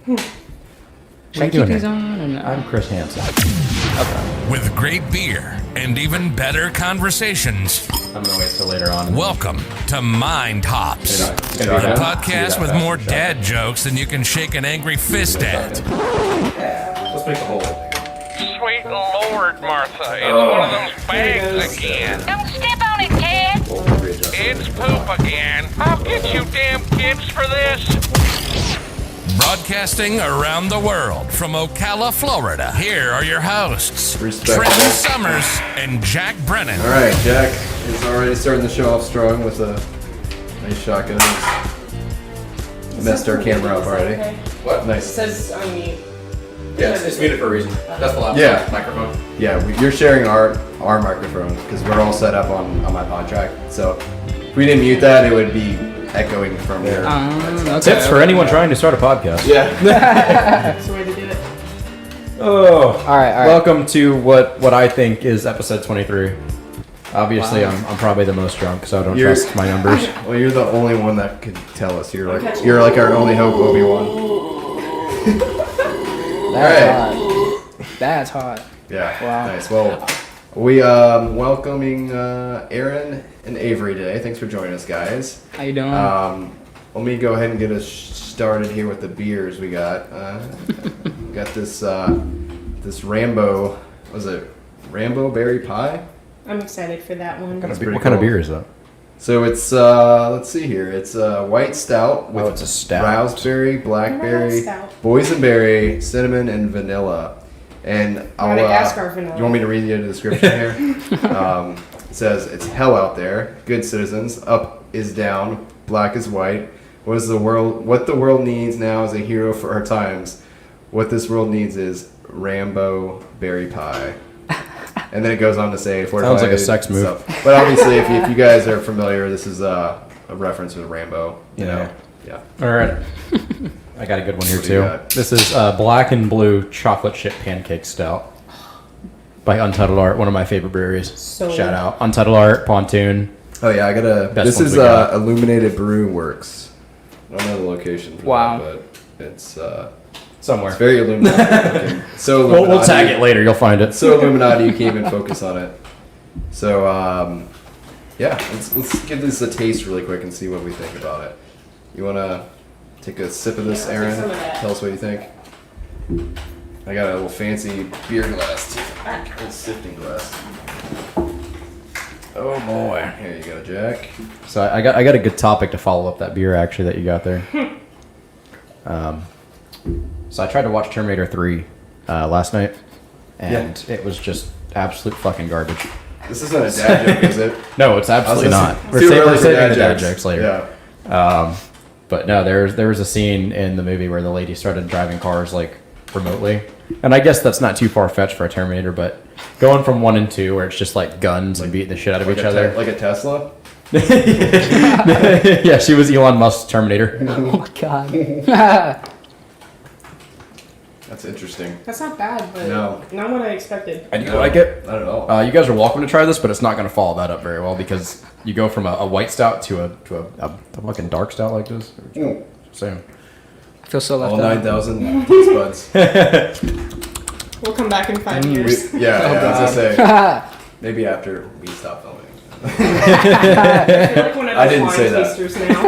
Should I keep these on? Or no? I'm Chris Hansen. Okay. With great beer and even better conversations. I'm gonna wait till later on. Welcome to Mind Hops, a podcast with more dad jokes than you can shake an angry fist at. Let's make the whole thing. Sweet Lord, Martha, it's one of those bags again. Don't step on it, kid. It's poop again. I'll get you damn kids for this. Broadcasting around the world from Ocala, Florida. Here are your hosts, Respect. Trenton Summers and Jack Brennan. All right, Jack is already starting the show off strong with a nice shotgun. He's messed our camera up already. Okay. What? Nice. It says unmute. Yeah, it's muted for a reason. That's the laptop Yeah. microphone. Yeah, you're sharing our microphone because we're all set up on my pod track. So if we didn't mute that, it would be echoing from here. Okay. Tips for anyone trying to start a podcast. Yeah. That's the way to do it. Oh. All right. Welcome to what I think is episode 23. Obviously, I'm probably the most drunk, so I don't trust my numbers. Well, you're the only one that could tell us. You're like our only hope, Obi-Wan. That's hot. That's hot. Yeah. Wow. Nice. Well, we welcoming Aaron and Avery today. Thanks for joining us, guys. How you doing? Let me go ahead and get us started here with the beers we got. We got this Rambo. Was it Rambo berry pie? I'm excited for that one. That's pretty What kind of cool. beer is that? So it's let's see here. It's a white stout with it's a stout. raspberry, blackberry, Stout. boysenberry, cinnamon, and vanilla. And I'll Madagascar vanilla. You want me to read you the description here? It says it's hell out there. Good citizens. Up is down. Black is white. What the world needs now is a hero for our times. What this world needs is Rambo berry pie. And then it goes on to say, Sounds like a sex move. stuff. But obviously, if you guys are familiar, this is a reference with Rambo. You know, yeah. All right. I got a good one here What do you too. got? This is Black and Blue Chocolate Chip Pancake Stout by Untitled Art, one of my favorite breweries. So- Shout out Untitled Art, Pontoon. Oh yeah, I gotta. Best This ones is we got. Illuminated Brew Works. I don't know the location for Wow. that, but it's Somewhere. very Illuminati. looking. So We'll Illuminati. tag it later. You'll find it. So Illuminati, you can't even focus on it. So yeah, let's give this a taste really quick and see what we think about it. You wanna take a sip of this, Yeah, I'll take Aaron? some of that. Tell us what you think. I got a little fancy beer glass too. A little sifting glass. Oh boy. Here you go, Jack. So I got a good topic to follow up that beer actually that you got there. So I tried to watch Terminator 3 last night, and it was just absolute fucking garbage. This isn't a dad joke, is it? No, it's absolutely not. We're Too saving, early we're for saving the dad jokes later. Yeah. But no, there was a scene in the movie where the lady started driving cars like remotely, and I guess that's not too far fetched for a Terminator, but going from 1 and 2 where it's just like guns and beating the shit out of Like each a other. like a Tesla? Yeah, she was Elon Musk's Terminator. Oh my god. That's interesting. That's not bad, but No. not what I expected. I do like it. Not at all. You guys are welcome to try this, but it's not going to follow that up very well because you go from a white stout to a fucking dark stout like this. Same. I feel so left All out. 9,000 taste buds. We'll come back in 5 years. Yeah, I was gonna say. Maybe after we stop filming. I feel like one of I those didn't wine say that. tasters now.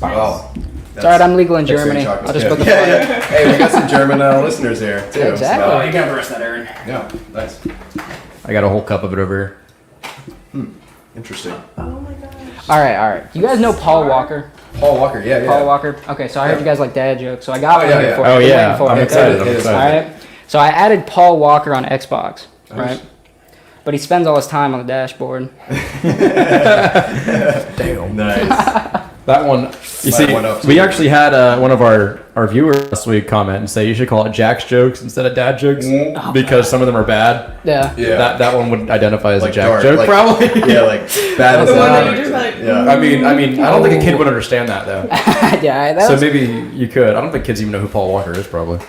Well, It's alright, I'm legal in that's Germany. chocolate. I'll just yeah. put the yeah. Hey, we got some German listeners here too. Exactly. So, you got the rest of that, Aaron. yeah, nice. I got a whole cup of it over here. Interesting. Oh my gosh. Alright. You guys know Paul Walker? Paul Walker, yeah. Paul Walker? Okay, so I heard you guys like dad jokes, so I got Oh, one yeah, here yeah. for you. Oh Been yeah, waiting for I'm it. excited. I'm It is. excited. Alright. So I added Paul Walker on Xbox, right? But he spends all his time on the dashboard. Damn. Nice. That one. You see, one up to we you. actually had one of our viewers last week comment and say you should call it Jack's jokes instead of dad jokes because some of them are bad. Yeah. Yeah. That one would identify as Like a Jack dark, joke, like- probably. Yeah, like bad as The one that that. you just like, Yeah. I mean, I don't think a kid would understand that though. Yeah, that So was, maybe you could. I don't think kids even know who Paul Walker is, probably.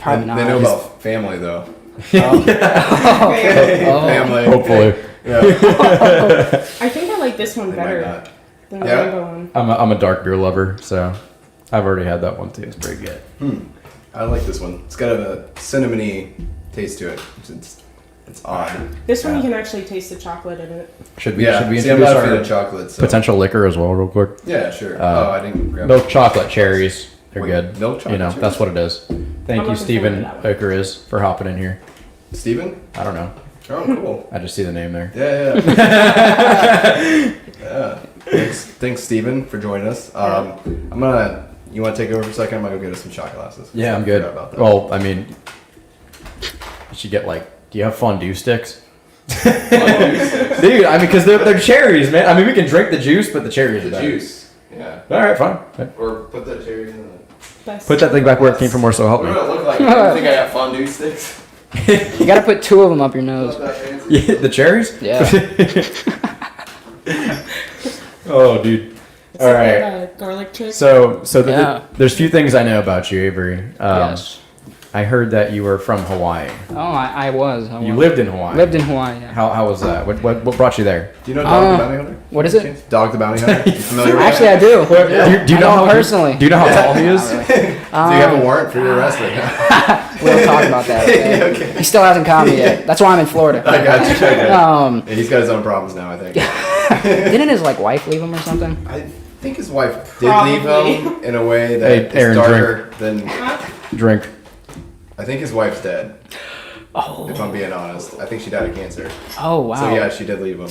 probably not. They know about family though. Oh. Family. Hopefully. Yeah. I think I like this one They might better not. than the Yeah? rainbow one. I'm a dark beer lover, so I've already had that one too. It's pretty good. I like this one. It's got a cinnamony taste to it. It's odd. This one you can actually taste the chocolate in it. Should we Yeah. should we See, I'm introduce not a fan our of chocolate. So. potential liquor as well, real quick? Yeah, sure. I didn't grab Milk chocolate cherries. They're Wait, good. milk chocolate You know, cherries? that's what it is. Thank I'm you, looking Stephen forward to that one. Okeriz, for hopping in here. Steven? I don't know. Oh, cool. I just see the name there. Yeah. Yeah. Thanks, Steven, for joining us. You want to take over for a second? I'm gonna go get us some shot glasses. Yeah, I'm I good. forgot about that. Well, I mean, you should get do you have fondue sticks? Dude, I mean, because they're cherries, man. I mean, we can drink the juice, but the cherries are the better. juice. Yeah. All right, fine. Or put the cherries in the. Best. Put that thing back where it came from, or so help What me. do I look like? I think I have fondue sticks. You gotta put 2 of them up your nose. Not that fancy. Yeah, the cherries? Yeah. It's Oh, dude. All like right. a garlic chick. So Yeah. there's few things I know about you, Avery. Yes. I heard that you were from Hawaii. Oh, I was. You lived in Hawaii. Lived in Hawaii. Yeah. How was that? What brought you there? Do you know Dog the Bounty Hunter? What is it? Dog the Bounty Hunter? You familiar with Actually, that? I do. Do you I know know how personally. Do you know how tall he is? Do you have a warrant for your arrest right now? We'll talk about that. Okay? He still hasn't caught me yet. That's why I'm in Florida. I got you. Okay. Um, And he's got his own problems now, I think. didn't his wife leave him or something? I think his wife did leave him in a way that Hey, is Aaron, darker than. Drink. I think his wife's dead. Oh. If I'm being honest, I think she died of cancer. Oh wow. So yeah, she did leave him.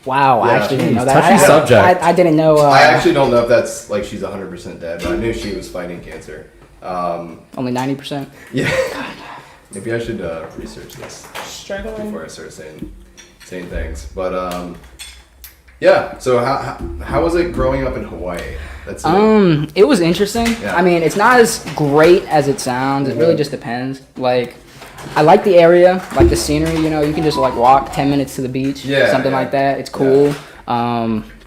Wow. I Yeah, actually didn't know that. touchy subject. I didn't know. I actually don't know if that's she's 100% dead, but I knew she was fighting cancer. only 90%. Yeah. Maybe I should research this Struggling. before I start saying things. But yeah. So how was it growing up in Hawaii? That's It was interesting. Yeah. I mean, it's not as great as it sounds. It really just depends. I like the area, like the scenery. You know, you can just walk 10 minutes to the beach, Yeah, something yeah. like that. It's cool.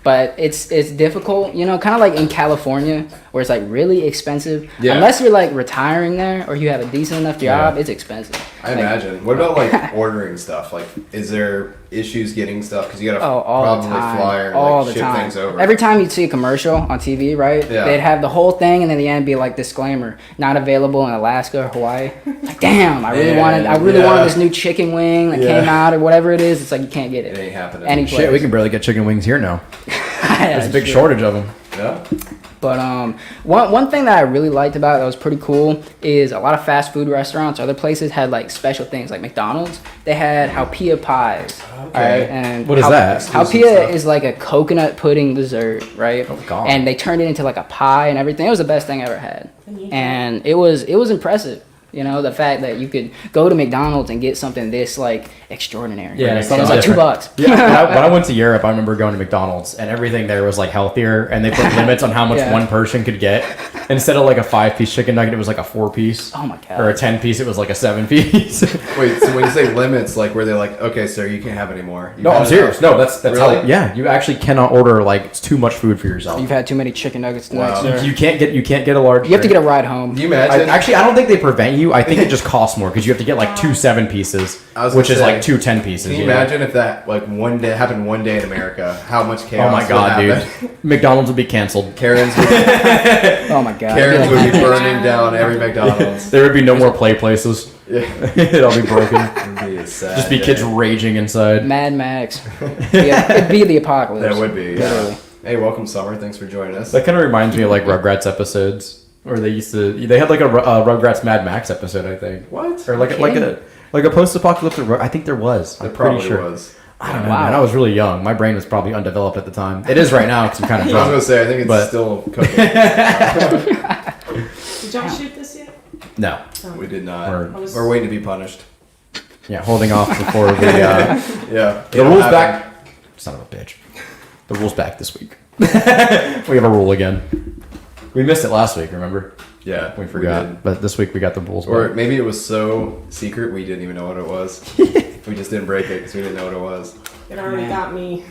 But it's difficult. You know, kind of like in California, where it's really expensive. Yeah. Unless you're retiring there or you have a decent enough job, it's expensive. I imagine. What about ordering stuff? Is there issues getting stuff? Because you gotta all probably the time. fly or all the ship time. things over. Every time you'd see a commercial on TV, right? Yeah. They'd have the whole thing, and then at the end be disclaimer: not available in Alaska or Hawaii. Damn, I really wanted this new chicken wing that came out or whatever it is. It's you can't get It it. ain't happening. Any Shit, we can barely get chicken wings here now. There's a big shortage of them. Yeah. But one thing that I really liked about it that was pretty cool is a lot of fast food restaurants, other places had special things like McDonald's. They had haupia pies, right? And What is that? Exclusive Haupia stuff. is a coconut pudding dessert, right? Oh, God. And they turned it into a pie and everything. It was the best thing I ever had, and it was impressive. You know, the fact that you could go to McDonald's and get something this extraordinary. Yeah, it something was $2. Yeah, when I went to Europe, I remember going to McDonald's and everything there was healthier, and they put limits on how much Yeah. one person could get. Instead of a 5-piece chicken nugget, it was a 4-piece. Oh my God. Or a 10-piece, it was a 7-piece. Wait. So when you say limits, where they're okay, sir, you can't have any more. No, I'm serious. No, that's Really? how. Yeah, you actually cannot order it's too much food for yourself. You've had too many chicken nuggets tonight, Wow. sir. You can't get a large. You have to get a ride home. Can you imagine? I don't think they prevent you. I think it just costs more because you have to get 2 7-pieces, I was which is gonna say, 2 10-pieces. Can you imagine if that one day happened one day in America? How much chaos? Oh my God, would dude! happen? McDonald's would be canceled. Karens would, Oh my God. Karens would be burning down every McDonald's. There would be no more play places. Yeah. It'd all be broken. It'd be a sad Just be kids day. raging inside. Mad Max. It'd be the apocalypse. That would be. Yeah. Literally. Hey, welcome, Summer. Thanks for joining us. That kind of reminds me of Rugrats episodes, or they had a Rugrats Mad Max episode, I think, What? or a post-apocalyptic. I think there was. There I'm probably pretty sure. was. I don't know, Wow. man. I was really young. My brain was probably undeveloped at the time. It is right now because I'm kind of I was drunk. gonna say, I think it's But- still cooking. Did y'all shoot this yet? No. We did not. Or- We're waiting to be punished. Yeah, holding off before the Yeah. the rules back. Son of a bitch. The rules back this week. We have a rule again. We missed it last week. Remember? Yeah. We forgot. did. But this week we got the rules Or back. maybe it was so secret we didn't even know what it was. We just didn't break it because we didn't know what it was. It already got me.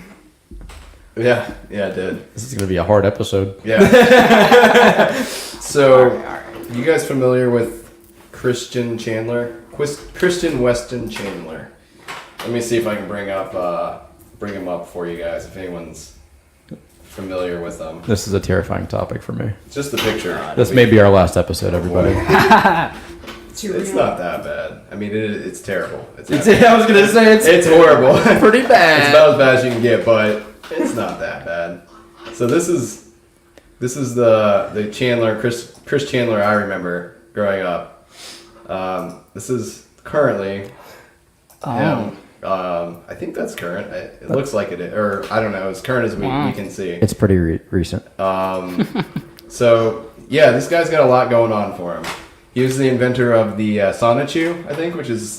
Yeah. Yeah, it did. This is gonna be a hard episode. Yeah. So, you guys familiar with Christian Chandler? Christian Weston Chandler. Let me see if I can bring him up for you guys if anyone's familiar with them. This is a terrifying topic for me. Just the picture. This may be our last episode, everybody. It's not that bad. I mean, it's terrible. I was gonna say It's horrible. pretty bad. It's about as bad as you can get, but it's not that bad. So this is the Chandler, Chris Chandler I remember growing up. This is currently him. I think that's current. It looks like it is, or I don't know, as current as we can see. It's pretty recent. So yeah, this guy's got a lot going on for him. He was the inventor of the Sonichu, I think, which is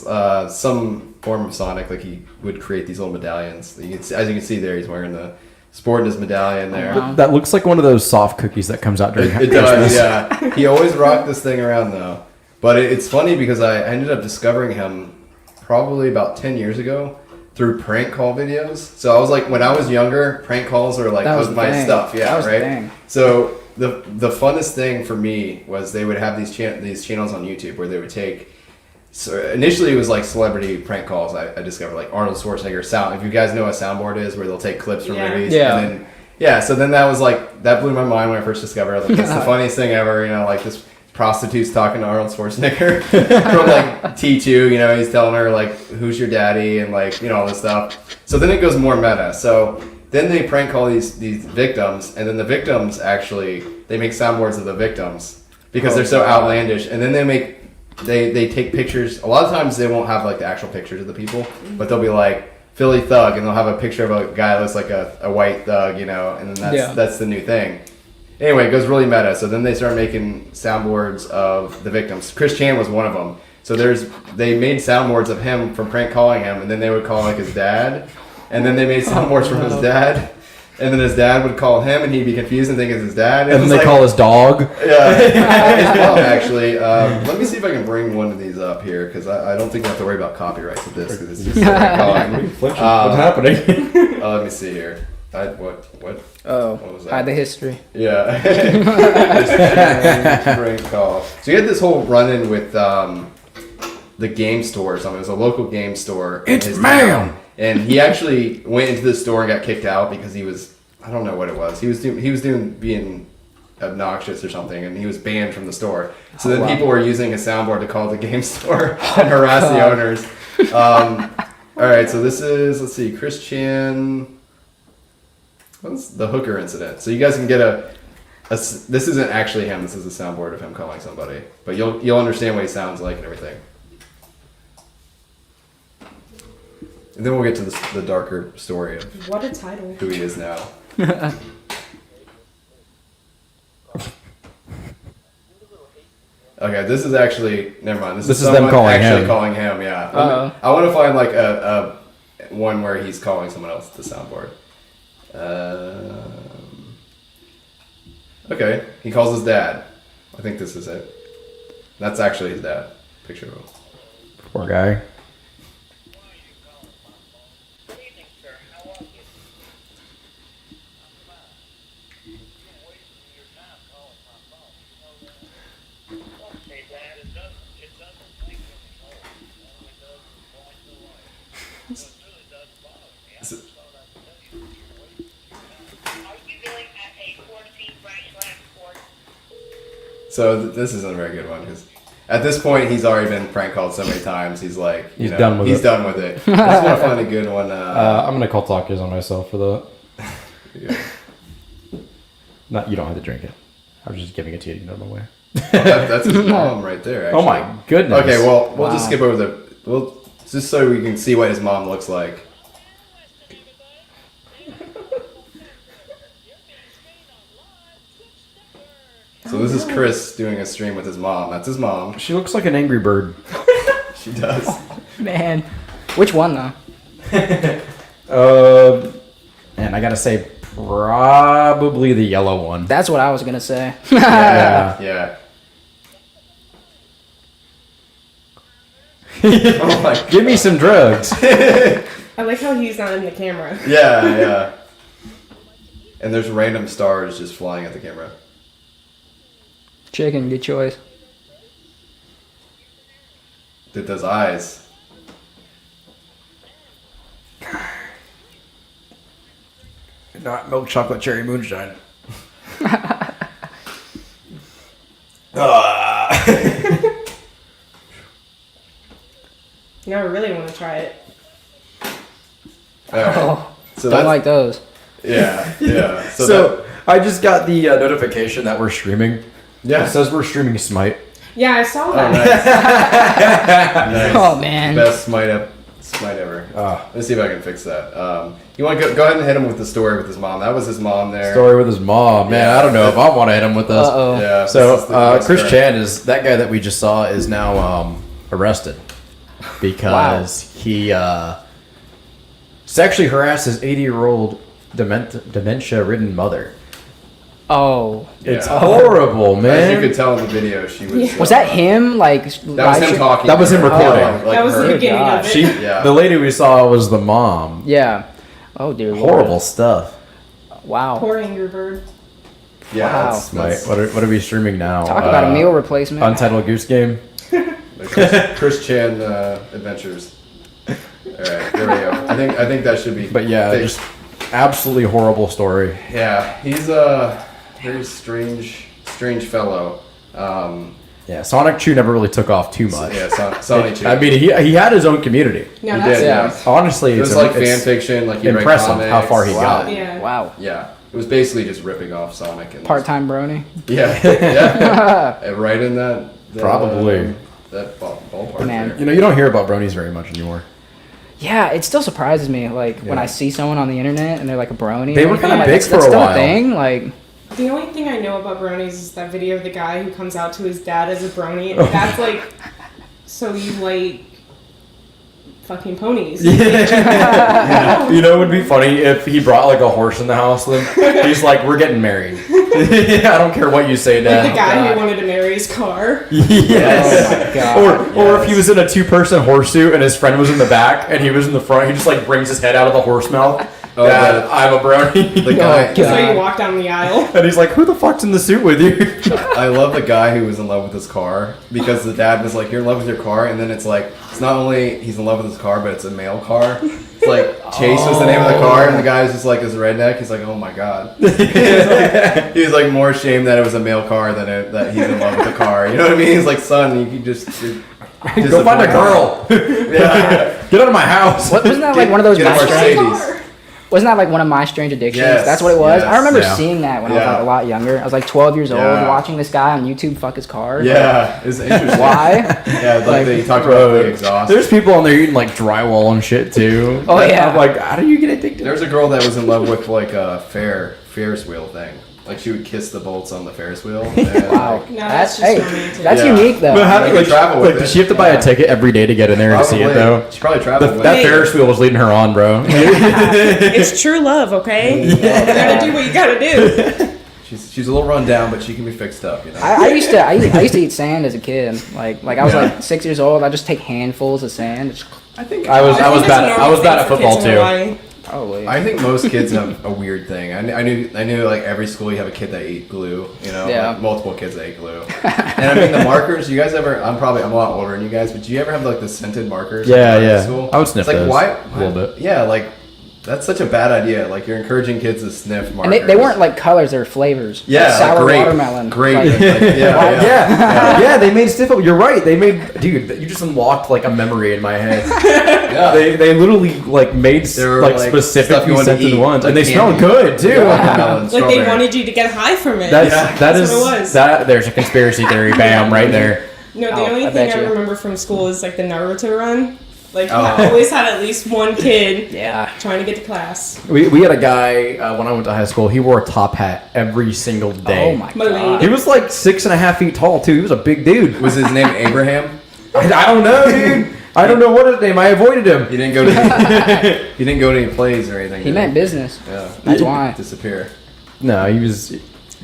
some form of Sonic. Like he would create these little medallions. As you can see there, he's wearing sporting his medallion there. That looks like one of those soft cookies that comes out during It does, yeah. He always rocked this thing around though. But it's funny because I ended up discovering him probably about 10 years ago through prank call videos. So I was like, when I was younger, prank calls were like was my stuff. Yeah, right. So the funnest thing for me was they would have these channels on YouTube where they would take. So initially it was like celebrity prank calls. I discovered like Arnold Schwarzenegger sound. If you guys know what a soundboard is, where they'll take clips from movies. Yeah. And then, so then that was like that blew my mind when I first discovered it. I was like, that's the funniest thing ever. You know, like this prostitute's talking to Arnold Schwarzenegger from like T2. You know, he's telling her like, "Who's your daddy?" and like all this stuff. So then it goes more meta. So then they prank call these victims, and then the victims actually they make soundboards of the victims because they're so outlandish, and then they take pictures. A lot of times they won't have like the actual pictures of the people, but they'll be like Philly Thug, and they'll have a picture of a guy that looks like a white thug, and then that's the new thing. Anyway, it goes really meta. So then they start making soundboards of the victims. Chris Chan was one of them. So they made soundboards of him from prank calling him, and then they would call like his dad, and then they made soundboards from his dad. And then his dad would call him, and he'd be confused and think it's his dad. And then they call his dog. Yeah, his mom actually. Let me see if I can bring one of these up here, because I don't think I have to worry about copyrights with this, because it's just calling. What's happening? Let me see here. What? Oh, what was that? hide the history. Yeah. Prank call. So you had this whole run-in with the game store or something. It was a local game store. It's ma'am. And he actually went into the store and got kicked out because he was, I don't know what it was. He was being obnoxious or something, and he was banned from the store. So then people were using his soundboard to call the game store and harass the owners. All right, so this is, let's see, Chris Chan. What's the hooker incident? So you guys can get this isn't actually him. This is a soundboard of him calling somebody, but you'll understand what he sounds like and everything. And then we'll get to the darker story of What a title. who he is now. Okay, this is actually never mind. This is them calling actually him. calling him. Yeah, I want to find like a one where he's calling someone else to soundboard. Okay, he calls his dad. I think this is it. That's actually his dad. Picture of him. Poor guy. So this isn't a very good one because at this point he's already been prank called so many times. He's like, He's done with it. He's done with it. I just want to find a good one. I'm gonna call talkies on myself for that. Yeah. Not, you don't have to drink it. I was just giving it to you the normal way. That's his mom right there. Actually. Oh my goodness. Okay, well we'll just skip over just so we can see what his mom looks like. So this is Chris doing a stream with his mom. That's his mom. She looks like an angry bird. She does. Man, which one though? And I gotta say, probably the yellow one. That's what I was gonna say. Yeah. Oh my! Give me some drugs. I like how he's not in the camera. Yeah. And there's random stars just flying at the camera. Chicken, good choice. Did those eyes? not milk chocolate cherry moonshine. Now I really want to try it. All right. Oh, So don't that's like those. yeah. So I just got the notification that we're streaming. Yeah. It says we're streaming Smite. Yeah, I saw Oh, that. nice. Oh man. Best Smite ever. Let's see if I can fix that. You want to go ahead and hit him with the story with his mom. That was his mom there. Story with his mom. Man, Yeah. I don't know if I want to hit him with this. Uh-oh. Yeah. So this is the Chris best Chan is that guy that we just saw is now arrested because he sexually harassed his 80-year-old dementia-ridden mother. Oh. It's Yeah. horrible, As man. you could tell in the video, she was. Was that him? Like That was him talking. That was him to her. recording. That was the her. beginning God. of it. She, Yeah. the lady we saw was the mom. Yeah. Oh dear. Lord. Horrible stuff. Wow. Poor Angry Bird. Yeah. Wow. That's, Smite. What are we streaming now? Talk about a meal replacement. Untitled Goose Game. Chris Chan adventures. All right, there we go. I think that should be. But yeah, fixed. just absolutely horrible story. Yeah, he's a very strange fellow. Yeah, Sonic Chew never really took off too much. Yeah, Sonic Chew. I mean, he had his own community. No, He that's did, yeah. nice. Honestly, it was it's like fan it's fiction. Like he write impressive comics. how far he got. Yeah. Wow. Yeah, it was basically just ripping off Sonic and Part-time brony. Yeah, yeah. Right in that. Probably. That ballpark. Man. there. You know, you don't hear about bronies very much anymore. Yeah, it still surprises me. Like when Yeah. I see someone on the internet and they're like a brony. They or were anything, kinda like, big that's for a still while. thing. Like The only thing I know about bronies is that video of the guy who comes out to his dad as a brony. Oh. That's like, so you like fucking ponies. You know, it would be funny if he brought like a horse in the house with him. He's like, "We're getting married." I don't care what you say, Like the Dad. guy God. who wanted to marry his car. Yes. oh my god. Or if he was in a 2-person horse suit and his friend was in the back and he was in the front, he just like brings his head out of the horse mouth. Oh, Dad, the- I'm a brony. The guy. God. So you walk down the aisle. And he's like, "Who the fuck's in the suit with you?" I love the guy who was in love with his car because the dad was like, "You're in love with your car," and then it's like it's not only he's in love with his car, but it's a male car. It's like Chase was the name of the car, and the guy was just like this redneck. He's like, "Oh my god." He was like more ashamed that it was a male car than that he's in love with the car. You know what I mean? He's like, "Son, you can just Go find a girl. Yeah. Get out of my house. What, wasn't that like one of those Get a My Strange? Mercedes. Wasn't that like one of My Strange Addictions? Yes, That's what it was. yes, I remember yeah. seeing that when I was Yeah. like a lot younger. I was like 12 years old, Yeah. watching this guy on YouTube fuck his car. Yeah, it's interesting. Why? Yeah, like they talked about the exhaust. There's people on there eating like drywall and shit too. Oh, yeah. I'm like, how do you get addicted? There's a girl that was in love with like a Ferris wheel thing. Like she would kiss the bolts on the Ferris wheel. And, Wow. like, No, that's just romantic. That's Yeah. unique though. But how, Like, like, travel with like, does it. she have to buy Yeah. a ticket every day to get in there and see it though? She probably traveled with That it. Ferris wheel was leading her on, bro. It's true love, okay? You gotta do what you gotta do. She's a little run down, but she can be fixed up. You know. I used to eat sand as a kid. Like I was like 6 years old. I just take handfuls of sand. Just, I think I was think bad. it's a I was normal bad at thing for football kids in too. Hawaii. probably. I think most kids have a weird thing. I knew like every school you have a kid that ate glue. You know, Yeah. like, multiple kids that ate glue. And I mean the markers. You guys ever? I'm a lot older than you guys, but do you ever have like the scented markers? Yeah, in yeah. School? I would sniff it's like those why a little bit. Yeah, like that's such a bad idea. Like you're encouraging kids to sniff and markers. they weren't like colors; they were flavors. Yeah, Like sour like grape, watermelon. Grape. Like, Yeah, they made sniff. You're right. They made, dude. You just unlocked like a memory in my head. Yeah. They literally like made They were, like like, specific stuff you wanted to scented eat, ones, like and they smell candy. good too. Watermelon, Like they strawberry. wanted you to get high from it. That's Yeah. that That's is what it was. that. There's a conspiracy theory. Bam, right there. No, the Oh, only I thing bet I you. remember from school is like the Naruto run. Like Oh. I always had at least one kid yeah. trying to get to class. We had a guy when I went to high school. He wore a top hat every single day. Oh my My god. He was like 6.5 feet tall too. He was a big dude. Was his name Abraham? I don't know, dude. I don't know what his name. I avoided him. He didn't go to. He didn't go to any plays or anything. He did meant business. Yeah. That's why. Disappear. No, he was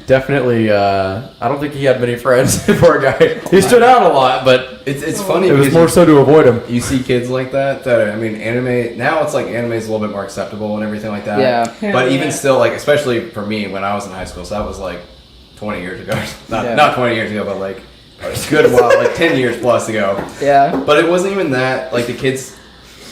definitely. I don't think he had many friends. Poor guy. He stood out a lot, but It's funny. it was because more so to avoid him. You see kids like that. I mean, anime now it's like anime is a little bit more acceptable and everything like that. Yeah. But Hell even yeah. still, like especially for me when I was in high school, so that was like 20 years ago. Yeah. Not 20 years ago, but like a good while, like 10 years plus ago. Yeah. But it wasn't even that. Like the kids,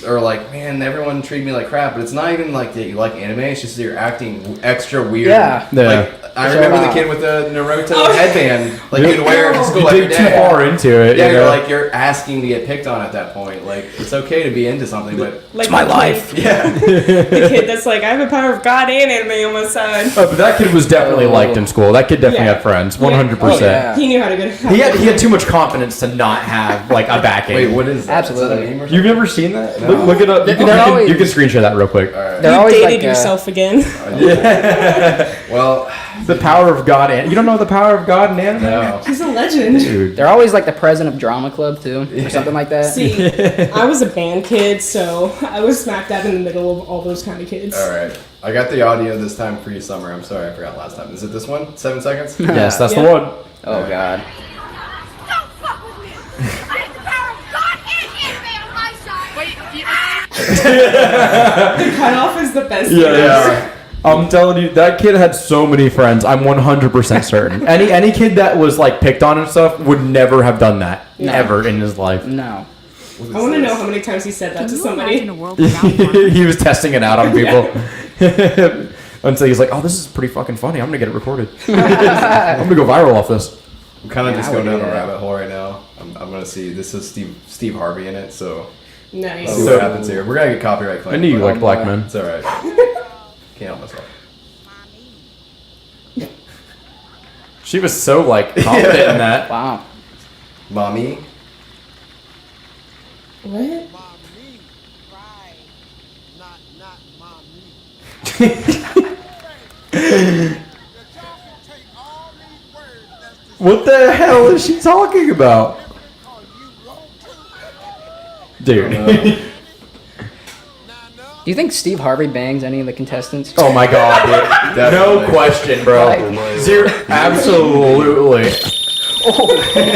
or like, man, everyone treated me like crap. But it's not even like that you like anime. It's just that you're acting extra weird. Yeah. Like I remember the kid with the Naruto headband, like you'd wear it to school You every dig day. too far into it. Yeah, you know? you're asking to get picked on at that point. Like it's okay to be into something, but Like my the life. Kid, yeah. the kid that's like, I have the power of God and anime on my side. But that kid was definitely liked in school. That kid definitely Yeah. had friends, Yeah. 100%. Oh, yeah. He knew how to get. He had too much confidence to not have like a backing. Wait, what is that? Absolutely. Is that a meme or something? You've never seen that? No. Look it up. You They're can always- screen share that real quick. All right. They're You always dated like, yourself again. Well, The power of God. And you don't know the power of God in anime? no. He's a legend. Dude. they're always like the president of drama club too, or something like that. See, I was a band kid, so I was smack dab in the middle of all those kind of kids. All right. I got the audio this time for you, Summer. I'm sorry, I forgot last time. Is it this one? 7 seconds? Yes, that's Yeah. the one. Oh god. Don't fuck with me! I have the power of God and anime on my side! Wait, The cutoff is the best. Yeah. I'm telling you, that kid had so many friends. I'm 100% certain. Any kid that was like picked on and stuff would never have done that ever in his life. No. I want to know how many times he said that to somebody. a world without one? He was testing it out on people. Until he's like, oh, this is pretty fucking funny. I'm gonna get it recorded. I'm gonna go viral off this. I'm kind of Yeah, just I going would down do a that. rabbit hole right now. I'm going to see. This is Steve Harvey in it, so Nice. let's see what happens here. We're going to get copyright claim. I knew you but liked black boy. men. It's alright. Can't help myself. She was so like confident in that. Wow. Mommy? What? What the hell is she talking about? Dude. Do you think Steve Harvey bangs any of the contestants? Oh my god, dude. No Definitely. question, bro. Zero. Absolutely.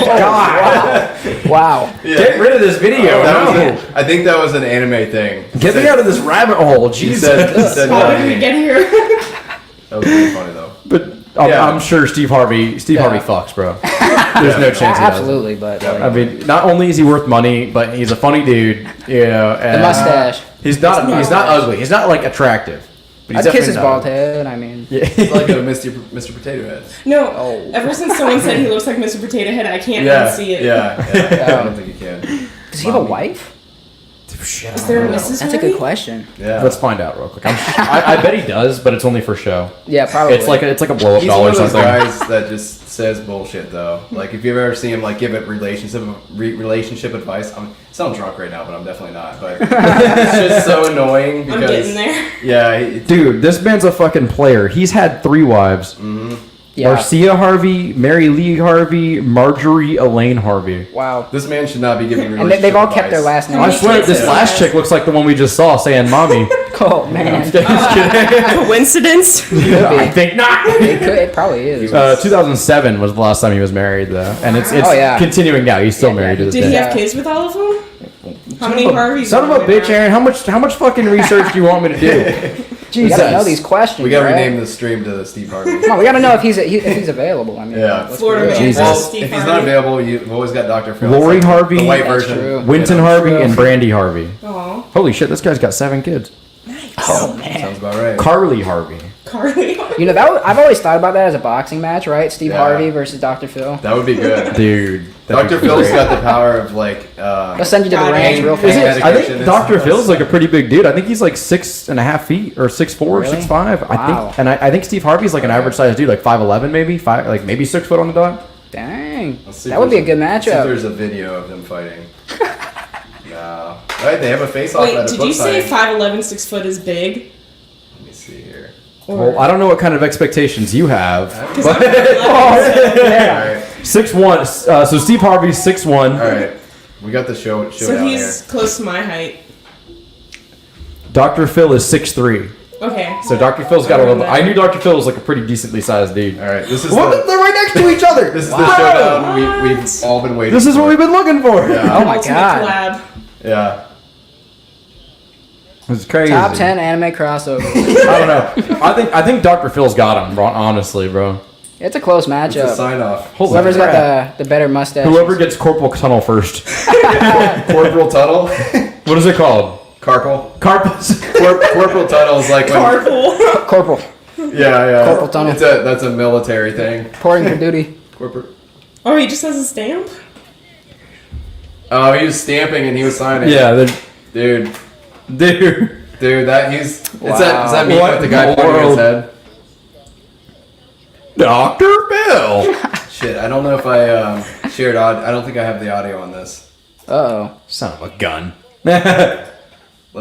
God. Wow. Get rid of this video. That was No. I think that was an anime thing. Get me out of this rabbit hole. He Jesus. said How did mommy. we get here? That was pretty funny though. But Yeah. I'm sure Steve Harvey fucks, bro. There's no chance he doesn't. Absolutely, but like, I mean, not only is he worth money, but he's a funny dude. You know, the and mustache. He's not ugly. He's not like attractive. But he's I'd kiss definitely his not bald ugly. head. I mean, It's like a Mr. Potato Head. No. Oh. Ever since someone said he looks like Mr. Potato Head, I can't Yeah, unsee it. yeah. I don't think you can. does he have a wife? Shit, Is there a Mrs. That's a Harvey? good question. Yeah. Let's find out real quick. I bet he does, but it's only for show. Yeah, probably. It's like a blow up He's doll one or of those something. guys that just says bullshit though. Like if you've ever seen him like give it relationship advice, I sound drunk right now, but I'm definitely not. But it's just so annoying I'm because getting there. yeah, Dude, this man's a fucking player. He's had 3 wives. yeah. Marcia Harvey, Mary Lee Harvey, Marjorie Elaine Harvey. Wow. this man should not be giving And relationship they've all kept advice. their last name. How I many swear, kids this does he last have? chick looks like the one we just saw saying mommy. Oh man. Coincidence? I think not. It probably is. 2007 was the last time he was married, though, and it's Oh, yeah. continuing now. He's still married to this Did he day. have kids with all of them? How many Harveys? Son of are a there bitch, now? Aaron. How much fucking research do you want me to do? We gotta know Jesus. these questions. We gotta right? rename the stream to Steve Harvey. Come on, we gotta know if he's available. I mean, Yeah. let's be Florida real. man. Jesus. Well, Steve if he's Harvey. not available, you've always got Dr. Phil. Lori It's like Harvey, the white That's version. true. Winton You know? Harvey and Brandy Harvey. Aw. Holy shit, this guy's got 7 kids. Oh man. Sounds about right. Carly Harvey. Carly. You know I've always thought about that as a boxing match, right? Steve Yeah. Harvey versus Dr. Phil. That would be good. Dude. Dr. Phil's got the power of like. They'll send you to the God, range man. real Is Is it- fast. it, I Medication think is- Dr. Phil's like a pretty big dude. I think he's like 6.5 feet or 6'4", Really? 6'5". I Wow. think, and I think Steve Harvey's like an average sized dude, like 5'11", maybe maybe 6 foot on the dot. Dang. Let's see if That would be a there's good let's see if matchup. there's a video of them fighting. No. Right, they have a face off Wait, at a did book you say signing. 5'11", 6 foot is big? Let me see here. Well, I don't know what kind of expectations you have. Because I'm 5'11", Alright. 6'1", so Steve Harvey's 6'1". Alright. We got the show so down he's close to my height. Dr. Phil is 6'3". Okay. So Dr. Phil's got a little. I knew Dr. Phil was like a pretty decently sized dude. here. Alright, this is What? the, They're right next to each other. this is the showdown we've all been waiting This is for. what we've been looking for. Yeah. Oh my Ultimate god. collab. Yeah. It's crazy. Top 10 anime crossover. I don't know. I think Dr. Phil's got him. Honestly, bro. It's a close It's a matchup. sign off. Holy Whoever's crap. got the better mustache. Whoever gets Corporal Tunnel first. Corporal Tuttle. What is it called? Carpal. Carpals. Corporal tunnel is like when... Corporal. Yeah. Corporal tunnel. That's a military thing. Reporting for duty. Corporate. Oh, he just has a stamp? Oh, he was stamping and he was signing. Yeah, Dude, that he's... Wow. Is that me What with the guy pointing his world? head? Dr. Bill. Shit, I don't know if I shared I don't think I have the audio on this. Uh-oh. Son of a gun. Let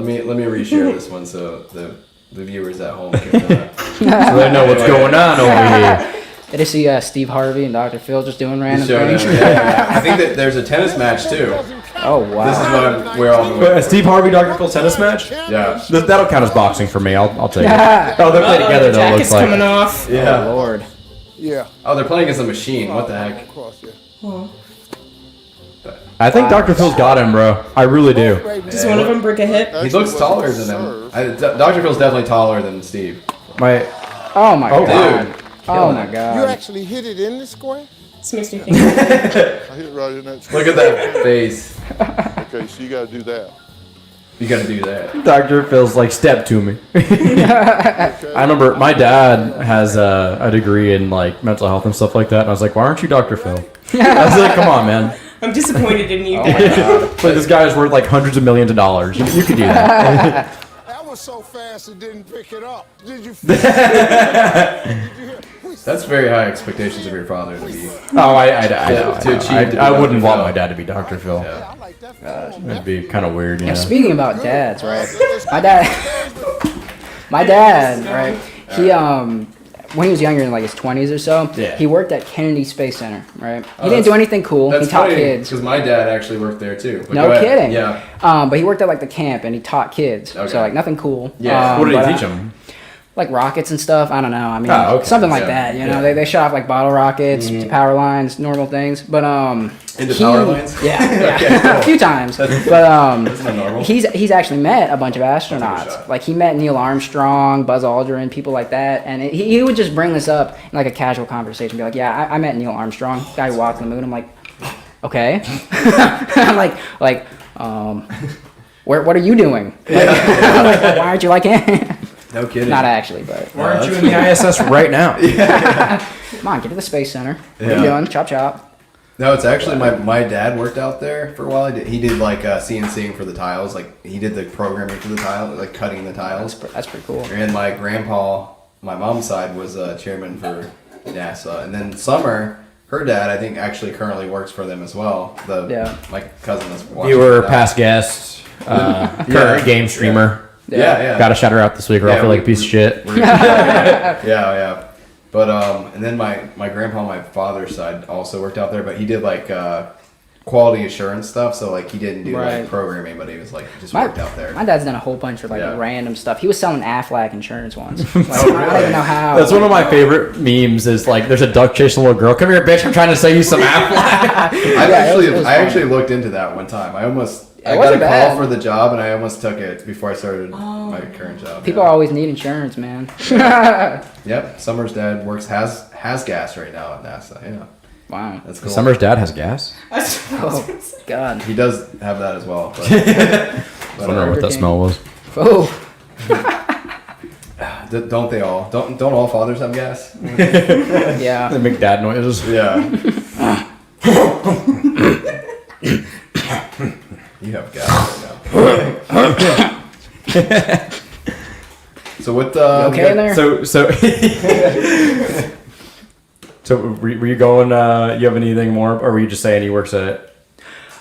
me reshare this one so the viewers at home can So they know what's going on over here. I just see Steve Harvey and Dr. Phil just doing random showing things. him. Yeah. I think that there's a tennis match too. Oh, wow. This is what we're all doing. Steve Harvey, Dr. Phil tennis match? Yeah. That'll count as boxing for me. I'll take it. Oh, they play together though. It Jacket's looks coming like. off. Oh, Yeah. Lord. Yeah. Oh, they're playing as a machine. What the heck? I think Dr. Phil's got him, bro. I really do. Does one of them break a hip? He looks taller than him. Dr. Phil's definitely taller than Steve. Oh, my Oh, God. Dude. Oh, my You God. actually hit it in the square? This makes me think. I hit it right in that square. Look at that face. Okay, so you gotta do that. You gotta do that. Dr. Phil's like, step to me. I remember my dad has a degree in like mental health and stuff like that, and I was like, why aren't you Dr. Phil? I was like, come on, man. I'm disappointed in you. But this guy's worth like hundreds of millions of dollars. You could do that. That was so fast it didn't pick it up. Did you That's very high expectations of your father to be. Oh, I know. To achieve to be I wouldn't Dr. want Phil. my dad to be Dr. Phil. Yeah. That'd be kind of weird, Yeah, yeah. speaking about dads, right? My dad, right? He when he was younger, in like his 20s or so, Yeah. he worked at Kennedy Space Center, right? He didn't that's- do anything cool. He That's taught funny kids. because my dad actually worked there too. But No go ahead. kidding. Yeah. But he worked at like the camp and he taught kids. Okay. So like nothing cool. Yeah. What did but, he teach him? Like rockets and stuff. I don't know. I mean, Oh, okay. something like Yeah. that. You know, Yeah. they shot off like bottle rockets, power lines, normal things. But Into power lines? Yeah, Okay, cool. a few times. But That's not normal. he's actually met a bunch of astronauts. shot. Like he met Neil Armstrong, Buzz Aldrin, people like that, and he would just bring this up in like a casual conversation, be like, "Yeah, I met Neil Armstrong, guy who walked on the moon." I'm like, "Okay," I'm like, what are you doing? I'm like, why aren't you like him? No kidding. Not actually, but Why aren't you in the ISS right now? come on, get to the Space Center. What are Yeah. you doing? Chop chop. No, it's actually my dad worked out there for a while. He did like CNCing for the tiles. Like he did the programming for the tile, like cutting the tiles. That's pretty cool. And my grandpa, my mom's side, was chairman for NASA. And then Summer, her dad, I think actually currently works for them as well. My cousin is watching. Viewer, that. past guest, current game streamer. Yeah. Gotta shout her out this week or I'll feel like a piece of shit. Yeah. But and then my grandpa on my father's side also worked out there, but he did like quality assurance stuff. So like he didn't do Right. like programming, but he was like just My, worked out there. my dad's done a whole bunch of like Yeah. random stuff. He was selling Aflac insurance once. Like, I don't really? even know how. That's one of my favorite memes is like there's a duck chasing a little girl. Come here, bitch, I'm trying to sell you some Aflac. it was I fun. actually looked into that one time. I got a wasn't call bad. for the job and I almost took it before I started my current job. People always need insurance, man. Yep. Summer's dad has gas right now at NASA. Yeah. Wow. That's cool. Summer's dad has gas. Oh, God. He does have that as well. But, I wonder what that smell was. Oh. don't they all? Don't all fathers have gas? Yeah. They make dad noises. Yeah. You have gas right now. So what? Okay in there? So were you going? You have anything more, or were you just saying he works at it?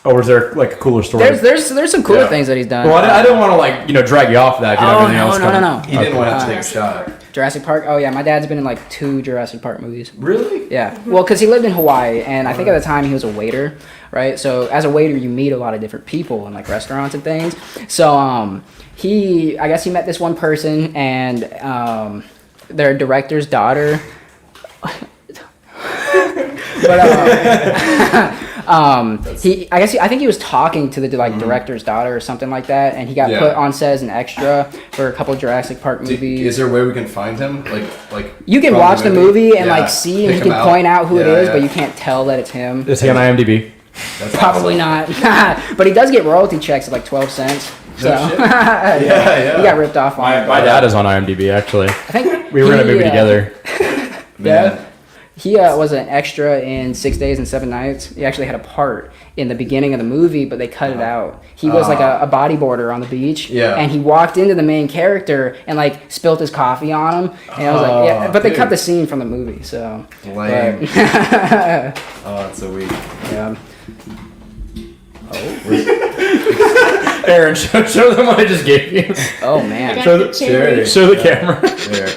Or was there like a cooler story? There's some cooler Yeah. things that he's done. Well, I didn't want to like drag you off that. If you have Oh, anything else coming. no. He didn't want to have to take a shot. Jurassic Park. Oh yeah, my dad's been in like 2 Jurassic Park movies. Really? Yeah. Well, because he lived in Hawaii, and I think at the time he was a waiter, right? So as a waiter, you meet a lot of different people in like restaurants and things. So I guess he met this one person, and their director's daughter. But I think he was talking to the director's daughter or something like that, and he got Yeah. put on set as an extra for a couple Jurassic Park movies. Is there a way we can find him? Like You can from watch the movie and Yeah. like see, and Pick you him can point out who it Yeah, is, yeah. but you can't tell that it's him. Is he on IMDb? That's Probably awesome. not. But he does get royalty checks at like 12 cents. So Yeah. he got ripped off on My dad is on IMDb actually. I think We were in a movie together. Yeah. He was an extra in 6 Days and 7 Nights. He actually had a part in the beginning of the movie, but they cut it out. He was like a bodyboarder on the beach. Yeah. And he walked into the main character and like spilt his coffee on him. And I was like, yeah. But they cut the scene from the movie, so. Lame. But, It's so weak. yeah. Aaron, show them what I just gave you. Oh man. Show the camera. There.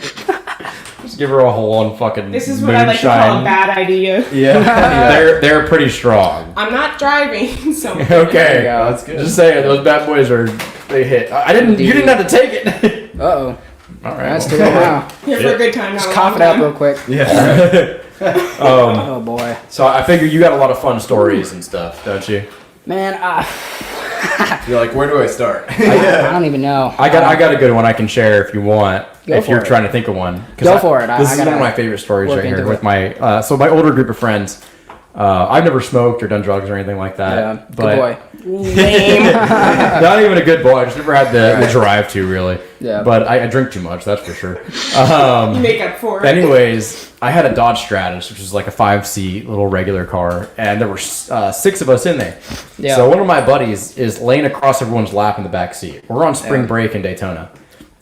Just give her a whole on fucking This is what I like to call a moonshine. bad idea. Yeah. They're pretty strong. I'm not driving, so. Okay, That's good. just saying those bad boys they hit. I didn't. You didn't have to take it. Uh-oh. All right. That's too late now. Here for a good time, not Just a cough long it up time. real quick. Yeah. Oh boy. So I figure you got a lot of fun stories and stuff, don't you? Man, You're like, where do I start? I don't even know. I got a good one I can share if you want. Go if for you're it. trying to think of one. Go for it. This I is one gotta of my favorite stories work right here into with it. my my older group of friends. I've never smoked or done drugs or anything like that. Yeah, but good boy. Lame. Not even a good boy. I just never had the drive to really. Yeah. But I drink too much, that's for sure. You make up for it. Anyways, I had a Dodge Stratus, which is like a 5-seat little regular car, and there were 6 of us in there. Yeah. So one of my buddies is laying across everyone's lap in the back seat. We're on spring break in Daytona.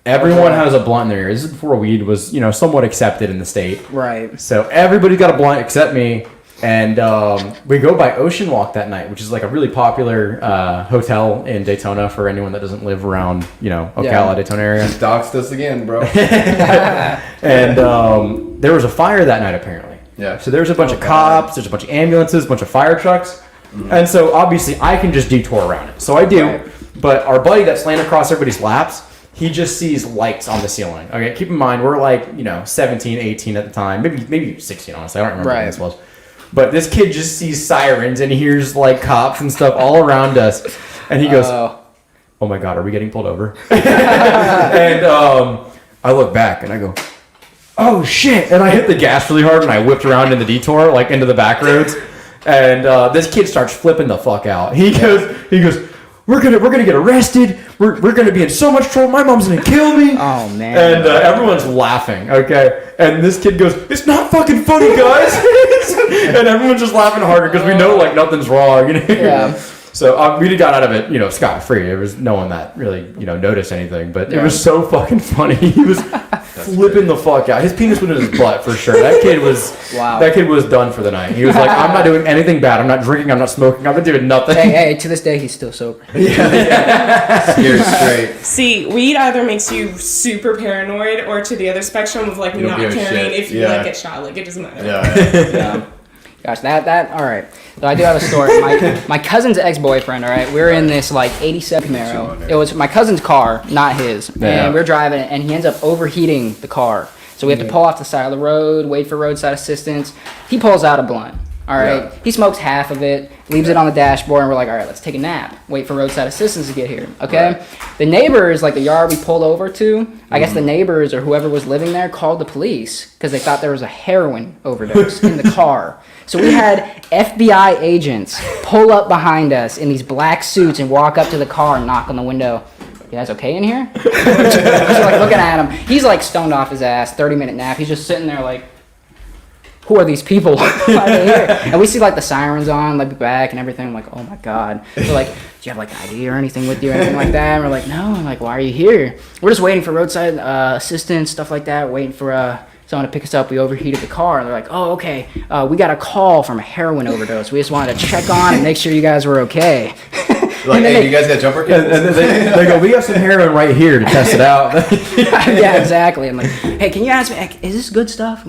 Everyone has a blunt in their ear. This is before weed was, somewhat accepted in the state. Right. So everybody got a blunt except me. And we go by Ocean Walk that night, which is like a really popular hotel in Daytona for anyone that doesn't live around, Ocala, Yeah. Daytona area. Doxed us again, bro. And there was a fire that night, apparently. Yeah. So there's a bunch of cops, there's a bunch of ambulances, a bunch of fire trucks. And so obviously I can just detour around it. So I do. Right. But our buddy that's laying across everybody's laps, he just sees lights on the ceiling. Okay, keep in mind, we're like, 17, 18 at the time. Maybe 16, honestly. I don't remember Right. when this was. But this kid just sees sirens and he hears like cops and stuff all around us. And he goes, oh my God, are we getting pulled over? And I look back and I go, oh shit. And I hit the gas really hard and I whipped around in the detour, like into the back roads. And this kid starts flipping the fuck out. He goes, we're gonna get arrested. We're gonna be in so much trouble. My mom's gonna kill me. Oh man. And everyone's laughing. Okay. And this kid goes, it's not fucking funny, guys. And everyone's just laughing harder because we know like nothing's wrong. Yeah. So we got out of it, scot free. There was no one that really, noticed anything. But it Yeah. was so fucking funny. He was flipping the fuck out. His penis went in his butt for sure. That kid was Wow. That kid was done for the night. He was like, I'm not doing anything bad. I'm not drinking. I'm not smoking. I'm not doing nothing. Hey, to this day he's still sober. Scared straight. See, weed either makes you super paranoid or to the other spectrum of like You don't not give a caring shit. if you Yeah. like get shot. Like it doesn't matter. Yeah. Gosh, that all right. So I do have a story. My cousin's ex-boyfriend, all right, we were in this like 87 Camaro. It was my cousin's car, not his. Yeah. And we we're driving it, and he ends up overheating the car. So we have to pull off the side of the road, wait for roadside assistance. He pulls out a blunt. All right, Yeah. he smokes half of it, leaves it on the dashboard, and we're like, all right, let's take a nap. Wait for roadside assistance to get here. Okay, Right. the neighbors, like the yard we pulled over to, I guess the neighbors or whoever was living there called the police because they thought there was a heroin overdose in the car. So we had FBI agents pull up behind us in these black suits and walk up to the car and knock on the window. You guys okay in here? So like looking at him, he's like stoned off his ass, 30-minute nap. He's just sitting there like, who are these people? Why are they here? And we see like the sirens on, like back and everything. I'm like, oh my God. They're like, do you have like an ID or anything with you or anything like that? And we're like, no. I'm like, why are you here? We're just waiting for roadside assistance, stuff like that, waiting for someone to pick us up. We overheated the car. And they're like, oh, okay. We got a call from a heroin overdose. We just wanted to check on and make sure you guys were okay. Like, hey, you guys got jumper And cables? they go, we have some heroin right here to test it out. Yeah, exactly. I'm like, hey, can you ask me, is this good stuff?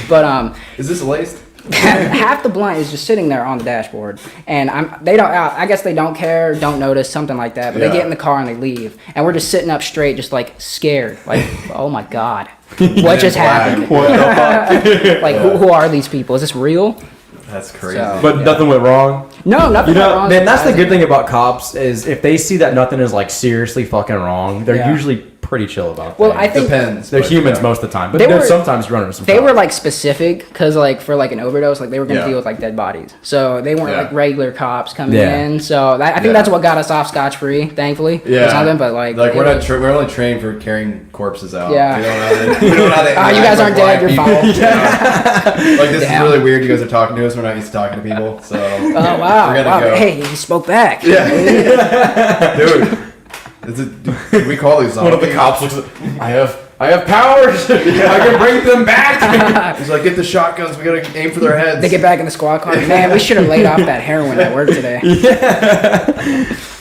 But Is this laced? half the blunt is just sitting there on the dashboard, and they don't. I guess they don't care, don't notice, something like that. But they Yeah. get in the car and they leave, and we're just sitting up straight, just like scared, like, oh my God, what just happened? What the fuck? Like, who are these people? Is this real? That's crazy. So- But nothing went wrong. No, nothing went wrong. Man, that's the good thing about cops is if they see that nothing is like seriously fucking wrong, they're Yeah. usually pretty chill about Well, things. I think Depends. They're but, humans yeah. most of the time, but They they're were- sometimes running some. they were cops. like specific because like for like an overdose, like they were gonna Yeah. deal with like dead bodies, so they weren't Yeah. like regular cops coming Yeah. in. So I think Yeah. that's what got us off scotch free, thankfully. Yeah. Or something, but like we're it not was- we're only trained for carrying corpses out. Yeah. We don't know how to, we don't know how to Oh, you interact guys with aren't dead. blind You're people. fine. Like this Damn. is really weird. You guys are talking to us. We're not used to talking to people. So Oh wow! we're gonna Wow. go. Hey, he spoke back. Dude. Do we call these One of the zombies? cops looks. I have powers. I can bring them back. He's like, get the shotguns. We gotta aim for their heads. They get back in the squad car. Man, we should have laid off that heroin at work today.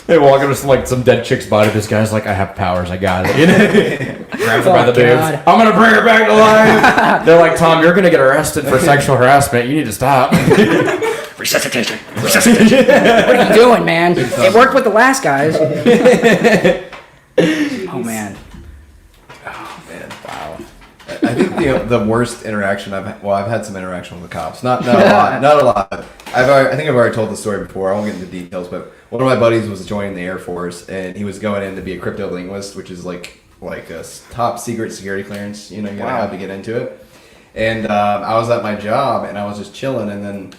They walk up to some dead chick's body. This guy's like, I have powers. I got it. You know? Grabs her by the Oh, boobs. God. I'm gonna bring her back to life. They're like, Tom, you're gonna get arrested for sexual harassment. You need to stop. Resuscitation. Resuscitation. What are you doing, man? It worked with the last guys. Oh man. I think the worst interaction I've had some interaction with the cops. Not a lot. I think I've already told the story before. I won't get into details, but one of my buddies was joining the Air Force, and he was going in to be a cryptolinguist, which is like a top secret security clearance. You know, you gotta have to get into it. And I was at my job, and I was just chilling, and then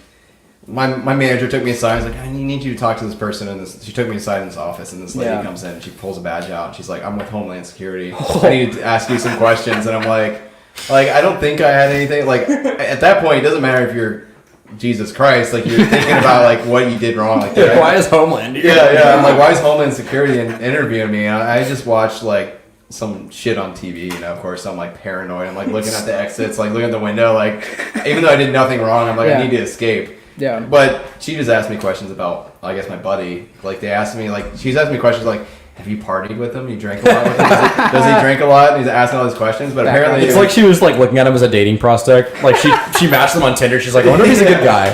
my manager took me aside. He's like, I need you to talk to this person. And she took me aside in this office, and this lady comes in, and she pulls a badge out. And she's like, I'm with Homeland Security. I need to ask you some questions. And I'm like, I don't think I had anything. Like, at that point, it doesn't matter if you're Jesus Christ. Like, you're thinking about, like, what you did wrong. Like, Why is Homeland here? Yeah. I'm like, why is Homeland Security interviewing me? And I just watched, like, some shit on TV, you know, of course, I'm, like, paranoid. I'm, like, looking at the exits, like, looking at the window, like, even though I did nothing wrong, I'm like, I need to escape. Yeah. But she just asked me questions about, I guess, my buddy. Like, they asked me, like, she's asking me questions like, have you partied with him? You drank a lot with him? Does he drink a lot? And he's asking all these questions, but apparently... It's like she was like looking at him as a dating prospect. Like she matched him on Tinder. She's like, I wonder if he's a good guy.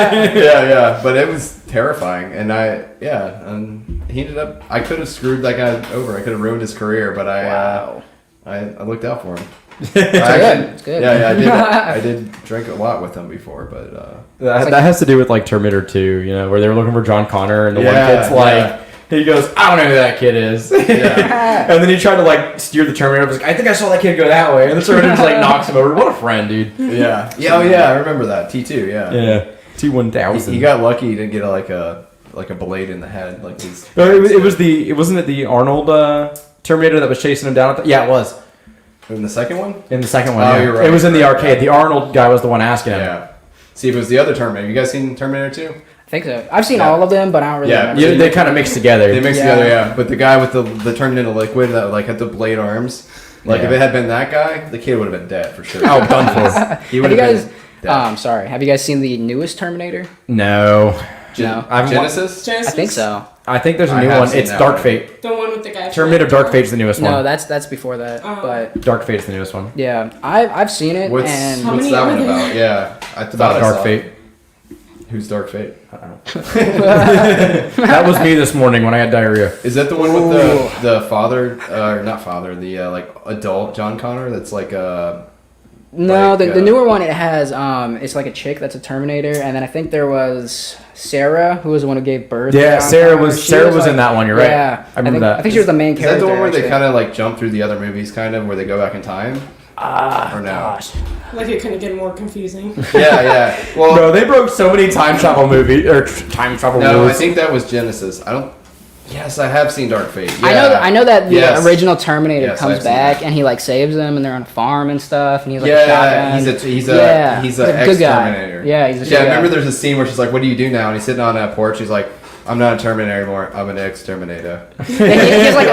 yeah. But it was terrifying. And and he ended up... I could have screwed that guy over. I could have ruined his career, but I looked out for him. It's good. Yeah, I did drink a lot with him before, but... That has to do with like Terminator 2, you know, where they were looking for John Connor and the one Yeah, kid's like, he goes, I don't know who that kid is. Yeah. And then he tried to like steer the Terminator. He's like, I think I saw that kid go that way. And the Terminator just like knocks him over. What a friend, dude. Yeah. Oh yeah, I remember that. T2, yeah. Yeah. T-1000. He got lucky. He didn't get like a blade in the head. Like these. No, it wasn't it the Arnold Terminator that was chasing him down? Yeah, it was. In the second one? In the second one, Oh, yeah. you're right. It was in the arcade. The Arnold guy was the one asking him. Yeah. See, if it was the other Terminator. You guys seen Terminator 2? I think so. I've seen all of them, but I don't really remember. Yeah, they kind of mix together. They mix together, yeah. But the guy with the turned into liquid that like had the blade arms, like if it had been that guy, the kid would have been dead for sure. Oh, done for. He Have would you have guys? been dead. Sorry. Have you guys seen the newest Terminator? No. No. Genesis? Genesis? I think so. I think there's a I new have one. seen It's that Dark one. Fate. The one with the guy. Terminator Dark Fate's the newest one. No, that's before that. But Dark Fate's the newest one. yeah, I've seen it. What's and How that many one are there? about? Yeah, I thought About I Dark saw Fate. it. Who's Dark Fate? That was me this morning when I had diarrhea. Is that the one with the father, not father, the like adult John Connor? That's like No, Like, the newer one, it has it's like a chick that's a Terminator, and then I think there was Sarah, who was the one who gave birth. to Yeah, John Sarah Connor. was She Sarah was in that one. You're right. Yeah, I remember that. I think she was the main Is character. that the one where they actually. kind of like jump through the other movies, kind of where they go back in time? Or no? Gosh. Like it couldn't get more confusing. Yeah. Well, Bro, they broke so many time travel movies or time travel no, I rules. think that was Genesis. I don't. Yes, I have seen Dark Fate. Yeah. I know that the Yes. original Terminator Yes, comes I've seen back that. and he like saves them and they're on a farm and stuff and he's like a Yeah, shotgun. he's a good guy. ex-Terminator. Yeah, he's a good Yeah, I guy. remember there's a scene where she's like, "What do you do now?" And he's sitting on that porch. He's like, "I'm not a Terminator anymore. I'm an ex-Terminator." And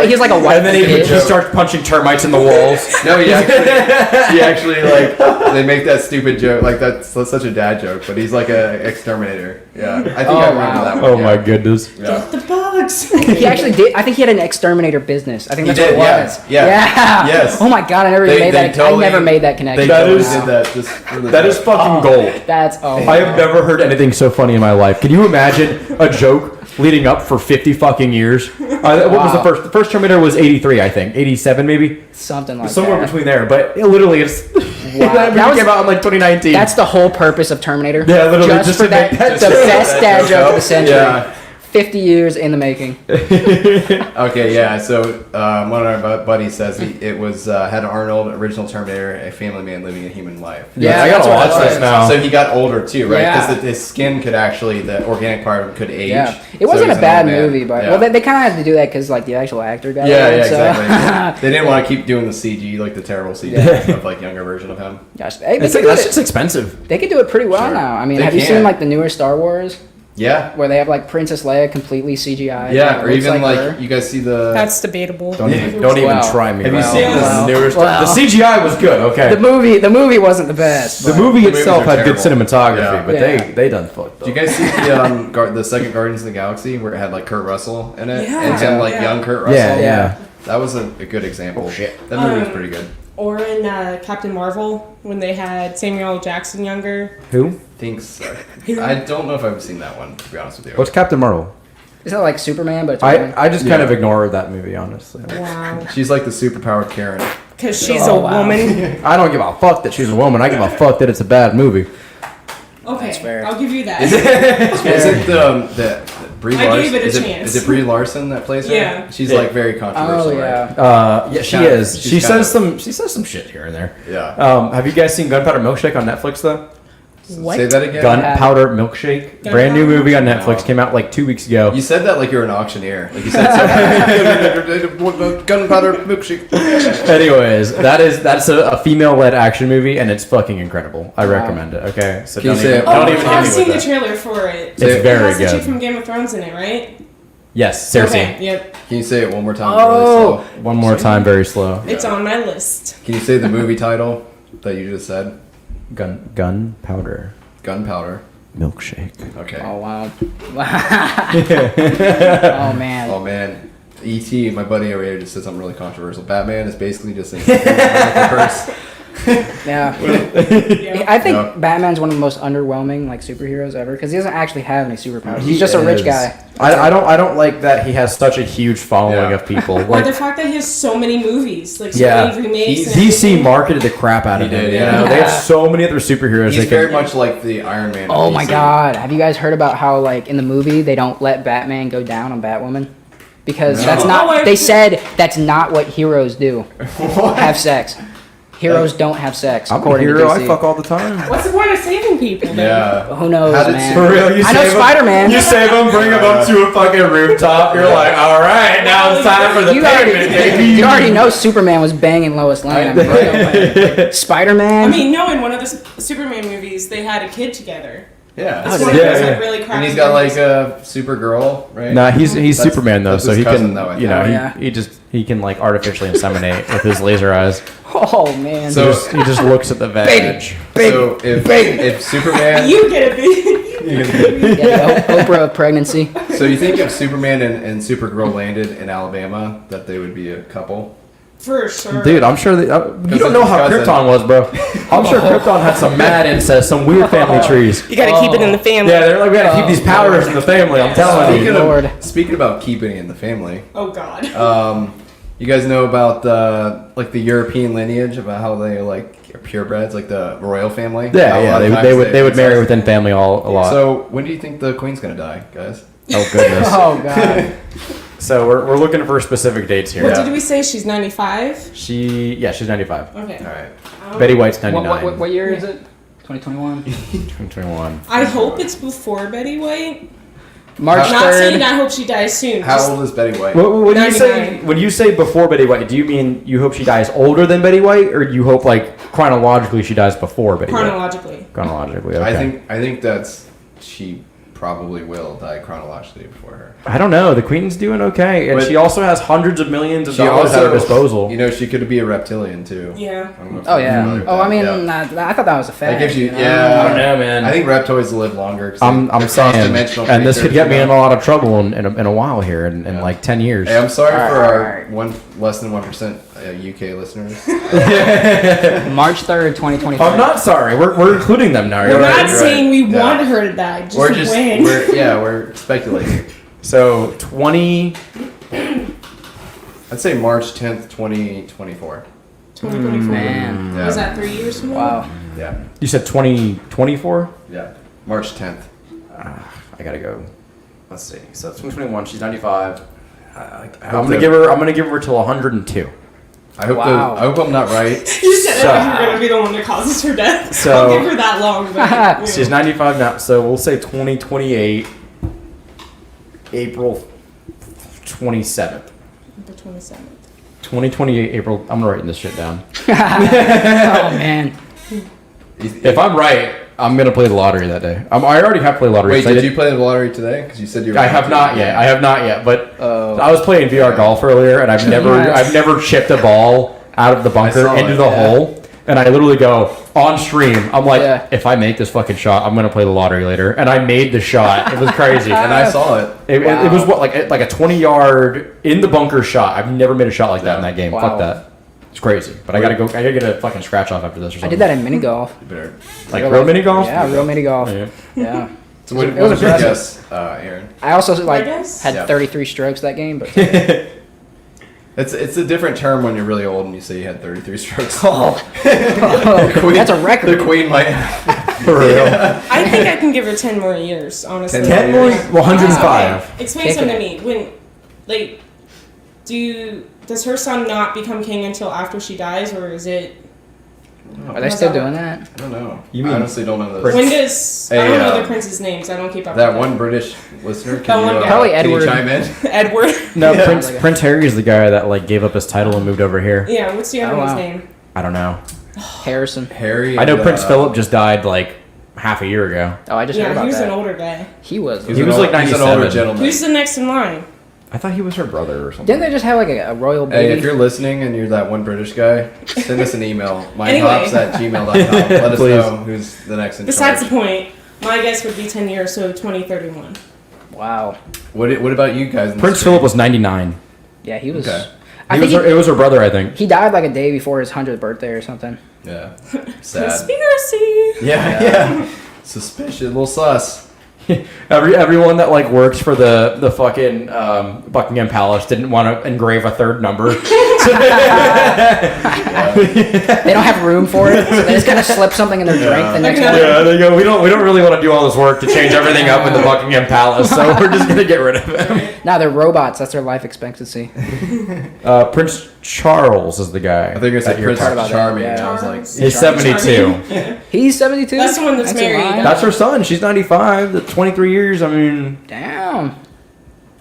he's like a white And then he kid. starts punching termites in the walls. No, he actually like they make that stupid joke. Like that's such a dad joke, but he's like a ex-Terminator. Yeah, I think I remember wow. that one. Oh yeah. my goodness. Yeah. The bugs. He actually did. I think he had an exterminator business. I think He that's did, what it yeah. was. Yeah. Yeah. Yes. Oh my god, I never They- made they that. totally- I never made that connection. They That totally is- did that. Just for the That is fucking gold. That's I have never heard anything so funny in my life. Can you imagine a joke leading up for 50 fucking years? What was the first? The first Terminator was 83, I think. 87 maybe? something like Somewhere that. between there. But it literally it's that movie came out in like 2019. That's the whole purpose of Terminator. Yeah, literally, Just just for to that, make that the joke. best dad joke of the century. Yeah. 50 years in the making. Okay, yeah. So one of our buddies says it was had Arnold, original Terminator, a family man living a human life. Yeah, I that's gotta what watch it this was. now. So he got older too, right? Yeah. Because his skin could actually, the organic part of him could age. Yeah, it So wasn't he's a an bad old man. movie, but Yeah. well, they kind of had to do that because like the actual actor got Yeah, old, yeah, so. exactly. They didn't want to keep doing the CG, like the terrible CG of like younger version of him. Gosh, hey, That's just expensive. they could do it pretty well Sure. now. I mean, They have you can. seen like the newer Star Wars Yeah. where they have like Princess Leia completely CGI? Yeah, or even like her? you guys see the. That's debatable. Don't even Wow. try me. Have you bro. seen Wow. the newer Wow. The CGI was good. Okay. The movie wasn't the best. The but- movie movies itself are had good terrible. cinematography, Yeah. but Yeah. they done fucked up. Do you guys see the second Guardians of the Galaxy where it had like Kurt Russell in it? Yeah. And him like Yeah. young Kurt Russell? Yeah, yeah. That was a good example. That movie was pretty good. Or in Captain Marvel when they had Samuel L. Jackson younger. Who? Thanks. I don't know if I've seen that one, to be honest with you. What's Captain Marvel? Is that like Superman? But it's women? I just kind Yeah. of ignored that movie, honestly. Wow. She's like the superpowered Karen. Because she's Oh, a wow. woman. I don't give a fuck that she's a woman. I give a fuck that it's a bad movie. Okay, fair. I'll give you that. Is it the Brie I Larson? gave it a is chance. Is it Brie Larson that plays her? Yeah. She's like very controversial. Oh yeah. Right? Yeah, she Kinda- is. she's She kinda- says some shit here and there. Yeah. Have you guys seen Gunpowder Milkshake on Netflix though? What? Say that again. Gunpowder Milkshake, brand new movie on Netflix, came out like 2 weeks ago. You said that like you're an auctioneer. Like you said, gunpowder milkshake. Anyways, that's a female-led action movie, and it's fucking incredible. I recommend it. Okay, so Can you don't say even, it? don't Oh, even hit I've me seen with the that. trailer for it. It's It very has the chick good. from Game of Thrones in it, right? Yes, seriously. Okay, yep. Can you say it one more time? Oh. Really slow? One more time, very slow. It's on my list. Can you say the movie title that you just said? Gunpowder Gunpowder. Milkshake. Okay. Oh wow. Oh man. Oh man. E.T., my buddy over here just said something really controversial. Batman is basically just a curse. Yeah. Yeah. I think Yeah. Batman's one of the most underwhelming like superheroes ever because he doesn't actually have any superpowers. He's just a rich guy. I don't like that he has such a huge following Yeah. of people. Or Like, the fact that he has so many movies, like so yeah, many remakes. and DC everything. marketed the crap out of He him. did, You yeah. know, they have so many other superheroes. He's they very can, much like the Iron Man. of Oh my DC. god. Have you guys heard about how like in the movie they don't let Batman go down on Batwoman? Because No. that's Oh, not I- they said that's not what heroes do. Have sex. Heroes don't have sex. I'm a according hero. to I DC. fuck all the time. What's the point of saving people? Then? Yeah. Who knows, How did man? For real, you I know save 'em? Spider-Man. You save them, bring them up to a fucking rooftop. You're like, all right, now it's time for the You payment, baby. already know Superman was banging Lois Lane. Spider-Man. I mean, no, in one of the Superman movies, they had a kid together. Yeah. That's Oh, one yeah, of those yeah. like really crappy And he's got like movies. a Supergirl, right? Nah, he's That's- Superman though, that's so his he cousin, can, though, I you know, think. he can like artificially inseminate with his laser eyes. Oh man. So- He just looks at the veg. So if Superman, You get a big. Yeah, the Oprah of pregnancy. so you think if Superman and Supergirl landed in Alabama, that they would be a couple? For sure. Dude, I'm sure you don't know how Cousin. Krypton was, bro. I'm sure Krypton had some mad incest, some weird family trees. You gotta keep it in the family. Yeah, they're like, we gotta keep these powers in the family. I'm telling you. Speaking about keeping it in the family, Oh God. you guys know about the European lineage, about how they like are purebreds, like the royal family. How a Yeah, lot of they times would marry incest. within family a lot. So when do you think the queen's gonna die, guys? Oh goodness. Oh god. So we're looking for specific dates here. What did we say? She's 95. She's 95. Okay. All right. Betty White's 99. What year is it? 2021. 2021. I hope it's before Betty White. March I'm not saying 3rd. I hope she dies soon. How Just- old is Betty White? When you say 99. when you say before Betty White, do you mean you hope she dies older than Betty White, or do you hope like chronologically she dies before Betty White? chronologically. Chronologically, okay. I think that's she probably will die chronologically before her. I don't know. The Queen's doing okay, and But- she also has hundreds of millions of She dollars at her also, disposal. you know, she could be a reptilian too. Yeah. I don't know if Oh you're yeah. familiar with Oh, that. I mean, Yeah. I thought that was a fact. That gives you, you know? yeah. I don't know, man. I think reptoids live longer. 'Cause I'm they're saying, cross-dimensional and this could creatures, get me you in know? a lot of trouble in a while here, in Yeah. like 10 years. Hey, I'm sorry for our Alright. less than 1% UK listeners. March 3rd, 2023. I'm not sorry. We're including them now. We're You're not right. saying we Yeah. want her to die. Just We're just, when. we're speculating. So 20. I'd say March 10th, 2024. 2024. Man. Yeah. Was that 3 years from now? Wow. Yeah. You said 2024. Yeah. March 10th. I gotta go. let's see. So 2021, she's 95. I'm gonna give her till 102. I hope Wow. I hope I'm not right. You said that you're gonna be the one that causes her death. So- I'll give her that long. But, She's 95 now, so we'll say 2028, April 27th. The 27th. 2028 April. I'm gonna write this shit down. Oh man. If I'm right, I'm gonna play the lottery that day. I already have played lottery. Wait, 'cause I did you play the lottery today? Because you said you were. I have not yet. I have not yet. But Oh. I was playing VR golf earlier, and I've never chipped a ball out of the bunker saw into it, the yeah. hole. And I literally go on stream. I'm like, Yeah. if I make this fucking shot, I'm gonna play the lottery later. And I made the shot. It was crazy. And I saw it. It was what like a 20-yard in the bunker shot. I've never made a shot like that in that game. Wow. Fuck that. It's crazy. But I gotta get a fucking scratch off after this or I something. did that in mini golf. You better. Like real mini golf. Yeah, real mini golf. Yeah. Yeah. So what It was was your impressive. guess, Aaron? I also like guess? had Yeah. 33 strokes that game, but It's a different term when you're really old and you say you had 33 strokes. that's a record. The queen might. For real. I think I can give her 10 more years, honestly. 10 more? 105. Okay, explain Kicking something to me. When, like, does her son not become king until after she dies, or is it? Are they still doing that? I don't know. You mean I honestly don't know this. When does I Hey, don't know the prince's names? I don't keep up. That with one British listener, That can you, one guy. Probably can you Edward. chime in? Edward. No, Yeah. Prince Harry is the guy that like gave up his title and moved over here. Yeah. What's the other Oh, one's wow. name? I don't know. Harrison. Harry. I know and, Prince Philip just died like half a year ago. Oh, I just heard Yeah, about he was that. an older guy. He was. He was like he's an 97. older gentleman. Who's the next in line? I thought he was her brother or something. Didn't they just have like a royal Hey, baby? if you're listening and you're that one British guy, send us an email. Anyway. Mindhops@gmail.com. Let us Please. know who's the next in Besides charge. the point, my guess would be 10 years, so 2031. Wow. What about you guys? In the Prince stream? Philip was 99. Yeah, he was. Okay. I It think was, it was her brother, I think. he died like a day before his 100th birthday or something. Yeah. Sad. Conspiracy. Yeah. Suspicious. A little sus. Everyone that like works for the fucking Buckingham Palace didn't want to engrave a third number. They don't have room for it, so they just kind of slip something in their drink the next morning. Yeah, they go. We don't really want to do all this work to change everything up in the Buckingham Palace, so we're just gonna get rid of him. Now they're robots. That's their life expectancy. Prince Charles is the guy. I think I said that you're Prince talking about that, Charming. yeah. And I was like, Charles. He's 72. He's 72. That's the one that's in married. line? That's her son. She's 95. That's 23 years. I mean, Damn.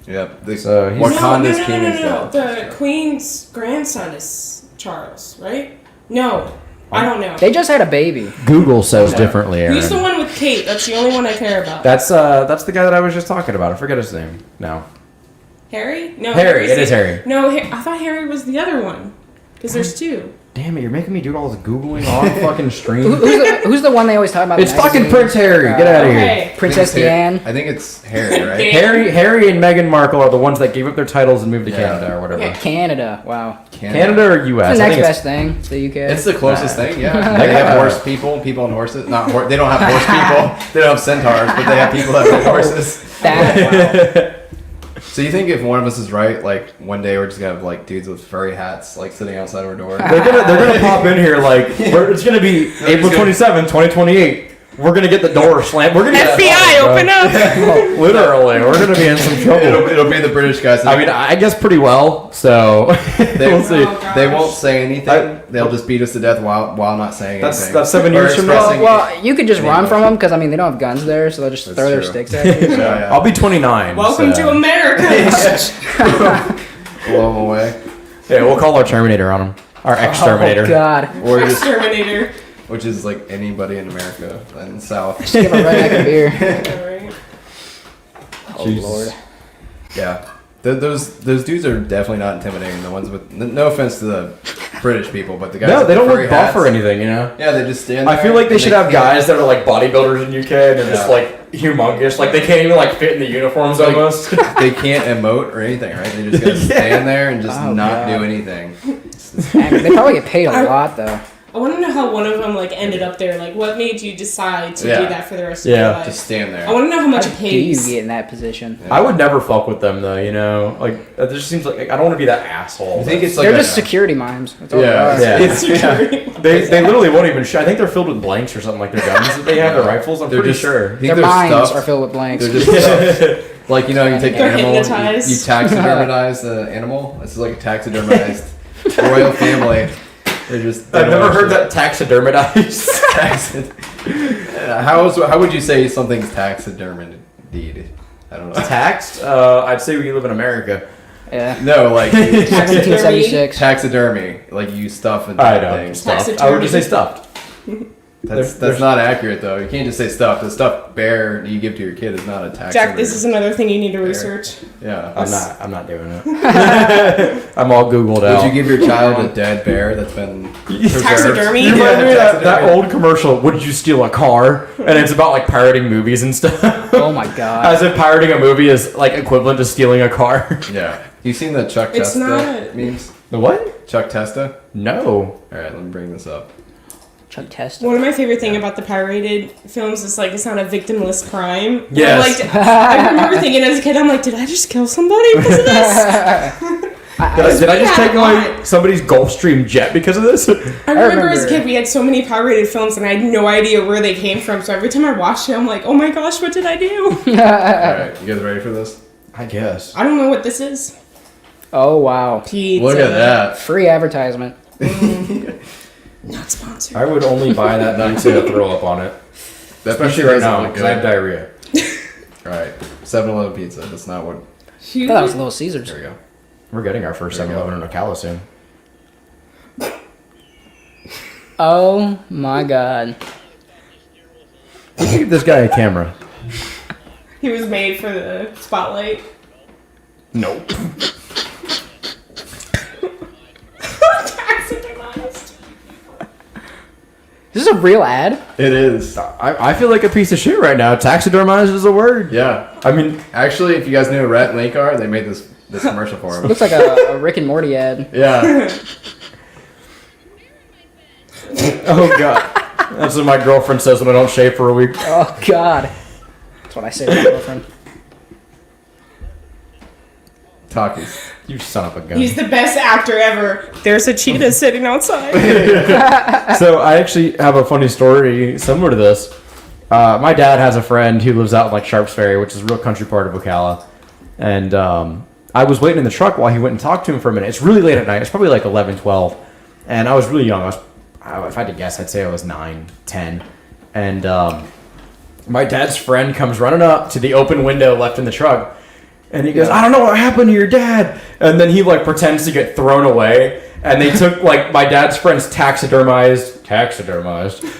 yeah. So he's- Wakanda's no, king is no. dead. The queen's grandson is Charles, right? No, I don't know. They just had a baby. Google says differently, Aaron. Who's the one with Kate? That's the only one I care about. That's the guy that I was just talking about. I forget his name now. Harry? No, Harry. Harry's It is Harry. No, I thought Harry was the other one. Because there's two. Damn it! You're making me do all this googling on fucking stream. Who's the one they always talk about? in It's fucking magazines? Prince Harry. Get out of here. Okay. Princess Diane. I think it's Harry, right? Dan. Harry and Meghan Markle are the ones that gave up their titles and moved to Yeah. Canada or whatever. Okay. Canada. Wow. Canada or U.S. It's the I next think best thing. The UK. It's the closest thing, yeah. They have horse people on horses. Not they don't have horse people. They don't have centaurs, but they have people that ride horses. that. Wow. So you think if one of us is right, like one day we're just gonna have like dudes with furry hats like sitting outside our door? They're gonna pop in here like it's gonna be April 27, 2028. We're gonna get the door slammed. We're gonna get FBI, open up! Literally, we're gonna be in some trouble. It'll be the British guys. I mean, I guess pretty well. So we'll see. Oh, gosh. They won't say anything. They'll just beat us to death while not saying anything. That's 7 Or years from now. expressing- Well, you could just Any run from emotion. them because I mean they don't have guns there, so they'll just That's throw their true. sticks at you. Yeah. I'll be 29. Welcome so- to America! Blow them away. Yeah, we'll call our Terminator on him. Our exterminator. Oh God. Or just, Exterminator. which is like anybody in America and South. Just give a redneck a beer. Alright. Oh Jesus. Lord. Yeah. Those dudes are definitely not intimidating. The ones with no offense to the British people, but the guys. No, with they the don't furry look buff hats, or anything, you know? Yeah, they just stand there. I feel like they and should have can't- guys that are like bodybuilders in UK and they're just Yeah. like humongous. Like they can't even like fit in the uniforms Like- almost. They can't emote or anything, right? They just gotta stand there and just Oh, not God. do anything. I mean, they probably get paid a lot though. I want to know how one of them like ended up there. Like, what made you decide to do Yeah. that for the rest Yeah. of your life? Just stand there. I want to know how much How it do you pays. get in that position? I would never fuck with them though, you know? Like, it just seems like I don't want to be that asshole. You think it's like They're a- just security mimes. That's all Yeah. they are. Yeah. Security. They literally won't even shoot. I think they're filled with blanks or something like their guns that they have, their rifles. I'm They're pretty just- sure. I think Their they're minds stuffed. are filled with blanks. They're just stuffed. Like, you take the They're animal, hypnotized. you taxidermize the animal. This is like a taxidermized royal family. I've never heard that taxidermized. How would you say something's taxidermied? I don't know. Taxed? I'd say we live in America. Yeah. No, like 1776. taxidermy, like you stuff and I know. things. Stuffed. I would just say stuffed. That's not accurate though. You can't just say stuffed. The stuffed bear you give to your kid is not a taxidermy. Jack, this is another thing you need to research. Yeah. I'm not doing it. I'm all Googled out. Would you give your child a dead bear that's been preserved? Taxidermy? You remind me of that taxidermy. old commercial, would you steal a car? And it's about like pirating movies and stuff. Oh my god. As if pirating a movie is like equivalent to stealing a car. Yeah. You seen the Chuck It's Testa not- memes? The what? Chuck Testa? No. Alright, let me bring this up. Chuck Test. One of my favorite thing about the pirated films is like it's not a victimless crime. Yes. I'm like, I remember thinking as a kid, I'm like, did I just kill somebody because of this? Did I just take away somebody's Gulfstream jet because of this? I remember as a kid we had so many pirated films and I had no idea where they came from. So every time I watched it, I'm like, oh my gosh, what did I do? Alright, you guys ready for this? I guess. I don't know what this is. Oh wow. Pizza. Look at that. Free advertisement. Not sponsored. I would only buy that pizza to throw up on it. That Especially pizza right doesn't now look because I have good. diarrhea. Alright. 7-Eleven pizza. That's not what. I thought that was Little Caesars. There we go. We're getting our first There you 7-Eleven in Ocala soon. Oh my god. You can give this guy a camera. He was made for the spotlight. Nope. Taxidermized. This is a real ad? It is. I feel like a piece of shit right now. Taxidermized is a word. Yeah. I mean, Actually, if you guys knew who Rhett and Link are, they made this commercial for him. Looks like a Rick and Morty ad. Yeah. oh god. That's what my girlfriend says when I don't shave for a week. Oh god. That's what I say to my girlfriend. Talkies. You son of a gun. He's the best actor ever. There's a cheetah sitting outside. So I actually have a funny story similar to this. My dad has a friend who lives out in like Sharps Ferry, which is a real country part of Ocala. And I was waiting in the truck while he went and talked to him for a minute. It's really late at night. It's probably like 11, 12. And I was really young. If I had to guess, I'd say I was 9, 10. And my dad's friend comes running up to the open window left in the truck. And he goes, I don't know what happened to your dad. And then he like pretends to get thrown away. And they took like my dad's friend's taxidermized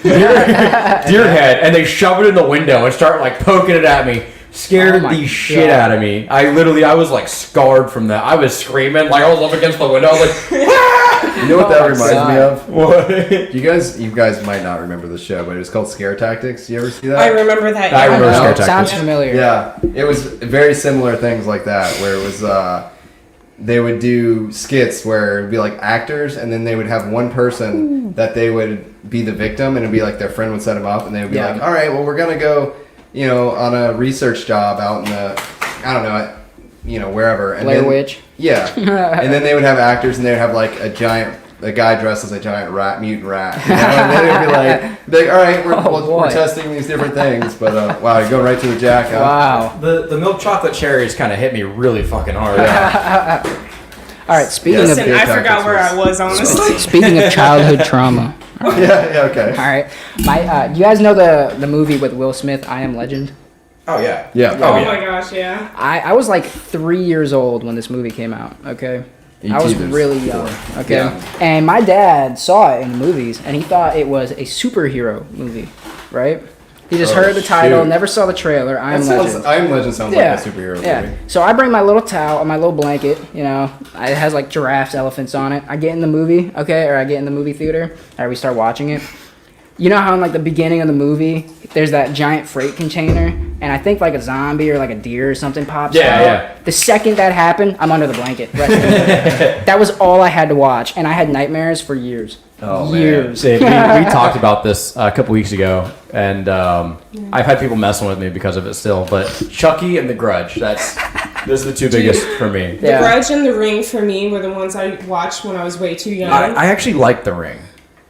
deer head, and they shove it in the window and start like poking it at me. Scared the shit out of me. I was like scarred from that. I was screaming like I was up against the window. I was like, ah! You know what that reminds me of? What? You guys might not remember the show, but it was called Scare Tactics. You ever see that? I remember that. I remember Oh, Scare it sounds Tactics. familiar. Yeah, it was very similar things like that, where it was they would do skits where it'd be like actors, and then they would have one person that they would be the victim, and it'd be like their friend would set them up, and they would be like, all right, well, we're gonna go, on a research job out in the, I don't know, wherever. And Blair then, Witch. Yeah, and then they would have actors, and they would have like a guy dressed as a giant mutant rat, and then it'd be like, all right, we're testing these different things, but wow, you're going right to the jack. Huh? Wow. The milk chocolate cherries kind of hit me really fucking hard. All right, speaking Listen, of I forgot where I was, honestly. speaking of childhood trauma. Yeah, okay. All right, you guys know the movie with Will Smith, I Am Legend? Oh yeah. Yeah. Oh my gosh, yeah. I was like 3 years old when this movie came out. Okay. I was really young. Okay. Yeah. And my dad saw it in the movies, and he thought it was a superhero movie, right? He just heard the title, shoot. never saw the trailer. I Am Legend. I Am Legend sounds like a superhero movie. So I bring my little towel, my little blanket, it has like giraffes, elephants on it. I get in the movie, okay, or I get in the movie theater. All right, we start watching it. You know how in like the beginning of the movie, there's that giant freight container, and I think like a zombie or like a deer or something pops out. Yeah. The second that happened, I'm under the blanket. That was all I had to watch, and I had nightmares for years. Oh, years. See, we talked about this a couple weeks ago, and I've had people messing with me because of it still. But Chucky and The Grudge, those are the two biggest for me. The Grudge and The Ring for me were the ones I watched when I was way too young. I actually like The Ring.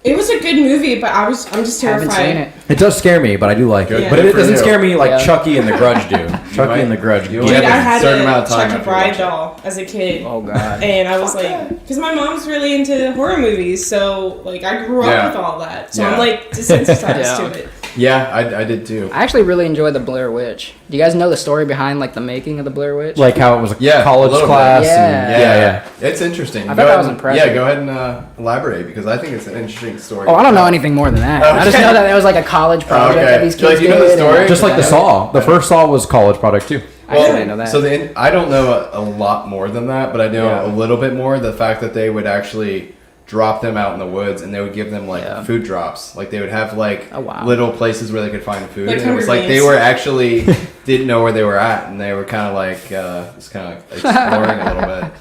It was a good movie, but I'm just terrified. Haven't seen it. It does scare me, but I do like it. Yeah. But it For doesn't you. scare me like Yeah. Chucky and The Grudge do. Chucky and the Grudge. You Dude, only I have had a certain amount a of time Chucky after you watch Bride it. doll as a kid. Oh god. And I was like, because my mom's really into horror movies, so like I grew up Yeah. with all that. So Yeah. I'm like desensitized Yeah. to it. Yeah, I did too. I actually really enjoyed the Blair Witch. Do you guys know the story behind like the making of the Blair Witch? Like how it was a Yeah, college a little bit. class. Yeah. And, yeah. It's interesting. I thought Go that ahead was and- impressive. Yeah, go ahead and elaborate because I think it's an interesting story. Oh, I don't know anything more than that. I just know that it was like a college project Okay. that these Like, kids you know the did, story? and- Just like the Saw. The first Saw was college product too. I actually didn't know that. So I don't know a lot more than that, but I know Yeah. a little bit more. The fact that they would actually drop them out in the woods and they would give them like Yeah. food drops. Like they would have like Oh, wow. little places where they could find food. Like and it was Hunger like they Games. were actually didn't know where they were at and they were kind of like just kind of exploring a little bit.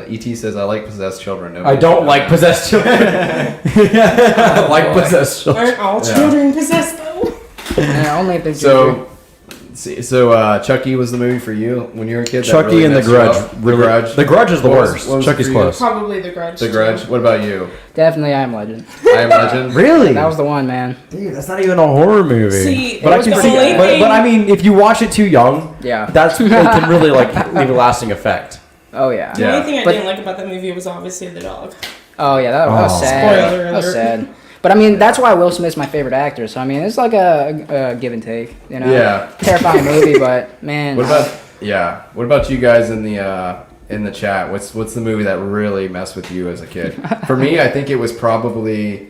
E.T. says, I like possessed children. I don't like possessed children. I like possessed children. Aren't all children possessed though? Yeah, only if it's So Chucky was the movie for you when you were a kid? That Chucky really and The messed you Grudge. up? Really, The Grudge. The Grudge is the What was- worst. what was it Chucky's for you? close. Probably The Grudge. The too. Grudge. What about you? definitely I Am Legend. I Am Legend. Really? That was the one, man. Dude, that's not even a horror movie. See, but it I was can the see. only But, thing- but I mean, if you watch it too young, Yeah. it can really like leave a lasting effect. Oh yeah. The Yeah. only thing I But- didn't like about that movie was obviously the dog. Oh yeah, that was Oh. sad. Spoiler That was alert. sad. But I mean, that's why Will Smith's my favorite actor. So I mean, it's like a give and take. You know. Yeah. Terrifying movie, but man. What about you guys in the chat? What's the movie that really messed with you as a kid? For me, I think it was probably.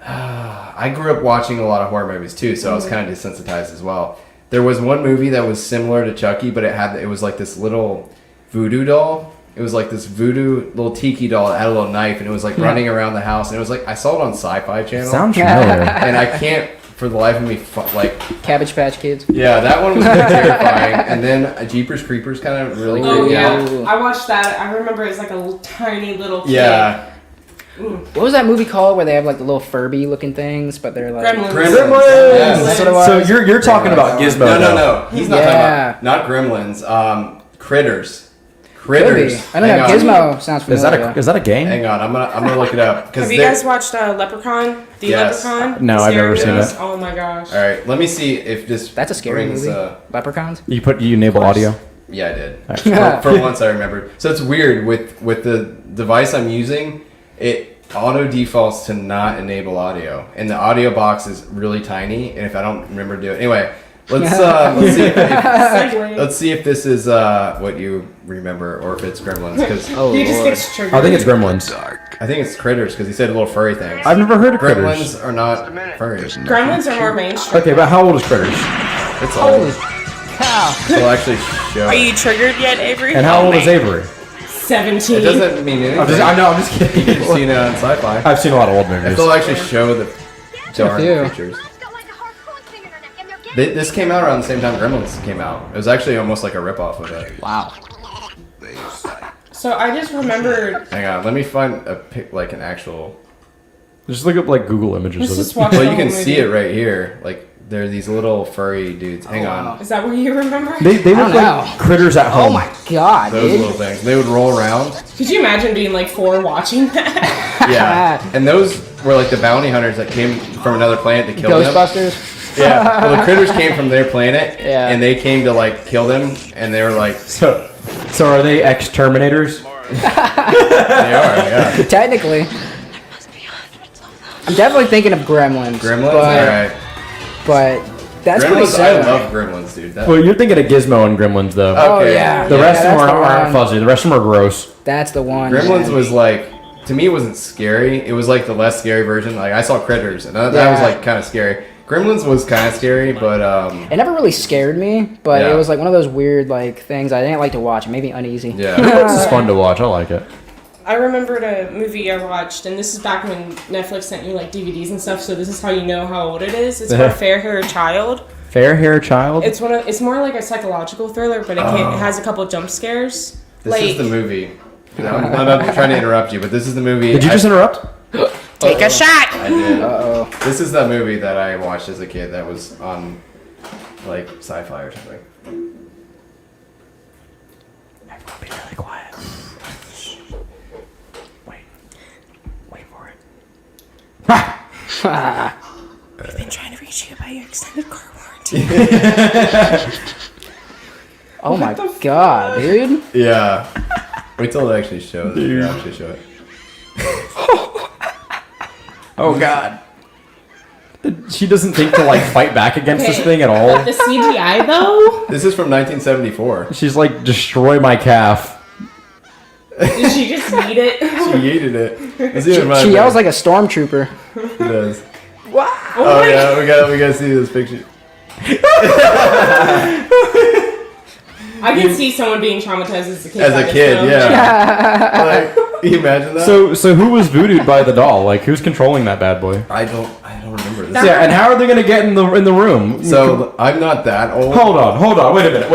I grew up watching a lot of horror movies too, so I was kind of desensitized as well. There was one movie that was similar to Chucky, but it was like this little voodoo doll. It was like this voodoo little tiki doll that had a little knife, and it was like running around the house. And it was like I saw it on Sci-Fi Channel, Sounds familiar. and I can't for the life of me like. Cabbage Patch Kids. Yeah, that one was terrifying. And then Jeepers Creepers kind of really Oh creeped me yeah, out. I watched that. I remember it was like a tiny little kid. Yeah. What was that movie called where they have like the little Furby looking things, but they're like Gremlins. Yes. That's what it was. So you're talking about Gizmo. No, though. no. He's not Yeah. talking about not Gremlins. Critters. Could be. Critters. I don't know. Hang on. Gizmo sounds familiar. Is that a game? Hang on, I'm gonna look it up. Have you guys watched Leprechaun? The Yes. Leprechaun? No, The I've never scary seen movies? Oh my gosh. All right, let me see if this. That's a scary brings, movie. Leprechauns. You enable audio. Yeah, I did. For once, I remembered. So it's weird with the device I'm using. It auto defaults to not enable audio, and the audio box is really tiny. And if I don't remember to do it, anyway, let's see. Segue. Let's see if this is what you remember, or if it's Gremlins. Because Oh He just Lord. gets triggered. I think it's Gremlins. I think it's Critters because he said little furry things. I've never heard of Gremlins Critters. are not furry. Gremlins are more mainstream. Okay, but how old is Critters? It's old. Cow. We'll actually show. Are you triggered yet, Avery? And how old is Avery? 17. It doesn't mean anything. I'm just kidding. You've seen it on Sci-Fi. I've seen a lot of old If movies. they'll actually show the darn few. pictures. This came out around the same time Gremlins came out. It was actually almost like a ripoff of it. Wow. So I just remembered. Hang on, let me find a pic, like an actual. Just look up like Google images Let's of just it. watch Well, the you can whole see movie. it right here. Like there are these little furry dudes. Hang on, Is that what you remember? They I look don't like critters at Oh home. my god, those dude. little things. They would roll around. Could you imagine being like 4 watching that? Yeah, and those were like the bounty hunters that came from another planet to kill them. Ghostbusters. Yeah, well, the critters came from their planet, Yeah. and they came to like kill them, and they were like, So are they ex-Terminators? they are, yeah. Technically. I'm definitely thinking of Gremlins. Gremlins, but, all right. But that's pretty Gremlins, I similar. love Gremlins, dude. That, Well, you're thinking of Gizmo and Gremlins, though. Oh Okay. yeah. The rest of them that's aren't the one. fuzzy. The rest of them are gross. That's the one. Gremlins man. was like, to me, it wasn't scary. It was like the less scary version. Like I saw Critters, and that was Yeah. like kind of scary. Gremlins was kind of scary, but It never really scared me, but Yeah. it was like one of those weird like things I didn't like to watch. It made me uneasy. yeah. This is fun to watch. I like it. I remembered a movie I watched, and this is back when Netflix sent you like DVDs and stuff. So this is how you know how old it is. It's called Fair Hair Child. Fair Hair Child. It's it's more like a psychological thriller, but it has a couple jump scares. This is the movie. I'm not trying to interrupt you, but this is the movie. Did you just interrupt? Take a shot. I did. Uh-oh. This is the movie that I watched as a kid that was on like Sci-Fi or something. Everyone be really quiet. Wait for it. I've been trying to reach you about your extended car warranty. Oh my god, dude. Yeah. Wait till it actually shows. It actually show it. Oh god. She doesn't think to like fight back against this thing at all. The CGI though? This is from 1974. She's like, destroy my calf. Did she just eat it? She yeeted it. She yells like a stormtrooper. She does. Wow. Oh yeah, we gotta see this picture. I can see someone being traumatized as a kid. As a kid, yeah. Like, can you imagine that? So who was voodooed by the doll? Like, who's controlling that bad boy? I don't remember this. Yeah, and how are they gonna get in the room? So I'm not that old. Hold on. Wait a minute.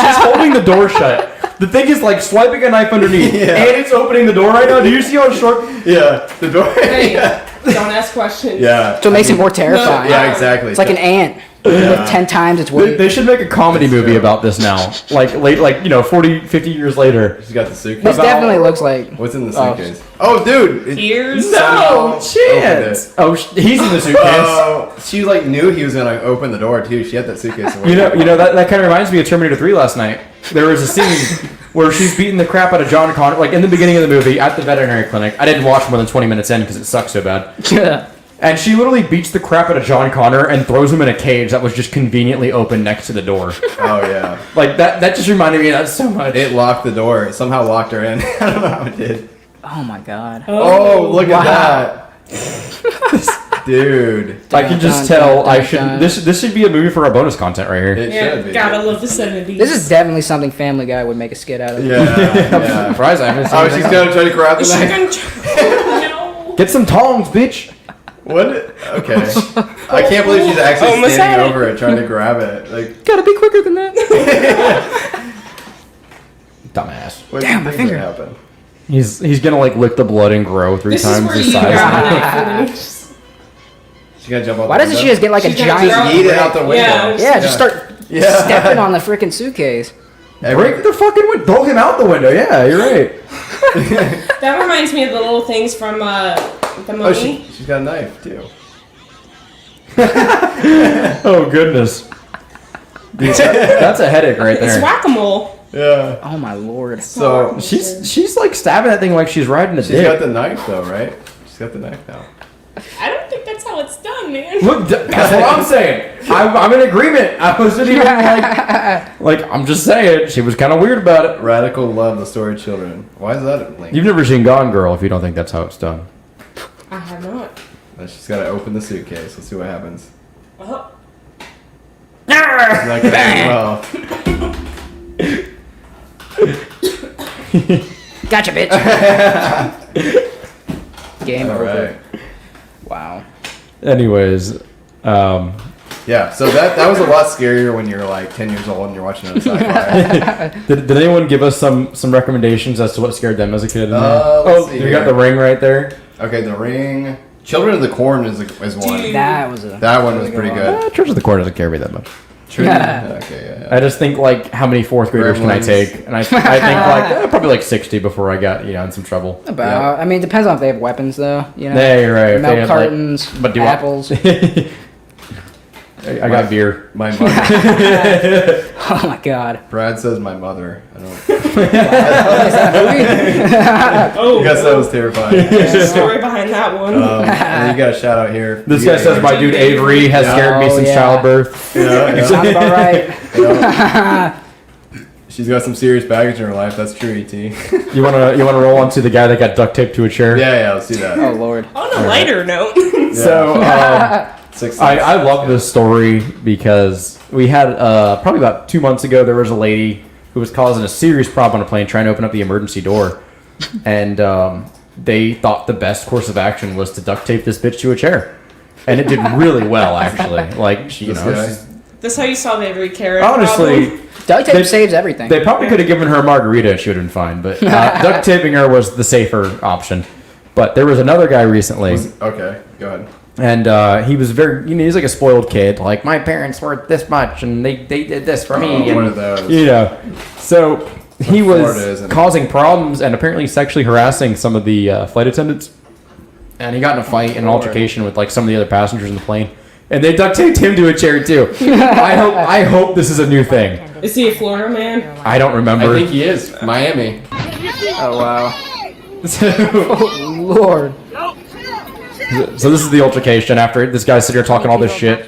She's holding the door shut. The thing is like swiping a knife underneath, Yeah. and it's opening the door right now. Do you see how short? Yeah, the door. Hey, Yeah. don't ask questions. Yeah. So it makes it more terrifying. Yeah, exactly. It's like an ant with 10 times its weight. They should make a comedy movie about this now. Like 40, 50 years later. She's got the suitcase. This definitely looks like... What's in the suitcase? Oh, dude. Tears? No chance. Oh, he's in the suitcase. Oh, she like knew he was gonna open the door too. She had that suitcase. You know that kind of reminds me of Terminator 3 last night. There was a scene where she's beating the crap out of John Connor, like in the beginning of the movie at the veterinary clinic. I didn't watch more than 20 minutes in because it sucks so bad. And she literally beats the crap out of John Connor and throws him in a cage that was just conveniently open next to the door. Oh yeah. Like that just reminded me of that so much. It locked the door. It somehow locked her in. I don't know how it did. Oh my god. Oh, look at that. Dude. I can just tell I should. This should be a movie for our bonus content right here. It Yeah, should be. gotta love the 70s. This is definitely something Family Guy would make a skit out of. Yeah. Yeah. Surprise! I haven't seen Oh, anything she's else. gonna try to grab the Is she knife. gonna no. Get some tongs, bitch. What? Okay. I can't believe she's actually Almost had standing it. over it trying to grab it. Like, Gotta be quicker than that. Dumbass. what Damn, do my you think finger. would happen? He's gonna like lick the blood and grow 3 This is times where his you size. grab a knife and then She gotta jump out. Why the doesn't she window? just get like a She's gonna giant... throw Yeet it out the window? Yeah. Yeah, just start Yeah. stepping on the freaking suitcase. Break the fucking window. Throw him out the window. Yeah, you're right. That reminds me of the little things from the Oh, movie. she's got a knife too. Oh goodness. Dude, that's a headache right It's there. whack-a-mole. Yeah. Oh my lord. So She's like stabbing that thing like she's riding a she's got dick. the knife though, right? She's got the knife now. I don't think that's how it's done, man. Look, that's what I'm saying. I'm in agreement. I wasn't even like I'm just saying. She was kind of weird about it. Radical love the story of children. Why is that a link? You've never seen Gone Girl if you don't think that's how it's done. I have not. She's gotta open the suitcase. Let's see what happens. Oh. It's not gonna end well. Gotcha, bitch. Game All over. right. Wow. Anyways, Yeah. So that was a lot scarier when you're like 10 years old and you're watching it on sci-fi. did anyone give us some recommendations as to what scared them as a kid? Let's see you got here. the ring right there. Okay, The Ring. Children of the Corn is one. Dude. That was a... That one was pretty good. Church of the Corn doesn't scare me that much. Okay, yeah. I just think like how many 4th graders can I Gremlins. take, and I think like probably like 60 before I got in some trouble. About, I mean, it depends on if they have weapons, though. You know, Yeah, you're right. If they milk have, cartons, but do I- apples. I got beer. My mother. Oh my god. Brad says my mother. I don't. Oh. I guess that was terrifying. There's a story behind that one. And then you got a shout out here. This guy says my dude Avery has scared me Oh, since yeah. childbirth. Yeah, Sounds about right. yeah. She's got some serious baggage in her life. That's true, ET. You wanna roll onto the guy that got duct taped to a chair? Yeah, let's do that. Oh lord. On a lighter note. So I I love this story because we had probably about 2 months ago there was a lady who was causing a serious problem on a plane trying to open up the emergency door, and they thought the best course of action was to duct tape this bitch to a chair, and it did really well actually. Like she, That's how you solve every carrot honestly. problem. Duct tape They- saves everything. They probably could have given her a margarita and she would have been fine, but duct taping her was the safer option. But there was another guy recently, Okay, go ahead. and he was very, he's like a spoiled kid. Like, my parents were this much, and they did this for me. One And, of those. So he Florida, was isn't it? causing problems and apparently sexually harassing some of the flight attendants. And he got in a fight and an altercation with like some of the other passengers in the plane. And they duct taped him to a chair too. I hope this is a new thing. Is he a Florida man? I don't remember. I think he is. Miami. Oh wow. Oh Lord. So this is the altercation after this guy's sitting here talking all this shit.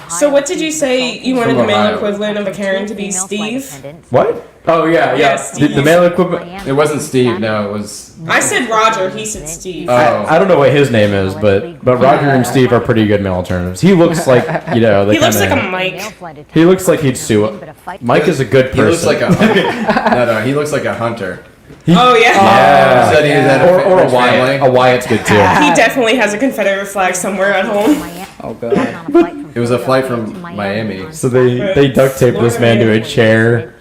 So what did you say you wanted From the male Ohio. equivalent of a Karen to be Steve? What? Oh yeah. Yes, The male equivalent. It wasn't Steve. No, it was. I said Roger, he said Steve. I don't know what his name is, but Roger and Steve are pretty good male alternatives. He looks like He looks like a kinda- Mike. He looks like he'd sue it. Mike is a good person. He looks like a. No. He looks like a hunter. Oh yeah. Yeah. Said he had a Or a rich Wyatt. family. A Wyatt's good too. He definitely has a Confederate flag somewhere at home. Oh god. It was a flight from Miami. So they duct taped this man to a chair.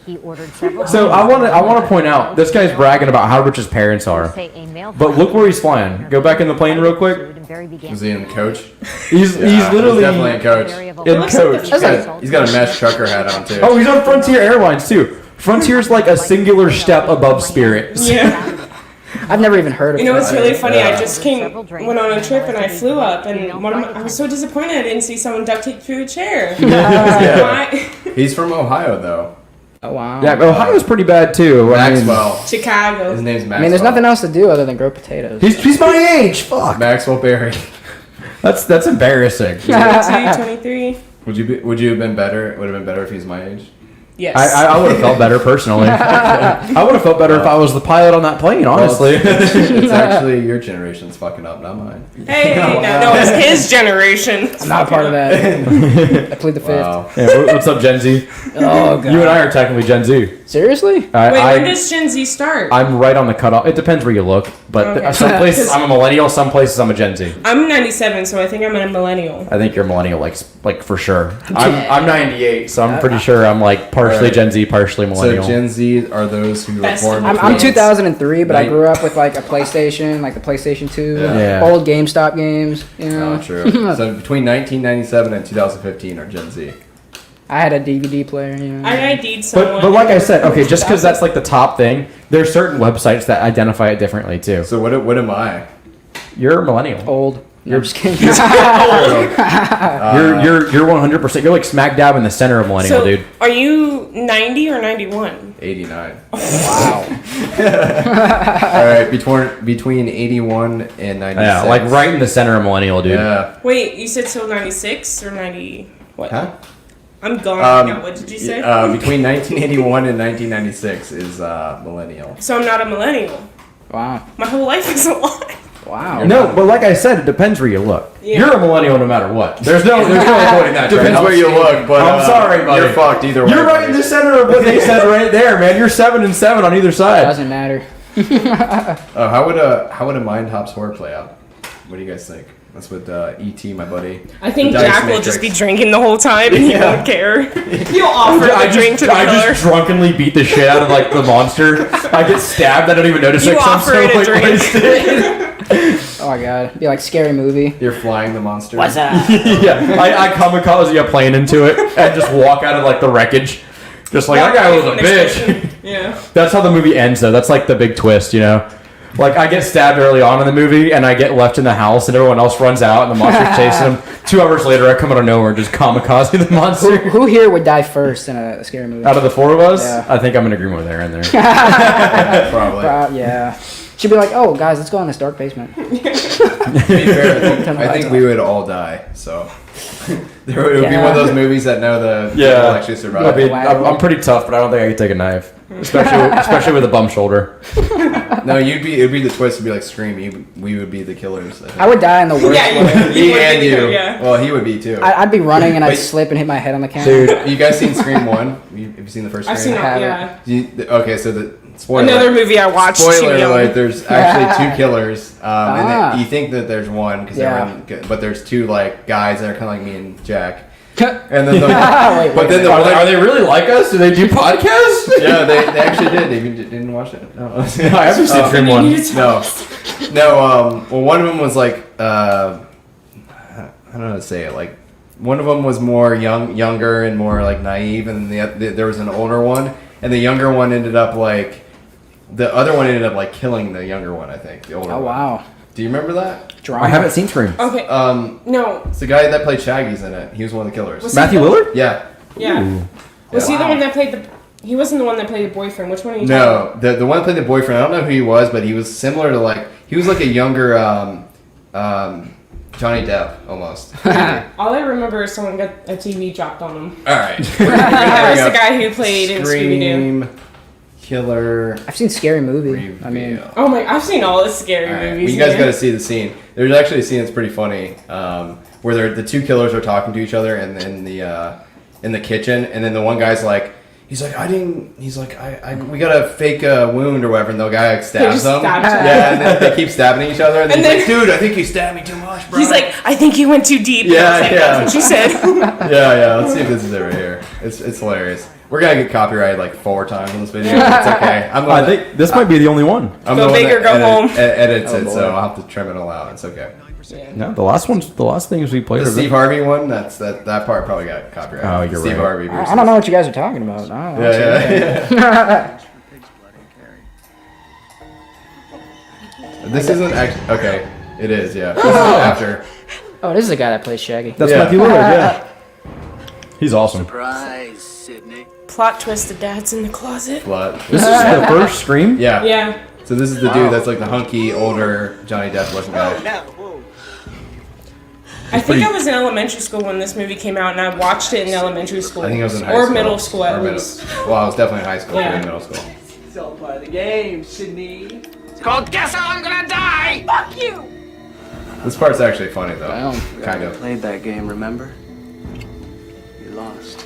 So I want to point out this guy's bragging about how rich his parents are, but look where he's flying. Go back in the plane real quick. Was he in the coach? He's literally definitely a coach. in coach. He's got a mesh trucker hat on too. Oh, he's on Frontier Airlines too. Frontier's like a singular step above Spirit. Yeah. I've never even heard of. You know what's really funny? I Yeah. just went on a trip and I flew up and I was so disappointed I didn't see someone duct taped to a chair. Why? He's from Ohio though. Oh wow. Yeah, Ohio's pretty bad too. I mean, Maxwell. Chicago. His name's Maxwell. I mean, there's nothing else to do other than grow potatoes. he's my age. Fuck. Maxwell Berry. That's embarrassing. 22, 23. Would you have been better? Would have been better if he was my age. Yes. I would have felt better personally. I would have felt better if I was the pilot on that plane. Honestly. It's actually your generation's fucking up, not mine. Hey, no, it's his generation. I'm not a part of that. I plead the fifth. Wow. Yeah, what's up, Gen Z? Oh god. You and I are technically Gen Z. Seriously? Wait, when does Gen Z start? I'm right on the cutoff. It depends where you look, but Okay. some places I'm a millennial, some places I'm a Gen Z. I'm 97, so I think I'm a millennial. I think you're a millennial, like for sure. I'm 98, so I'm pretty sure I'm like partially Alright. Gen Z, partially millennial. So Gen Z are those who were Best born. of I'm between- 2003, but I Right. grew up with like a PlayStation, like the PlayStation 2, Yeah. old GameStop games. You know, Oh, true. So between 1997 and 2015 are Gen Z. I had a DVD player. You know. I ID'd someone. But like I said, okay, just because that's like the top thing, there's certain websites that identify it differently too. So what am I? You're a millennial. Old. No, I'm just kidding. You're 100%. You're like smack dab in the center of millennial, so, dude. are you 90 or 91? 89. Wow. All right, between 81 and 96. Yeah, like right in the center of millennial, dude. Yeah. Wait, you said so 96 or 90? What? Huh? I'm gone right now. What did you say? Between 1981 and 1996 is millennial. So I'm not a millennial. Wow. My whole life is a lie. Wow. No, but like I said, it depends where you look. Yeah. You're a millennial no matter what. There's no avoiding that. Depends Trent. where you look, but I'm sorry, buddy. You're fucked either way. You're right in the center of what they said right there, man. You're 7 and 7 on either side. Doesn't matter. How would a Mind Hops horror play out? What do you guys think? That's with E.T., my buddy. I think The Dice Jack will Matrix. just be drinking the whole time and he Yeah. won't care. He'll offer the drink to the I killer. just drunkenly beat the shit out of like the monster. I get stabbed. I don't even notice You it 'cause I'm offer so it a like drink. wasted. Oh my god. It'd be like scary movie. You're flying the monster. What's up? Yeah, I kamikaze a plane into it and just walk out of like the wreckage. Just like, that guy was a bitch. Yeah. That's how the movie ends, though. That's like the big twist, you know? Like, I get stabbed early on in the movie, and I get left in the house, and everyone else runs out, and the monster's chasing them. 2 hours later, I come out of nowhere and just kamikaze the monster. Who here would die first in a scary movie? Out of the 4 of us, Yeah. I think I'm in agreement with Aaron there. Probably. Yeah. She'd be like, oh, guys, let's go in this dark basement. To be fair, I think we would all die. So it would be one of those movies that know the people actually survive. I mean, I'm pretty tough, but I don't think I could take a knife. Especially with a bum shoulder. No, it'd be the twist. It'd be like Scream. We would be the killers. I think. I would die in the worst Yeah, way. Me would and be the you. killer, yeah. Well, he would be too. I'd be running and I'd Wait. slip and hit my head on the camera. Dude, You guys seen Scream 1? Have you seen the first Scream? I've seen have it, it. yeah. Okay, so the spoiler. Another movie I watched. Spoiler too young. alert! There's actually 2 killers, and you think that there's one Yeah. but there's 2 like guys that are kind of like me and Jack. And then Wait, but then the are one, they really like us? Do they do podcasts? yeah, they actually did. They didn't watch it. No, I haven't seen Scream 1. no. Well, one of them was like I don't know how to say it. Like one of them was more younger and more like naive, and there was an older one, and the younger one ended up like the other one ended up like killing the younger one. I think the older Oh, one. wow. Do you remember that? Drama. I haven't seen Scream. Okay. No. It's the guy that played Shaggy's in it. He was one of the killers. Was Matthew he the- Lillard? Yeah. Yeah. Ooh. Was he the one that played the? He wasn't the one that played the boyfriend. Which one are you No, the one that played the boyfriend. I don't know who he was, but he was similar to he was like a younger Johnny Depp almost. All I remember is someone got a TV dropped on him. All right. That was the guy who played in Scooby-Doo. Scream, Killer. I've seen Scary Movie. I mean, Oh my! I've seen all the scary Well, movies. you guys man. got to see the scene. There's actually a scene that's pretty funny, where the two killers are talking to each other in the kitchen, and then the one guy's like, we got a fake wound or whatever, and the guy stabs them. Yeah, and then they keep stabbing each other, and then he's like, dude, I think you stabbed me too much, bro. He's like, I think you went too deep. Yeah, Like, yeah. That's what she said. yeah. Let's see if this is it right here. It's hilarious. We're gonna get copyrighted like 4 times on this video. It's okay. I think this might be the only one. I'm Go the one big or that go home. edits it, boy. so I'll have to trim it all out. It's okay. No, the last things we played The are Steve Harvey one, that part probably got copyrighted. Oh, you're Steve right. Harvey versus. I don't know what you guys are talking about. I don't know. Yeah. This isn't actually okay. It is, yeah. This is after. Oh, this is the guy that plays Shaggy. That's Yeah. Matthew Lillard, yeah. He's awesome. Surprise, Sydney. Plot twist: the dad's in the closet. Blood. This is the first Scream? Yeah. Yeah. So this is the dude that's like the hunky, older Johnny Depp looking guy. I think I was in elementary school when this movie came out, and I watched it in elementary school. I think I was in high or school. middle school at Or middle- least. Well, I was definitely in high school, Yeah. maybe middle school. It's all part of the game, Sydney. It's called Guess How I'm Gonna Die! Fuck you! This part's actually funny though. Wow. Kind of. Played that game, remember? You lost.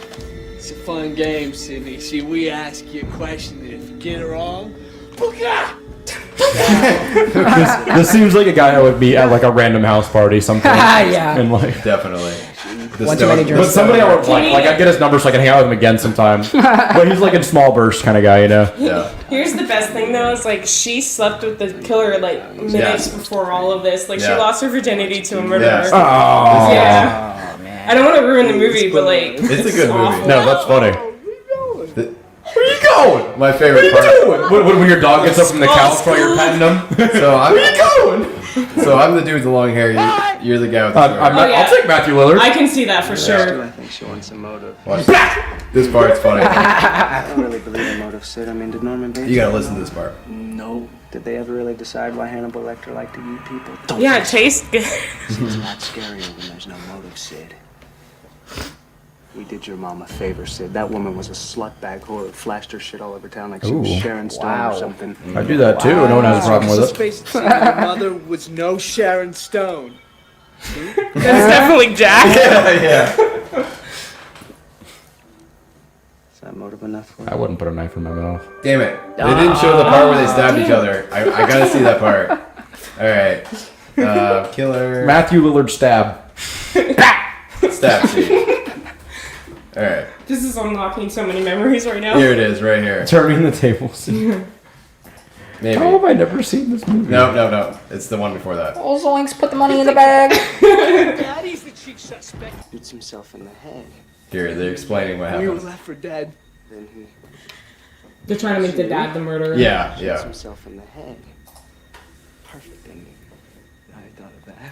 It's a fun game, Sydney. See, we ask you a question, and if you get it wrong, booga! This seems like a guy I would meet at like a random house party sometime. Yeah. And like, Definitely. The One too many stone- drinks. but somebody I would like I'd get his number so I can hang out with him again sometime. But he's like a small burst kind of guy, you know? Yeah. Here's the best thing though: is like she slept with the killer like minutes before all of this. Like she Yeah. lost her virginity to a murderer. Yeah. Oh. Yeah. Oh man. I don't want to ruin the movie, but like It's a good movie. awful. No, that's funny. Where you going? My favorite part. When your dog gets up from the couch while you're petting him. So I'm the dude with the long hair. You're the guy with the short hair. Oh, yeah. I'll take Matthew Lillard. I can see that for sure. I think she wants a motive. Watch this part's funny. I don't really believe in motive, Sid. I mean, did Norman Bates... You gotta listen to this part. No. Did they ever really decide why Hannibal Lecter liked to eat people? Yeah, it tastes good. It's a lot scarier when there's no motive, Sid. We did your mom a favor, Sid. That woman was a slutbag whore who flashed her shit all over town like she was Ooh. Sharon Stone Wow. or something. I do that too. No one has a problem with Let's it. face it, Sid, your mother was no Sharon Stone. That's definitely Jack. Yeah. Is that motive enough for you? I wouldn't put a knife in my mouth. Damn it. They didn't show the part where they stabbed each other. I gotta see that part. Alright. Killer. Matthew Lillard stab. Stab scene. Alright. This is unlocking so many memories right now. Here it is, right here. Turning the tables. Maybe. How have I never seen this movie? No. It's the one before that. Those links put the money in the bag. Daddy's the chief suspect. Shoots himself in the head. Here, they're explaining what We were happened. left for dead. Then he They're trying to make the dad the murderer. Yeah, shoots yeah. himself in the head. Perfect ending. I thought of that.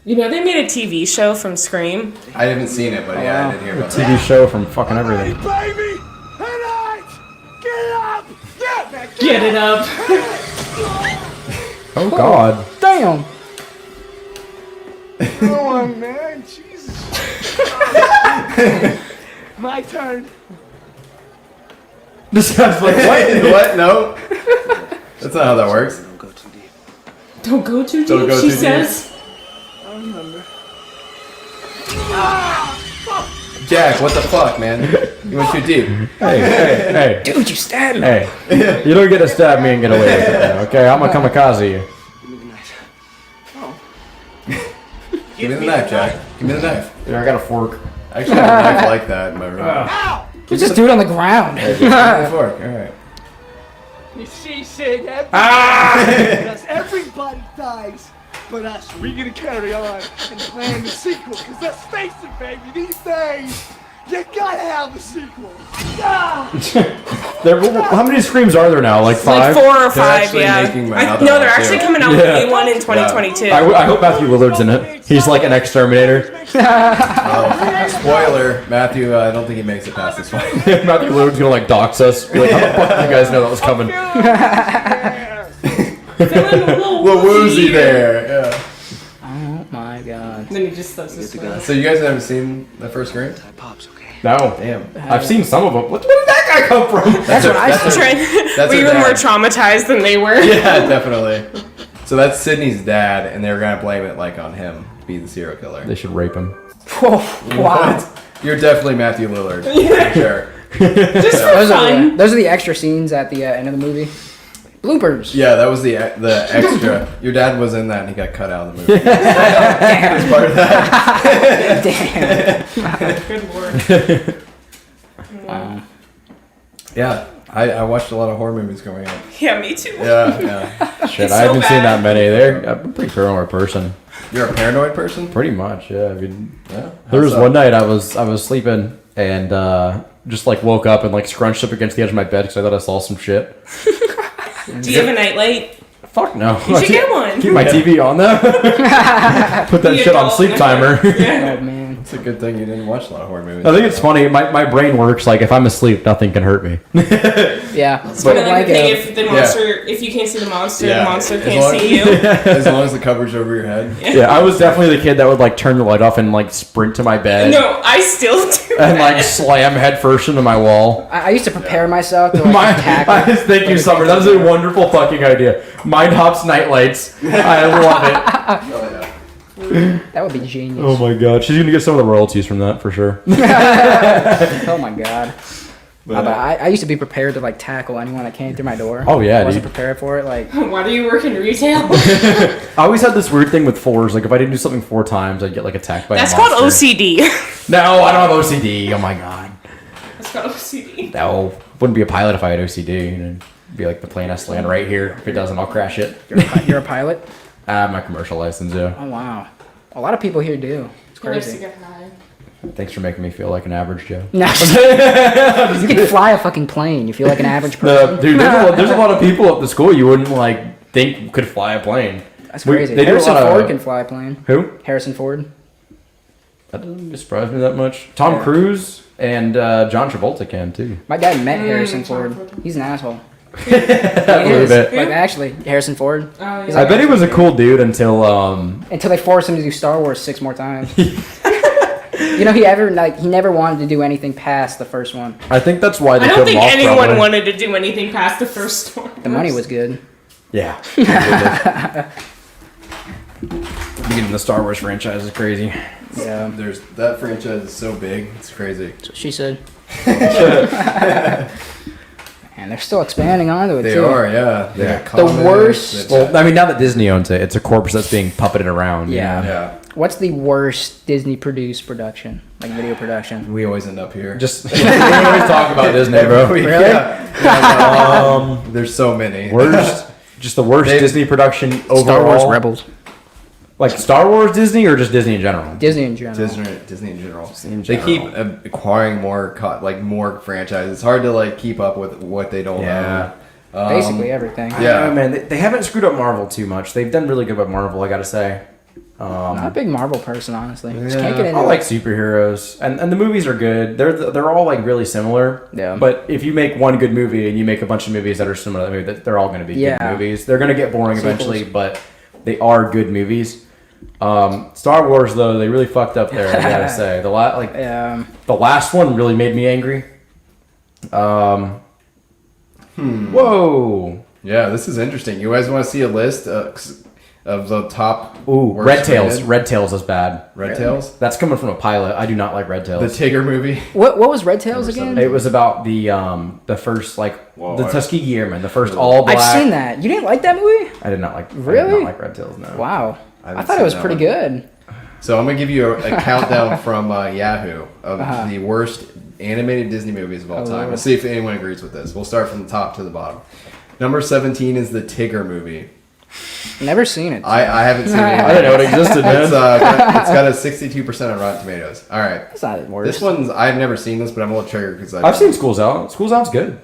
You know they made a TV show from Scream. I haven't seen it, but yeah, I did hear A about TV that. show from fucking everything. Baby! Tonight! Get up! Get it up. Oh God. Damn. Come on, man. Jesus. My turn. This guy's like, what? What? No? That's not how that works. Don't go too deep. Don't go too deep, Don't go she too deep. says. I remember. Jack, what the fuck, man? You went too deep. Hey. Dude, you stabbed me. Hey. You don't get to stab me and get away with it, man, okay? I'm a kamikaze. Give me the knife. Give me the knife, Jack. Give me the knife. Here, I got a fork. I actually have a knife like that in my room. Just do it on the ground. Give me the fork. Alright. You see, Sid, because everybody dies but us. We gonna carry on and plan the sequel, cause let's face it, baby, these days, you gotta have a sequel. Ah! How many Screams are there now? Like 5? Like 4 or They're 5, actually yeah. making another No, one, they're actually too. coming out with a new one in 2022. I hope Matthew Lillard's in it. He's like an exterminator. Spoiler, Matthew, I don't think he makes it past this one. Matthew Lillard's gonna like dox us. Be like, how the fuck did you guys know that was coming? Little woozy there. Yeah. Oh my god. Then he just does this one. So you guys haven't seen the first Scream? Pops, okay? No. Damn. I've seen some of them. Where did that guy come from? That's what I said. That's We her were more dad. traumatized than they were. Yeah, definitely. So that's Sydney's dad, and they were gonna blame it like on him, be the serial killer. They should rape him. Whoa, wow. What? You're definitely Matthew Lillard. For sure. Just for fun. Those are the extra scenes at the end of the movie. Bloopers. Yeah, that was the extra. Your dad was in that, and he got cut out of the movie. As part of that. Damn. Good lord. Yeah, I watched a lot of horror movies growing up. Yeah, me too. Yeah. Shit, It's I so haven't seen bad. that many. I'm a pretty paranoid person. You're a paranoid person? Pretty much, yeah. I mean, Yeah. there was one night I was sleeping and just like woke up and like scrunched up against the edge of my bed because I thought I saw some shit. Do you have a nightlight? Fuck no. You should get one. Keep my TV on though. Put that The shit on adult sleep timer. Yeah. Oh man. It's a good thing you didn't watch a lot of horror movies. I think it's funny. My brain works like if I'm asleep, nothing can hurt me. Yeah. It's kind of like the thing if the Yeah. monster, if you can't see the monster As can't long- see you. As long as the cover's over your head. Yeah, I was definitely the kid that would like turn the light off and like sprint to my bed No, I still do and that. like slam head first into my wall. I used to prepare myself to like attack. Thank you, Summer. That was a wonderful fucking idea. Mind Hops nightlights. I love it. That would be genius. Oh my god, she's gonna get some of the royalties from that for sure. Oh my god. But I used to be prepared to like tackle anyone that came through my door. Oh, yeah, I wasn't dude. prepared for it. Like Why do you work in retail? I always had this weird thing with 4s. Like if I didn't do something 4 times, I'd get like attacked by That's a called monster. OCD. No, I don't have OCD. Oh my god. That's called OCD. No, wouldn't be a pilot if I had OCD. You know, be like the plane has to land right here. If it doesn't, I'll crash it. you're a pilot. I have my commercial license, yeah. Oh wow. A lot of people here do. It's He likes to crazy. get high. Thanks for making me feel like an average Joe. No. You can fly a fucking plane. You feel like an average person. No, dude, there's a lot of people at the school you wouldn't like think could fly a plane. That's crazy. They do a Harrison lot of- Ford can fly a plane. Who? Harrison Ford. That doesn't surprise me that much. Tom Cruise and John Travolta can too. My dad met Harrison John Ford. Ford. He's an asshole. I He believe is. it. Like actually, Harrison Ford. Oh, He's yeah. I bet he was a cool dude until Until they forced him to do Star Wars 6 more times. You know, he never wanted to do anything past the first one. I think that's why they I don't killed him think off, anyone probably. wanted to do anything past the first one. The money was good. Yeah. Beginning the Star Wars franchise is crazy. Yeah. There's that franchise is so big, it's crazy. That's what she said. And they're still expanding onto it They too. are, yeah. They got The comics, worst- they- Well, I mean, now that Disney owns it, it's a corpse that's being puppeted around. you Yeah. know? yeah. What's the worst Disney produced production? Like video production? We always end up here. Just we always talk about Disney, bro. Really? There's so many. Worst, just the worst They- Disney production overall. Star Wars Rebels. Like Star Wars Disney or just Disney in general? Disney in general. Disney in general. in They keep general. acquiring more more franchises. It's hard to like keep up with what they don't Yeah. own. Basically everything. Yeah. man, they haven't screwed up Marvel too much. They've done really good with Marvel, I gotta say. Not a big Marvel person, honestly. Just Yeah. can't get into I like it. superheroes, and the movies are good. They're all like really similar. Yeah. But if you make one good movie and you make a bunch of movies that are similar, to that movie, they're all going to be Yeah. good movies. They're going to get boring Sequels. eventually, but they are good movies. Star Wars though, they really fucked up there. I gotta say, the last one really made me angry. Whoa. Yeah, this is interesting. You guys want to see a list of the top? Ooh, worst Red Tails. rated? Red Tails is bad. Red Tails. That's coming from a pilot. I do not like Red The Tails. Tigger movie. What was Red Tails again? It was about the first Whoa, the Tuskegee Airmen, the first all black. I've seen that. You didn't like that movie? I did not like. I Really? did not like Red Tails. No. Wow. I I haven't thought it seen was that pretty one. good. So I'm gonna give you a countdown from Yahoo of the worst animated Disney movies of all time. Lord. We'll see if anyone agrees with this. We'll start from the top to the bottom. Number 17 is the Tigger movie. Never seen it. I haven't seen it. I didn't know it existed, man. It's got a 62% on Rotten Tomatoes. All right. That's not the worst. This one's I've never seen this, but I'm a little triggered because I've seen School's Out. School's Out's good.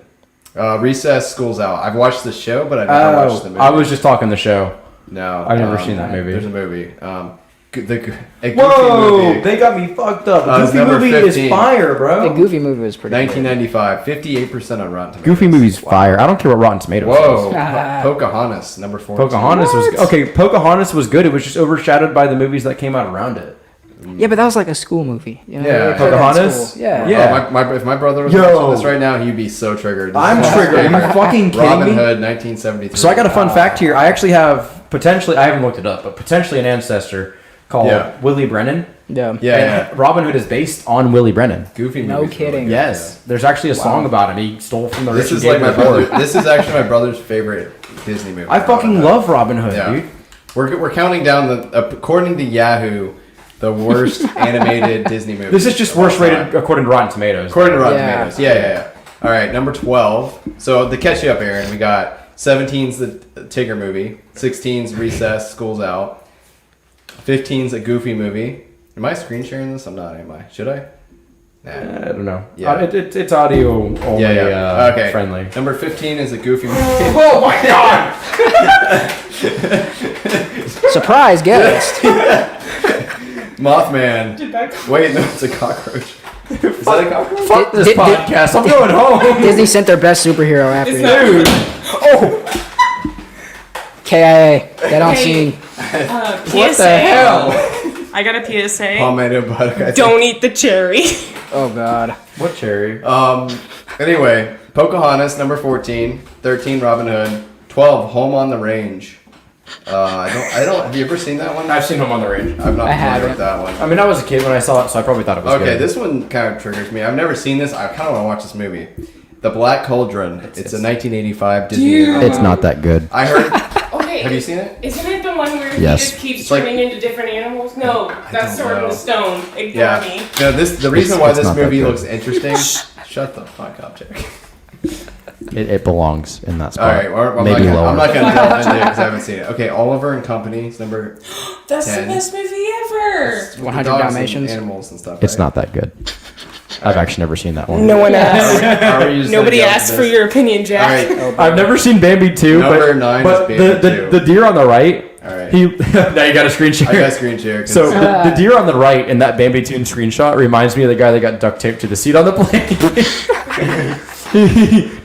Recess, School's Out. I've watched the show, but I've never watched the movie. I was just talking the show. No. I've never seen that movie. There's a movie. A Goofy Whoa! movie. They got me fucked up. The it's Goofy number movie 15. is fire, bro. The Goofy movie was pretty. 1995, 58% on Rotten Tomatoes. Goofy movie's fire. I don't care what Rotten Tomatoes Whoa. says. Pocahontas, number 14. Pocahontas was okay. Pocahontas was good. It was just overshadowed by the movies that came out around it. Yeah, but that was like a school movie. You know? Yeah, They played that in Pocahontas? school. Yeah. Yeah. If my brother was Yo. watching this right now, he'd be so triggered. This I'm is triggered. Are you favorite. fucking kidding Robin me? Hood, 1973. So I got a fun fact here. I actually have potentially, I haven't looked it up, but potentially an ancestor called Willie Brennan. Yeah. Yeah. Robin Hood is based on Willie Brennan. Goofy No movies kidding. really good, Yes. There's actually a song about him. He stole from the This rich and is gave like my to the poor. brother. This is actually my brother's favorite Disney movie. I fucking love Robin Hood, Yeah. dude. We're counting down according to Yahoo, the worst animated Disney movie. This is just worst rated according to Rotten Tomatoes. According to Rotten Yeah. Tomatoes. Yeah. All right, number 12. So to catch you up, Aaron, we got 17's the Tigger movie, 16's Recess, School's Out, 15's a Goofy movie. Am I screen sharing this? I'm not, am I? Should I? Nah. I don't know. Yeah. It's audio only Okay. friendly. Number 15 is a Goofy movie. Oh my god! Surprise guest. Mothman. Did that come? Wait, no, it's a cockroach. Is that a cockroach? Fuck this Did- podcast. I'm going home. Disney sent their best superhero after It's you. not. KIA. Dead on Hey. scene. PSA. What the hell? I got a PSA. Palmetto butter. Don't eat the cherry. Oh God. What cherry? Anyway, Pocahontas, number 14. 13, Robin Hood. 12, Home on the Range. I don't. Have you ever seen that one? I've seen him on the range. I'm not I familiar haven't. with that one. I mean, I was a kid when I saw it, so I probably thought it was good. Okay, this one kind of triggers me. I've never seen this. I kind of want to watch this movie. The Black Cauldron. It's a 1985 Disney Dude. movie. It's not that good. I heard. Okay. Have you seen it? Isn't it the one where Yes. he just keeps It's like- turning into different animals? No, that's don't Sword in know. the Stone. Ignore Yeah. me. No, the reason why it's this not that movie good. looks interesting. Shut the fuck up, Jack. It belongs in that All spot. right, I'm Maybe not lower. I'm not gonna delve into it because I haven't seen it. Okay, Oliver and Company is number. That's 10. the best movie ever. with the 100 dogs and Dalmatians. animals and stuff. It's right? not that good. I've actually never seen that one. No one asked. How are you just Nobody gonna jump asked to for this? your opinion, Jack. All right, I've never seen Bambi 2, Number but, 9 but is the, Bambi the, 2. the deer on the right, All right. he now you got a screen share. I got a screen share. 'cause- So the deer on the right in that Bambi 2 screenshot reminds me of the guy that got duct taped to the seat on the plane. Do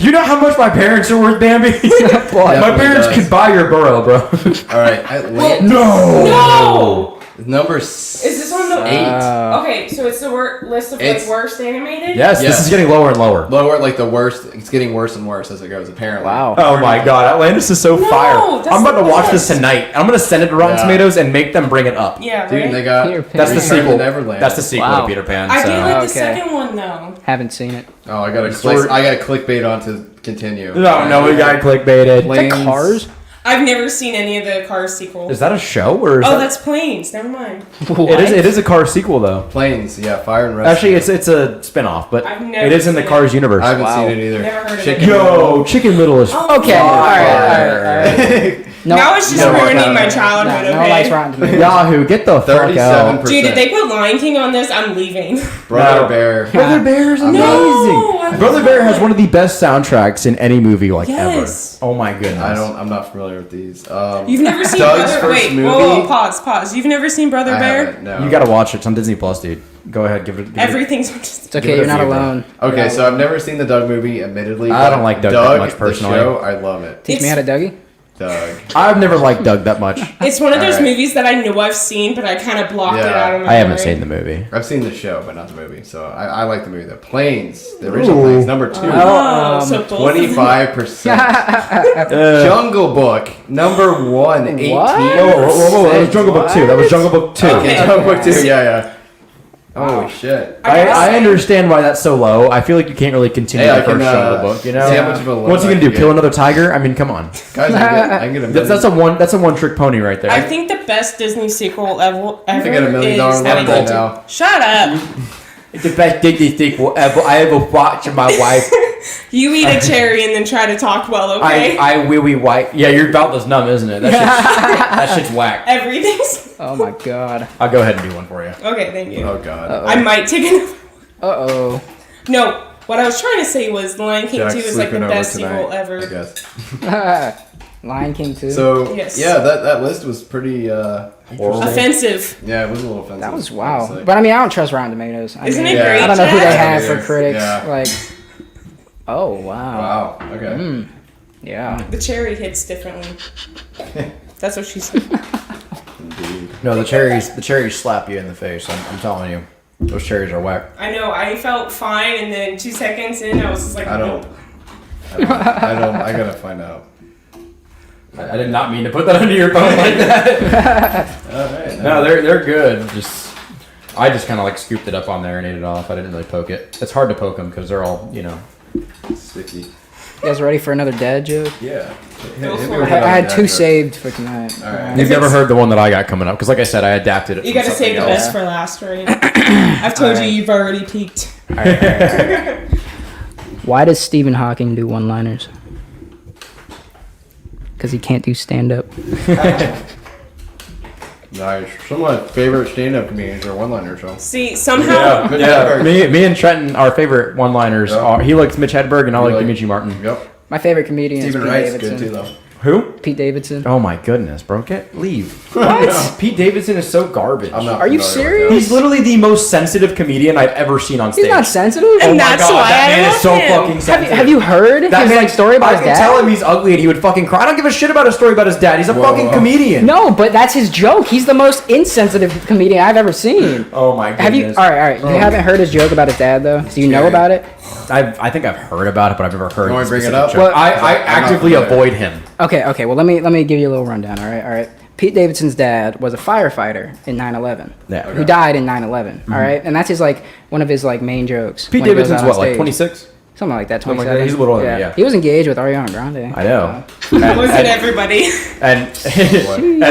you know how much my parents are worth, Bambi? My Definitely parents does. could buy your burrow, bro. all right, Atlantis. No. No! Number Is this on the 8. Okay, so it's the list of like It's- worst animated? Yes, Yes. this is getting lower and lower. Lower, like the worst. It's getting worse and worse as it goes. Apparently. Wow. Oh my god, Atlantis is so No, fire. that's I'm about the to watch this best. tonight. I'm gonna send it to Rotten Yeah. Tomatoes and make them bring it up. Yeah, Dude, right? they got. Peter Pan. That's the Return to sequel. Neverland. That's the sequel Wow. to Peter Pan. I do so. like the Okay. second one though. Haven't seen it. Oh, I got Sword- a clickbait on to continue. No, we got clickbaited. Is that Planes. Cars? I've never seen any of the Cars sequels. Is that a show or is Oh, that... that's Planes. Never mind. It is a Cars sequel though. Planes. Yeah, Fire and Rescue. Actually, it's a spin-off, but I've never it is in the seen Cars universe. I haven't Wow. seen it either. Never heard of it. Chicken Yo, Chicken Little is Oh, Okay. All right. No, now it's just no, ruining no, my no, childhood, No okay? likes Rotten Tomatoes. Yahoo, get the fuck 37%. out. Dude, if they put Lion King on this, I'm leaving. Brother No. Bear. Brother Bear is amazing. I Brother love Bear it. has one of the best soundtracks in any movie Yes. ever. Oh my goodness. I'm not familiar with these. You've never seen Doug's Brother first Wait, movie? whoa, pause. You've never seen Brother I Bear? haven't, no. You gotta watch it. It's on Disney Plus, dude. Go ahead, give it. Everything's It's okay. Give it You're a not few, bro. alone. Okay, so I've never seen the Doug movie, admittedly. I don't but like Doug that much personally. The show, I love it. Teach me how to Dougie. Doug. I've never liked Doug that much. It's one of those Alright. movies that I know I've seen, but I kind of blocked it Yeah. out of my I haven't memory. seen the movie. I've seen the show, but not the movie. So I like the movie. The Planes, the original Planes, number 2. Oh, so both of them- 25%. Jungle Book, number 1, 18. What? Whoa, that was Jungle Book 2. That was Jungle Book 2. Okay, Jungle Book 2, yeah. Oh, shit. I understand why that's so low. I feel like you can't really continue Hey, I the first can, Jungle Book, you know? see how much of a load What's he gonna I do? can Kill get. another tiger? I mean, come on. Guys, I can get a million. That's a one-trick pony right there. I think the best Disney sequel ever I get $1 million is level Jungle now. Shut up! It's the best Disney sequel I ever watched with my wife. You eat a cherry and then try to talk well, okay? I wee white. Yeah, your mouth is numb, isn't it? That shit's whack. Everything's Oh my God. I'll go ahead and do one for you. okay. Thank you. Oh, God. I might take another. Uh oh. No, What I was trying to say was Lion King Jack's 2 is like the sleeping over best tonight, sequel ever. I guess. Lion King 2. So Yes. yeah, that list was pretty Offensive. Yeah, it was a little offensive. That was I wow. would say. But I mean, I don't trust Rotten Tomatoes. Isn't mean, it great, I don't know who they Jack? have for critics. Yeah. Like, oh wow. Wow. Okay. Yeah. The cherry hits differently. That's what she said. Indeed. No, the cherries slap you in the face. I'm telling you, those cherries are whack. I know, I felt fine, and then 2 seconds in, I was just like, I don't. nope. I gotta find out. I did not mean to put that under your phone like that. All right. No, they're good. I just kind of like scooped it up on there and ate it off. I didn't really poke it. It's hard to poke them because they're all, sticky. You guys ready for another dad joke? Yeah. Go Hit for me it. with I another had dad 2 joke. saved for tonight. All right. You've never heard the one that I got coming up because, like I said, I adapted it. You from gotta save the something best else. for last, right? I've told you you've already peaked. All right. Why does Stephen Hawking do one-liners? Because he can't do stand-up. Nice. Some of my favorite stand-up comedians are one-liner shows. See, somehow, Yeah. Me and Trenton, our favorite one-liners are. He likes Mitch Hedberg and I like Dimitri Martin. Yep. My favorite comedian is Stephen Pete Wright's Davidson. good too, though. Who? Pete Davidson. Oh my goodness, bro! Leave. What? Pete Davidson is so garbage. I'm not Are you familiar with serious? that. He's literally the most sensitive comedian I've ever seen on stage. He's not sensitive. Oh And my that's god, why that I man love is so him. fucking sensitive. Have you heard That his man, like story about I his can dad? tell him he's ugly and he would fucking cry. I don't give a shit about a story about his dad. He's a fucking comedian. No, but that's his joke. He's the most insensitive comedian I've ever seen. Oh my goodness. Have you? All right. You haven't heard his joke about his dad though. Do you know Scary. about it? I think I've heard about it, but I've never heard. You want the me to bring it specific up? joke. Well, I I'm not actively familiar. avoid him. Okay. Well, let me give you a little rundown. All right. Pete Davidson's dad was a firefighter in 9/11. Yeah. Who died in 9/11. All right, and that's his like one of his like main jokes. Pete when he goes Davidson's out on what, like stage. 26? Something like that. Something like 27. that. He's a little older than me, yeah. He was engaged with Ariana Grande. I know. wasn't everybody. And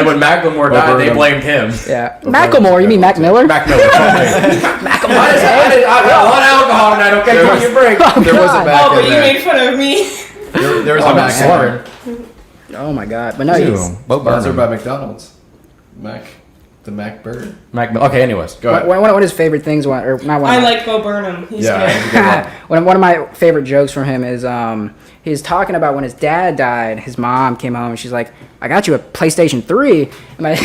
when Macklemore died, they blamed him. Yeah. Macklemore. You mean Mac Miller? Mac Miller. I want alcohol tonight. Okay, give me a break. There was a God. back Oh, but in you there. made fun of me. There was a I'm not back in there. slurring. Oh my God. But no, he's. Sponsored by McDonald's. The Mac burger. Okay, anyways. Go ahead. One of his favorite things, or not one. I of my- like Bo Burnham. He's Yeah, good. he's a good one. one of my favorite jokes from him is he's talking about when his dad died. His mom came home and she's like, "I got you a PlayStation 3," and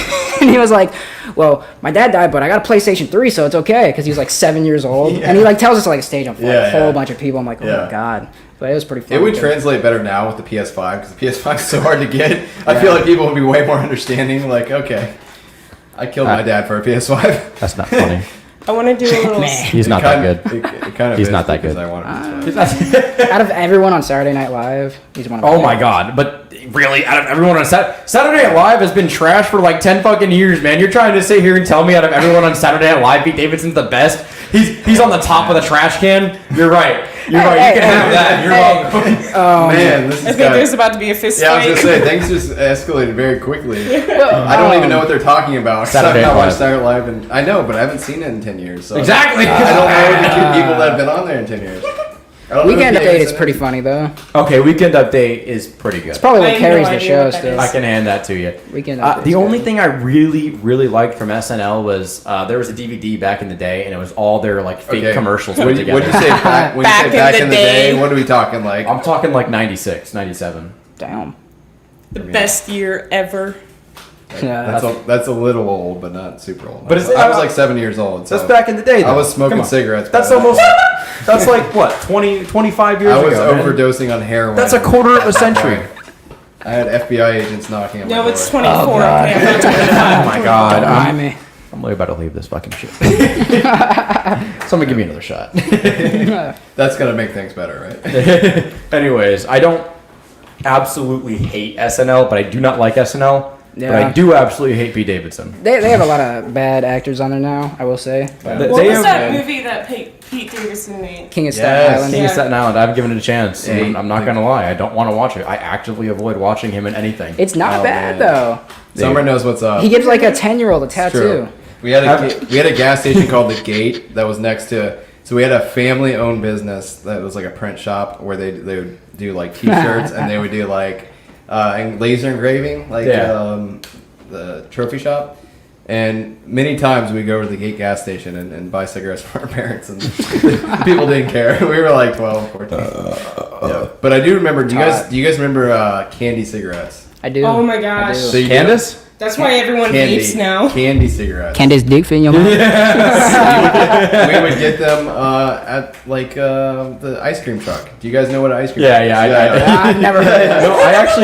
he was like, "Well, my dad died, but I got a PlayStation 3, so it's okay," because he was like 7 years old, and he like tells us to like a stage of like, a whole bunch of people. I'm like, oh my God, but it was pretty funny. It would translate better now with the PS5 because the PS5 is so hard to get. I feel like people would be way more understanding. Like, okay, I killed my dad for a PS5. That's not funny. I want to do a little. He's not that good. It kind of He's is not that because good. I want a PS5. Out of everyone on Saturday Night Live, he's one of my Oh my favorites. god, but really, out of everyone on Saturday Night Live has been trash for like 10 fucking years, man. You're trying to sit here and tell me out of everyone on Saturday Night Live, Pete Davidson's the best? He's on the top of the trash can? You're right. You're right. You can have that. You're welcome. Man, this I is think there's about to be a fist Yeah, I was fight. gonna say things just escalated very quickly. I don't even know what they're talking about. Saturday Night I watched Live. Saturday Night Live, and I know, but I haven't seen it in 10 years. So Exactly. I don't know the people that have been on there in 10 years. I don't know Weekend if Update Davidson is pretty funny though. Okay, Weekend Update is pretty good. Probably I what have carries no the idea show what that still. is. I can hand that to you. Weekend Update's The only good. thing I really liked from SNL was there was a DVD back in the day, and it was all their like fake commercials put When together. you say back, when Back you say back in in the the day, day. what are we talking like? I'm talking like 96, 97. Damn. The best year ever. Yeah. That's a little old, but not super old. But it's- I was like 7 years old. So That's back in the day, though. I was smoking Come on. cigarettes. That's by then. almost. That's like what 20, 25 years I was ago. man. overdosing on heroin. That's a quarter of a century. I had FBI agents knocking on my No, door. it's 24. Oh, God. Okay, I'm not 25. Oh my god. Remind me. I'm really about to leave this fucking shit. Somebody give me another shot. That's gonna make things better, right? Anyways, I don't absolutely hate SNL, but I do not like SNL. But Yeah. I do absolutely hate Pete Davidson. They have a lot of bad actors on there now, I will say. They What was have- that movie that Pete Davidson made? King of Staten Yes. Island. King of Staten Island. I haven't given it a chance. Hey, I'm not gonna lie. I don't want to watch it. I actively avoid watching him in anything. It's not Oh, bad man. though. Summer knows what's up. He gives like a 10-year-old a tattoo. True. We had a gas station called The Gate that was next to. So we had a family-owned business that was like a print shop where they would do like T-shirts and they would do like and laser engraving, like Yeah. the trophy shop. And many times we go over to the gate gas station and buy cigarettes for our parents, and people didn't care. We were like 12, 14. Yeah. But I do remember. Do you guys remember candy cigarettes? I do. Oh my gosh. So you Candace? That's why everyone vapes now. Candy cigarettes. Candace dick fit in your mouth? We would get them at like the ice cream truck. Do you guys know what an ice cream truck is? Yeah. I've never heard of that. No, I used to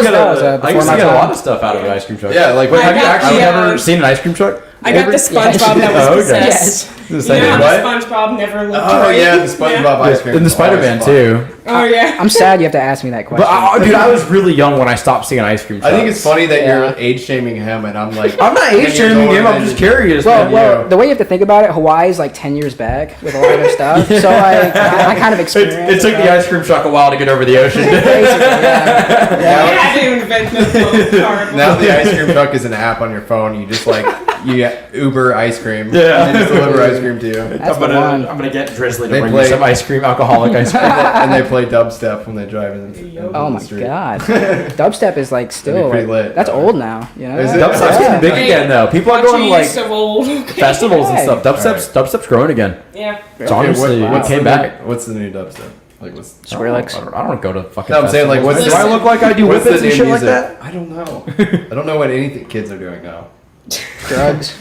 get before my a time. lot of stuff out of the ice cream truck. Yeah, like Wait, have you got actually the, ever seen an ice cream truck? I got the SpongeBob that was Oh, okay. possessed. The You same know how what? the SpongeBob never looked Oh right? yeah, the SpongeBob ice cream. And the Spider-Man too. Oh yeah. I'm sad you have to ask me that question. But dude, I was really young when I stopped seeing ice cream trucks. I think it's funny that Yeah. you're age shaming him, and I'm like, I'm not 10 age years shaming older him. I'm than just you. curious. well, man. the way you have to think about it, Hawaii's like 10 years back with a lot of their stuff. So like, I kind of experienced It took the ice cream truck a while to get over the ocean. Basically, yeah. I didn't invent the phone card. Now the ice cream truck is an app on your phone. You just like you get Uber ice cream. Yeah. And they just deliver ice cream to you. That's the one. I'm gonna get Drizzly to They bring play- me some ice cream, alcoholic ice cream. And they play dubstep when they drive in. Oh my god. Dubstep is like still pretty like, lit, that's though. old now, you know? Is it? Dubstep's getting big again though. People are going to like so old. festivals and stuff. Dubstep's growing again. Yeah. It's honestly it came back. What's the new dubstep? Like what's? Skrillex. I don't go to fucking. No, I'm saying like what's do I look like I do what's whippets the and new shit like music? that? I don't know. I don't know what anything kids are doing now. Drugs.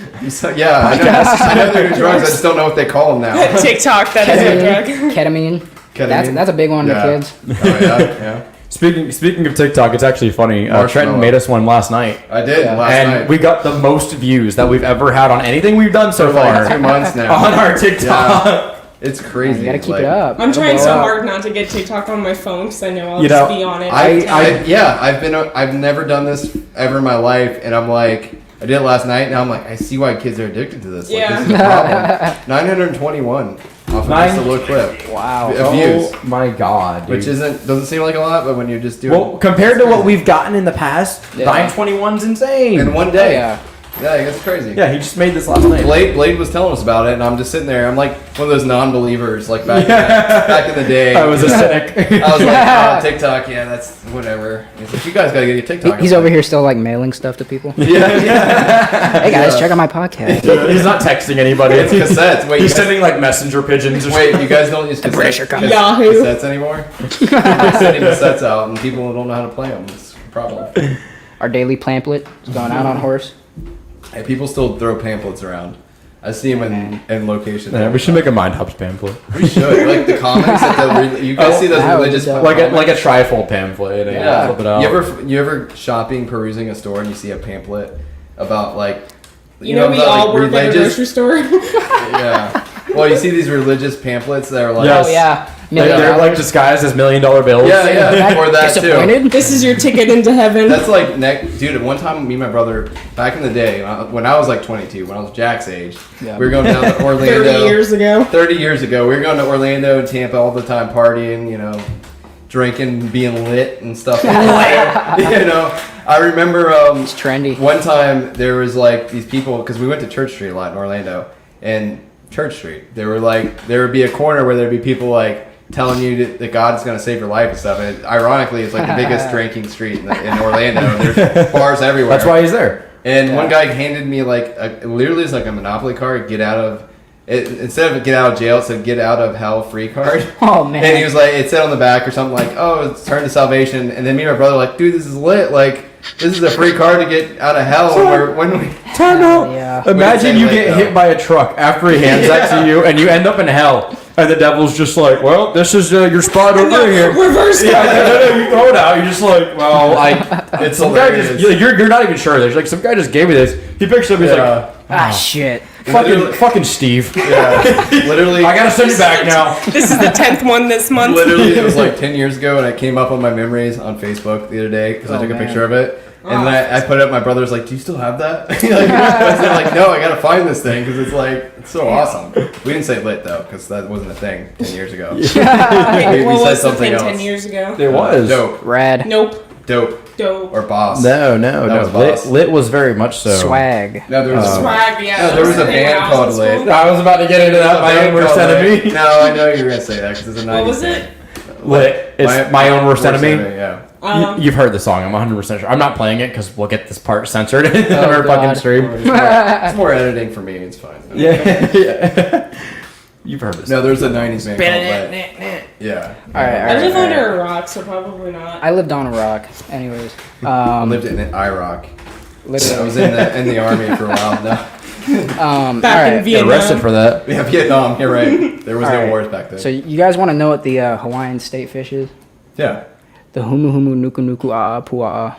Yeah, I know they're doing drugs. I just don't know what they call them now. TikTok, that is a drug. Ketamine. Ketamine? That's a big one Yeah. to kids. Oh yeah. Speaking of TikTok, it's actually funny. Trenton Marshmallow. made us one last night. I did last And night. we got the most views that we've ever had on anything we've done so for like far 2 months now on our TikTok. Yeah. It's crazy. You gotta keep like, it up. I'm It'll trying blow so up. hard not to get TikTok on my phone because I know I'll You just know, be on it. I've never done this ever in my life, and I'm like, I did it last night, and I'm like, I see why kids are addicted to this. Like, Yeah. this is a problem. 921 off of just a little clip. Wow. Views, Oh my god, dude. which doesn't seem like a lot, but when you're just doing well compared to what we've gotten in the past, Yeah. 921's insane. in one day, Yeah. yeah, that's crazy. Yeah, he just made this last night. Blade was telling us about it, and I'm just sitting there. I'm like one of those non-believers, like back in the day. I was a cynic. I was like, oh, TikTok, yeah, that's whatever. He's like, you guys gotta get your TikTok. He's over here still like mailing stuff to people. Hey guys, check out my podcast. He's not texting anybody. It's cassettes. Wait, He's you guys, sending like messenger pigeons. Or wait, you guys don't use pressure comes. Yahoo. cassettes anymore? They're sending cassettes out, and people don't know how to play them. It's a problem. Our daily pamphlet is going out on horse. Hey, people still throw pamphlets around. I see them in locations. Yeah, we should make a Mind Hubs pamphlet. We should. Like the comics that you guys see those that would religious be dope. Like a trifold pamphlet. And Yeah. flip it out. You ever shopping, perusing a store, and you see a pamphlet about like You know we about, all like, work at a grocery store. Yeah. Well, you see these religious pamphlets that are like Yes. Oh yeah. They're like disguised as $1 million bills. yeah, or that too. Disappointed? This is your ticket into heaven. That's like dude. At one time, me and my brother, back in the day, when I was like 22, when I was Jack's age, Yeah. we were going down to Orlando. 30 years ago. 30 years ago, we were going to Orlando and Tampa all the time, partying, drinking, being lit and stuff like that. I remember It's trendy. one time there was like these people, because we went to Church Street a lot in Orlando, and Church Street, there would be a corner where there'd be people like telling you that God's going to save your life and stuff. And ironically, it's like the biggest drinking street in Orlando. There's bars everywhere. That's why he's there. And one guy handed me literally it's like a Monopoly card, instead of get out of jail, it said get out of hell free card. Oh man. And he was like, it said on the back or something like, oh, it's turn to salvation. And then me and my brother were like, dude, this is lit. Like, this is a free card to get out of hell. When we Time out. Yeah. Imagine you We didn't say get late, hit by a truck after he hands that to you, and you end up in hell. And the devil's just like, well, this is your spot over here. Reverse. Yeah, no, you throw it out. You're just like, well, it's some guy hilarious. just, you're not even sure. There's like some guy just gave me this. He picks it up. He's like, Ah shit. fucking Steve. Yeah, literally. I gotta send you back now. This is the 10th one this month. Literally, it was like 10 years ago, and it came up on my memories on Facebook the other day because I took a man. picture of it. And then I put it up. My brother's like, "Do you still have that?" I said, "Like, no, I gotta find this thing because it's so awesome." We didn't say lit though because that wasn't a thing 10 years ago. Wait, we what said was the something thing else. 10 years ago? It was. Dope, Rad. Nope. dope, Dope. or boss. No. was boss. Lit was very much so. Swag. No, there was Swag, yeah. No, there was a the thing when band I was called in Lit. school. I was about to get into that. My own worst enemy. No, I know you were gonna say that because it's a 90s What was thing. it? Lit. It's my own worst enemy. Yeah. You've heard the song. I'm 100% sure. I'm not playing it because we'll get this part censored in our God. fucking stream. It's more editing for me. It's fine. Yeah. You've heard this. No, there's a 90s band called Blair. Yeah. I live under a rock, so probably not. I lived on a rock. Anyways. I lived in Iraq. Literally. I was in the army for a while. No. Back in Vietnam. Arrested for that. Yeah, Vietnam. You're right. There was no wars back then. So you guys want to know what the Hawaiian state fish is? Yeah. The humu humu nuku nuku a pua'a.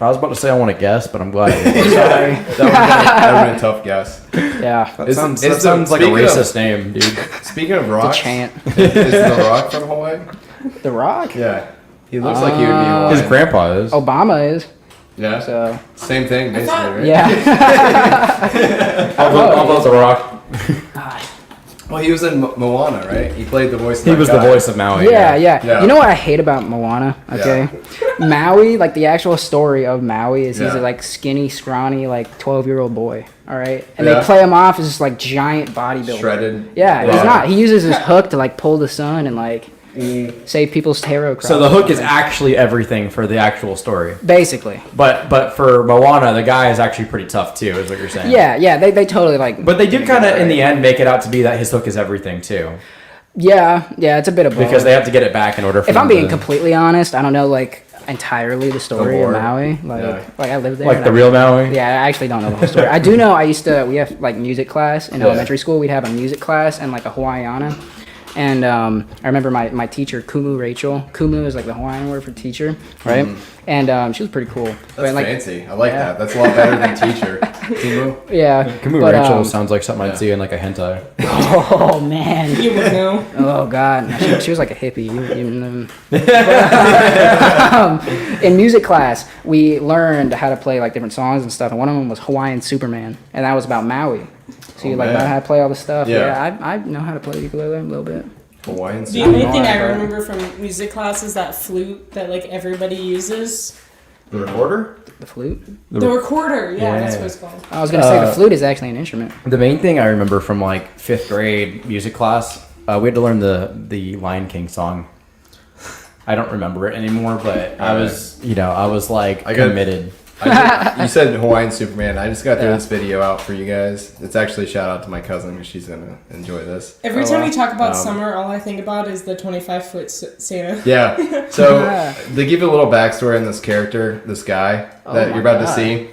I was about to say I want to guess, but I'm glad. Sorry. That would have been a tough guess. Yeah. That sounds like a racist name, dude. Speaking of rocks, The chant. is The Rock from Hawaii? The Rock? Yeah. He looks like he would be Hawaiian. His grandpa is. Obama is. Yeah. So. Same thing, basically, right? Yeah. I'll vote The Rock. Well, he was in Moana, right? He played the voice of He was the voice of Maui. Yeah. Yeah. You know what I hate about Moana? Okay. Maui, like the actual story of Maui is he's a like skinny, scrawny, like 12-year-old boy. All right. And they play him off as this like giant bodybuilder. Shredded. Yeah, he's not. He uses his hook to like pull the sun and like save people's tarot cards. So the hook is actually everything for the actual story. Basically. But for Moana, the guy is actually pretty tough too, is what you're saying. Yeah, they totally like. But they do kind of, in the end, make it out to be that his hook is everything too. Yeah, it's a bit of both. Because they have to get it back in order for If them I'm being to, completely honest, I don't know like entirely the story of Maui. Like I lived there. like the real Maui. Yeah, I actually don't know the whole story. I do know we have like music class in elementary school. We'd have a music class and like a Hawaiiana. And I remember my teacher, Rachel. Kumu is like the Hawaiian word for teacher, right? And she was pretty cool. That's fancy. I like that. That's a lot better than teacher. Kumu? Yeah. Kumu Rachel sounds like something I'd see in like a hentai. Oh, man. You would know. Oh, God. No, she was like a hippie. In music class, we learned how to play like different songs and stuff. And one of them was Hawaiian Superman. And that was about Maui. So you like know how to play all the stuff. Yeah, I know how to play ukulele a little bit. Hawaiian. The only thing I remember from music class is that flute that like everybody uses. The recorder? The flute? The recorder, that's what it's called. I was gonna say the flute is actually an instrument. The main thing I remember from like 5th grade music class, we had to learn the Lion King song. I don't remember it anymore, but I was like committed. You said Hawaiian Superman. I just got through this video out for you guys. It's actually a shout out to my cousin because she's gonna enjoy this. Every time we talk about summer, all I think about is the 25-foot Santa. Yeah. So they give you a little backstory on this character, this guy that you're about to see.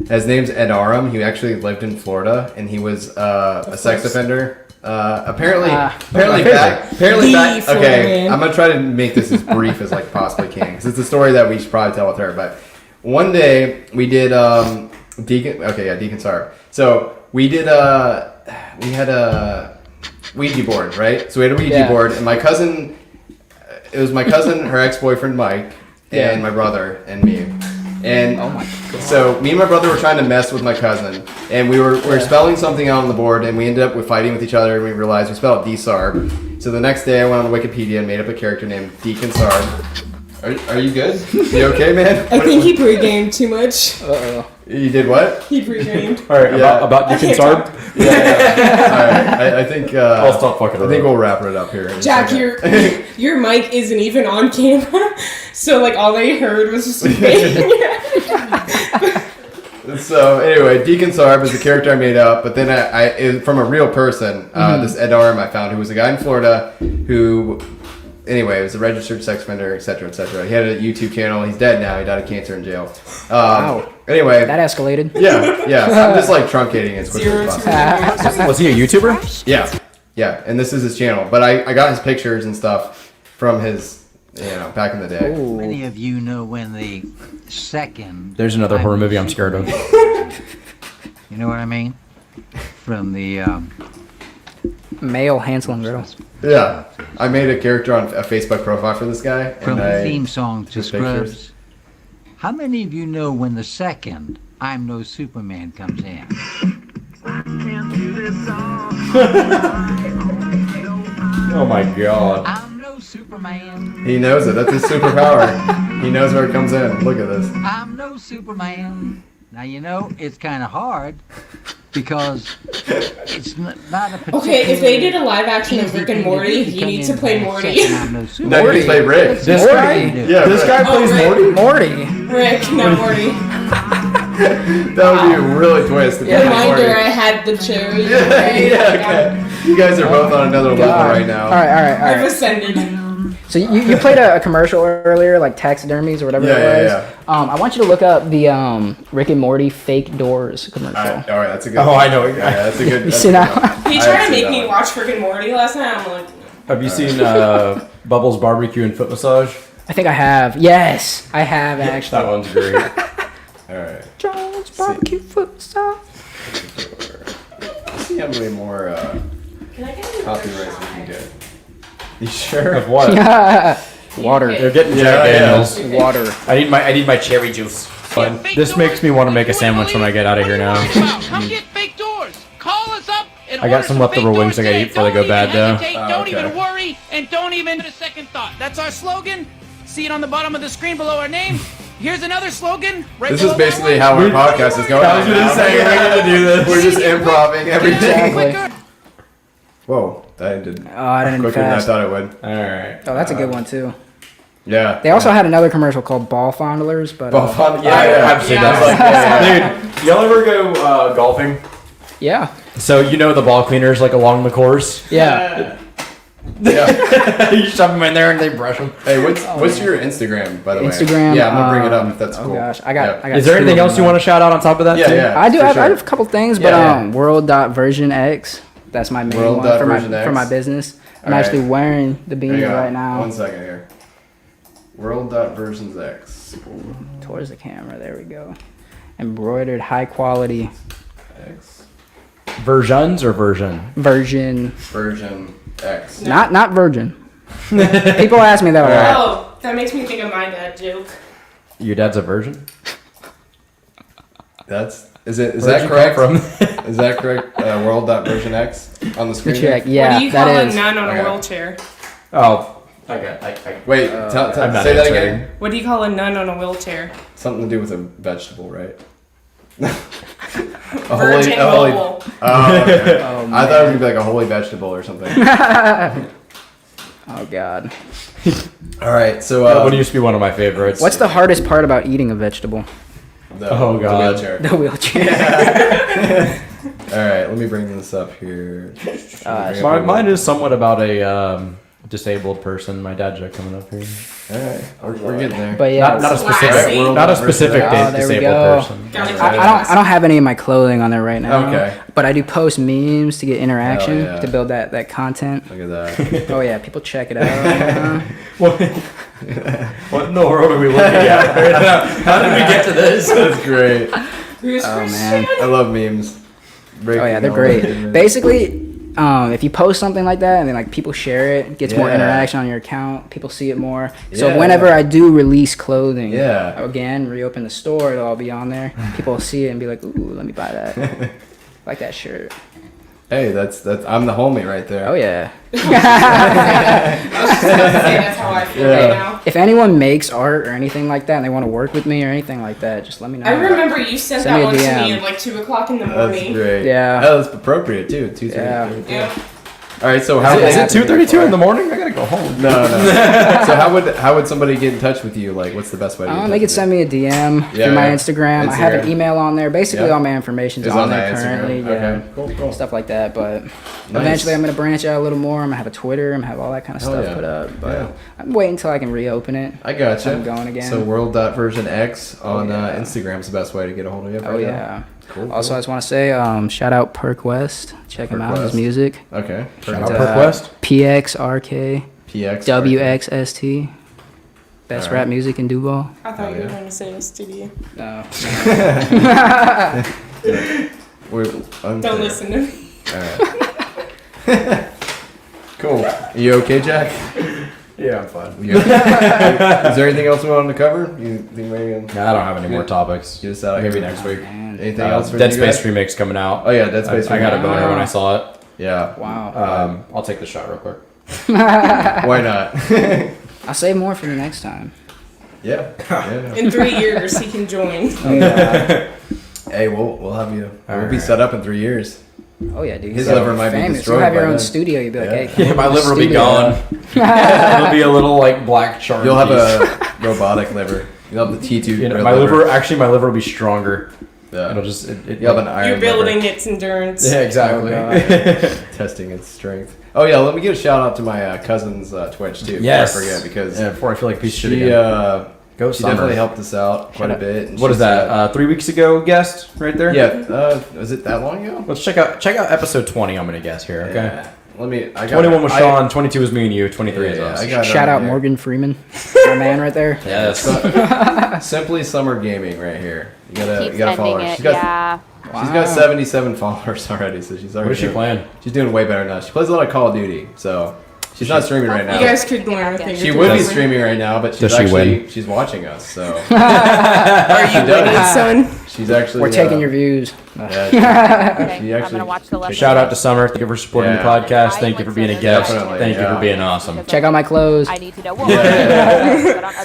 His name's Ed Aram. He actually lived in Florida, and he was a sex offender. Apparently back. Okay, I'm gonna try to make this as brief as I possibly can because it's a story that we should probably tell with her, but. One day we did Deacon Sarb. So we did we had a Ouija board, right? So we had a Ouija board, and my cousin, it was my cousin, her ex-boyfriend Mike, and my brother and me. And so me and my brother were trying to mess with my cousin, and we were spelling something out on the board, and we ended up with fighting with each other, and we realized we spelled D-Sarb. So the next day I went on Wikipedia and made up a character named Deacon Sarb. Are you good? You okay, man? I think he pre-gamed too much. Uh-oh. You did what? He pre-gamed. All right, about Deacon Sarb? Yeah. All right, I think... I'll stop fucking around. I think we'll wrap it up here. Jack, your mic isn't even on camera, so like all they heard was just So anyway, Deacon Sarb is a character I made up, but then I from a real person, this Ed Aram I found, who was a guy in Florida who... Anyway, he was a registered sex offender, etc., etc. He had a YouTube channel. He's dead now. He died of cancer in jail. Wow. Anyway. That escalated. Yeah. I'm just like truncating it as quickly as possible. Was he a YouTuber? Yeah. And this is his channel. But I got his pictures and stuff from his, back in the day. Ooh. Many of you know when the second... There's another horror movie I'm scared of. You know what I mean? From the... Male Hansel and Gretel. Yeah. I made a character on a Facebook profile for this guy. From the theme song to Scrubs. How many of you know when the second I'm No Superman comes in? Oh my god. I'm no Superman. He knows it. That's his superpower. He knows where it comes in. Look at this. I'm no Superman. Now, you know, it's kind of hard because it's not a particular... Okay, if they did a live action of Rick and Morty, he needs to play Morty. No, you play Rick. This guy? Yeah, this guy plays Rick. Morty? Rick, not Morty. That would be a really twist. Reminder, I had the cherry. Okay. You guys are both on another level right now. All right. I've ascended. So you played a commercial earlier, like taxidermies or whatever it was. Yeah. I want you to look up the Rick and Morty fake doors commercial. All right, that's a good. Oh, I know. Yeah, that's a good. You see that? He tried to make me watch Rick and Morty last night. I'm like, Have you seen Bubbles Barbecue and Foot Massage? I think I have. Yes, I have actually. That one's great. All right. Jones Barbecue Foot Massage. Let's see how many more copyrights we can get. You sure? Of what? Water. They're getting Jack Daniels. Water. I need my cherry juice. Fun. This makes me want to make a sandwich when I get out of here now. Come get fake doors. Call us up. I got some leftover wings I gotta eat before they go bad though. Don't even worry and don't even a second thought. That's our slogan. See it on the bottom of the screen below our name. Here's another slogan. Right This is basically how our podcast is going. I was gonna say we're gonna do this. We're just improvising everything. Exactly. Whoa, that did I didn't quicker than I fast. thought it would. All right. Oh, that's a good one too. Yeah. They also had another commercial called Ball Fondlers, but Yeah, I've seen that. Dude, y'all ever go golfing? yeah. So you know the ball cleaners like along the course? Yeah. Yeah. You shove them in there and they brush them. Hey, what's your Instagram, by the way? Instagram. Yeah, I'm gonna bring it up if that's Oh cool. gosh, I got. Is there anything else you want to shout out on top of that? Yeah, too? yeah. I do. for I sure. have a couple things, but Yeah, yeah. world.versionx. That's my main one for World.versionx. my business. I'm All right. actually wearing the There you beanie go. right now. 1 second here. World.versionsx. Towards the camera. There we go. Embroidered, high quality X. Versions or version? version. Version X. Not virgin. People ask me that a lot. oh, that makes me think of my dad joke. Your dad's a virgin? Is that Where'd you correct? come from? Is that correct? World.versionx on the screen. Check. here? Yeah, what do you call that a is. nun on Okay. a wheelchair? Oh. Wait, I'm say not that answering. again. What do you call a nun on a wheelchair? Something to do with a vegetable, right? a Virgin mobile. Oh, okay. Oh, I thought it was gonna be like a holy vegetable or something. Oh God. All right, so That one used to be one of my favorites. What's the hardest part about eating a vegetable? Oh, God. the wheelchair. The wheelchair. All right, let me bring this up here. Mine is somewhat about a disabled person. My dad's coming up here. All right, we're getting there. But yeah, Not a specific, Classy. not a specific Oh, there we disabled go. person. Gotta I don't have any of my clothing on there right now. Okay. But I do post memes to get interaction Hell yeah. to build that content. Look at that. Oh yeah, people check it out. What in the world are we looking at right now? How did we get to this? That's great. Who's Oh Christian? man. I love memes. Oh yeah, they're great. Basically, if you post something like that and then like people share it, it gets more Yeah. interaction on your account. People see it more. So Yeah. whenever I do release clothing, Yeah. again, reopen the store, it'll all be on there. People will see it and be like, "Ooh, let me buy that." Like that shirt. Hey, that's I'm the homie right there. Oh yeah. I was just about to say that's how I feel right now. If anyone makes art or anything like that and they want to work with me or anything like that, just let me know. I remember you sent Send that me a one to me DM. at like 2 o'clock in the That's morning. great. Yeah. Oh, that's appropriate too. 2:30. Yeah. Yeah. All right, so how Is it 2:32 in the morning? I gotta go home. No. So how would somebody get in touch with you? Like, what's the best way to get in touch They could with send me a DM Yeah, through my yeah. Instagram. I have an Instagram. email on there. Basically, Yeah. all my information's It's on on there that Instagram. currently. Okay. Yeah. Cool. Stuff like that. But eventually, I'm gonna branch out a little more. I'm gonna have a Twitter. I'm gonna have all that kind of Hell stuff yeah. put up. But Yeah. I'm waiting until I can reopen it. I gotcha. I'm going again. So world.versionx on yeah. Instagram's the best way to get a hold of you. Oh right now. yeah. Cool. Also, I just want to say, shout out Perk West. Check him Perk out. His West. music. Okay. Shout out Perk West. PXRK PX. WXST. Best All right. rap music in Duval. I thought Oh, you were yeah. going to say it to you. No. Don't listen to me. Cool. You okay, Jack? Yeah, I'm fine. You okay? Is there anything else we wanted to cover? You think maybe I don't have any more topics. get us out of Maybe here? next week. Anything else for Dead you Space guys? remake's coming out. Oh yeah, Dead Space. I got a remake. boner when I saw it. Yeah. Wow. I'll take the shot real quick. Why not? I'll save more for the next time. Yeah. In 3 years, he can join. Hey, we'll have you. We'll be set up in 3 years. Oh yeah, dude. His liver might be famous. destroyed You have your by own then. studio. You'd be like, Yeah. hey, Yeah, my liver will be gone. It'll be a little like black charred. You'll have a robotic liver. You'll have the T2. my liver will be stronger. Yeah. It'll just You'll have an iron You're building liver. its endurance. Yeah, exactly. Testing its strength. Oh yeah, let me give a shout out to my cousin's Twitch too. Yes. Before I forget, because before I feel like a piece of shit she again. Go she Summer. definitely helped us out quite a bit. And What is that? 3 weeks ago guest right there? Yeah. Was it that long ago? Let's check out episode 20. I'm gonna guess here. Okay. Yeah. Let me. 21 was Sean. 22 was me and you. 23 is us. I got Shout it out on here. Morgan Freeman, my man right there. Yeah, that's Simply Summer Gaming right here. You gotta Keeps follow ending her. it, She's got yeah. she's got 77 followers already, so she's already. What is she playing? She's doing way better now. She plays a lot of Call of Duty, so she's not streaming right now. You guys could learn a thing. She would be streaming right now, but she's Does she win? she's watching us. So Are you winning, son? she's actually. We're taking your views. Yeah, Okay, she I'm actually. gonna watch the lesson. Shout out to Summer. Thank you for supporting the podcast. Thank you for being a guest. Definitely, Thank you yeah. for being awesome. Check out my clothes. I need to know what.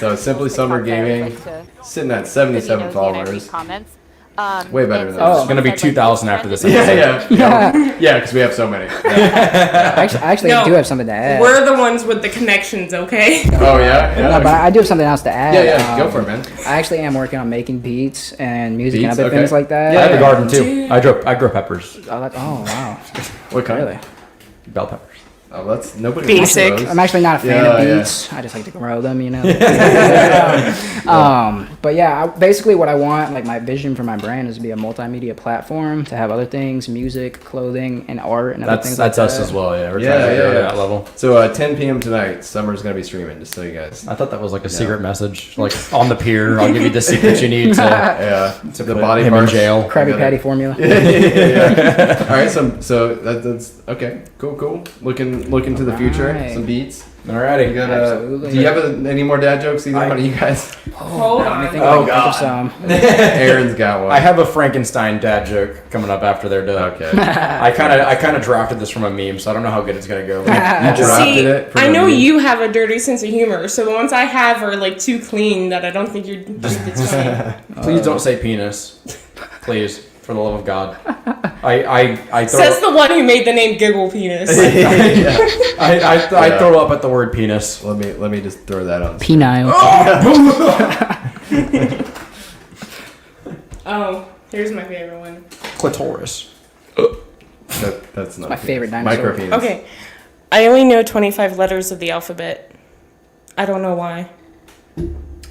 So Simply Summer Gaming, sitting at 77 followers. Comments. Way better than It's gonna be 2,000 after this Yeah, episode. yeah, because we have so many. Actually, I No, do have something to add. We're the ones with the connections, okay? Oh yeah, No, but I do have something else to add. yeah. Go for it, man. I actually am working on making beats and music Beats? and other Okay. things like that. I have a garden too. I grow peppers. Oh wow. What kind? Really? Bell peppers. Oh, that's nobody. Basic. wants those. I'm actually not a fan Yeah, of yeah. beats. I just like to grow them, you know. But yeah, basically what I want, like my vision for my brand, is to be a multimedia platform to have other things, music, clothing, and art, and other things That's like us that. as well. Yeah, we're Yeah, trying to go to yeah. that level. So 10 p.m. tonight, Summer's gonna be streaming. Just so you guys. I thought that was like a secret message, like on the pier. I'll give you the secret you need to Yeah, the put body him in parts. jail. Krabby gotta- Patty formula. Yeah. All right, so that's okay. Cool. Looking to the future. Alright. Some beats. Alrighty. You got Absolutely. do you have any more dad jokes? Either one of you guys? Hold Let me on. think Oh, of God. some. Aaron's got one. I have a Frankenstein dad joke coming up after they're done. Okay. I kind of drafted this from a meme, so I don't know how good it's gonna go. You drafted See, it from I a know meme. you have a dirty sense of humor, so the ones I have are like too clean that I don't think you're. It's funny. Please don't say penis. Please, for the love of God. I throw Says the one who made the name Giggle Penis. I throw up at the word penis. Let me just throw that on. Penile. Oh, here's my favorite one. Clitoris. That's not my favorite dinosaur. Micro penis. Okay, I only know 25 letters of the alphabet. I don't know why. I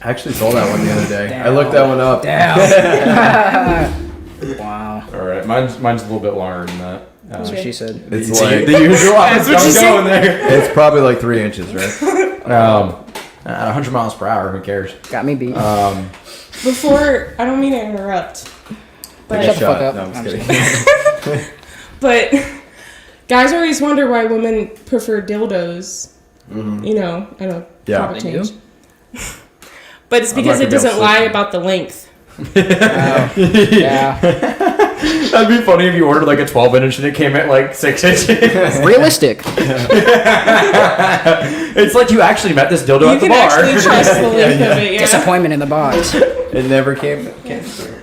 actually saw that one the other day. Damn. I looked that one up. Damn. Wow. All right, mine's a little bit longer than that. That's what she said. It's It's like the usual. That's what I'm you said. going there. it's probably like 3 inches, right? At 100 miles per hour, who cares? Got me beat. Before, I don't mean to interrupt, but Shut the fuck up. No, I'm just I'm kidding. but guys always wonder why women prefer dildos. You know, I know. Yeah. Topic They change. But it's because not it gonna be able doesn't to lie sleep. about the length. Yeah. That'd be funny if you ordered like a 12-inch and it came at like 6 inches. Realistic. It's like you actually met this dildo You at the can bar. actually trust the length of it. Yeah. Disappointment in the box. It never came through.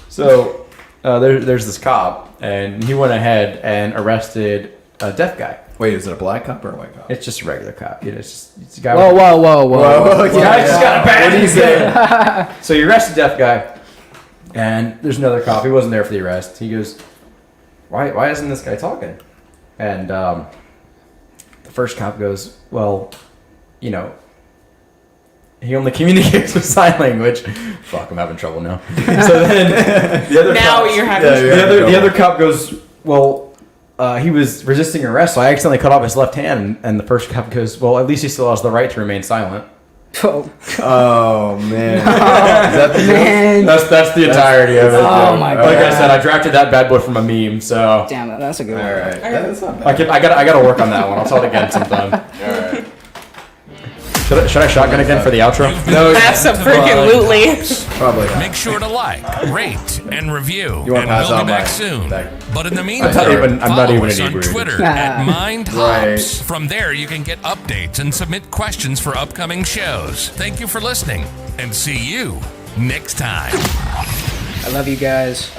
So there's this cop, and he went ahead and arrested a deaf guy. Wait, is it a black cop or a white cop? It's just a regular cop. You know, it's a guy. Whoa, with- whoa, whoa, whoa. Whoa, Yeah, I just got a badge. What do you say? So he arrested a deaf guy, and there's another cop. He wasn't there for the arrest. He goes, "Why isn't this guy talking?" And the first cop goes, "Well, you know, he only communicates with sign language." Fuck, I'm having trouble now. So then the other Now cop, you're having. the other cop goes, "Well, he was resisting arrest, so I accidentally cut off his left hand." And the first cop goes, "Well, at least he still has the right to remain silent." Oh, Oh man, is that the joke? man. That's the entirety of it. Oh, my Like I God. said, I drafted that bad boy from a meme, so Damn, that's a good All one. right, that's not bad. I gotta work on that one. I'll tell it again sometime. All right. Should I shotgun again for the outro? No, Absolutely. probably not. Make sure to like, rate, and review. You wanna And pass we'll out be back my- soon. back- But in the I'm meantime, not even follow us an on inebriated. Twitter at Mind Hops. Right. From there, you can get updates and submit questions for upcoming shows. Thank you for listening, and see you next time. I love you guys.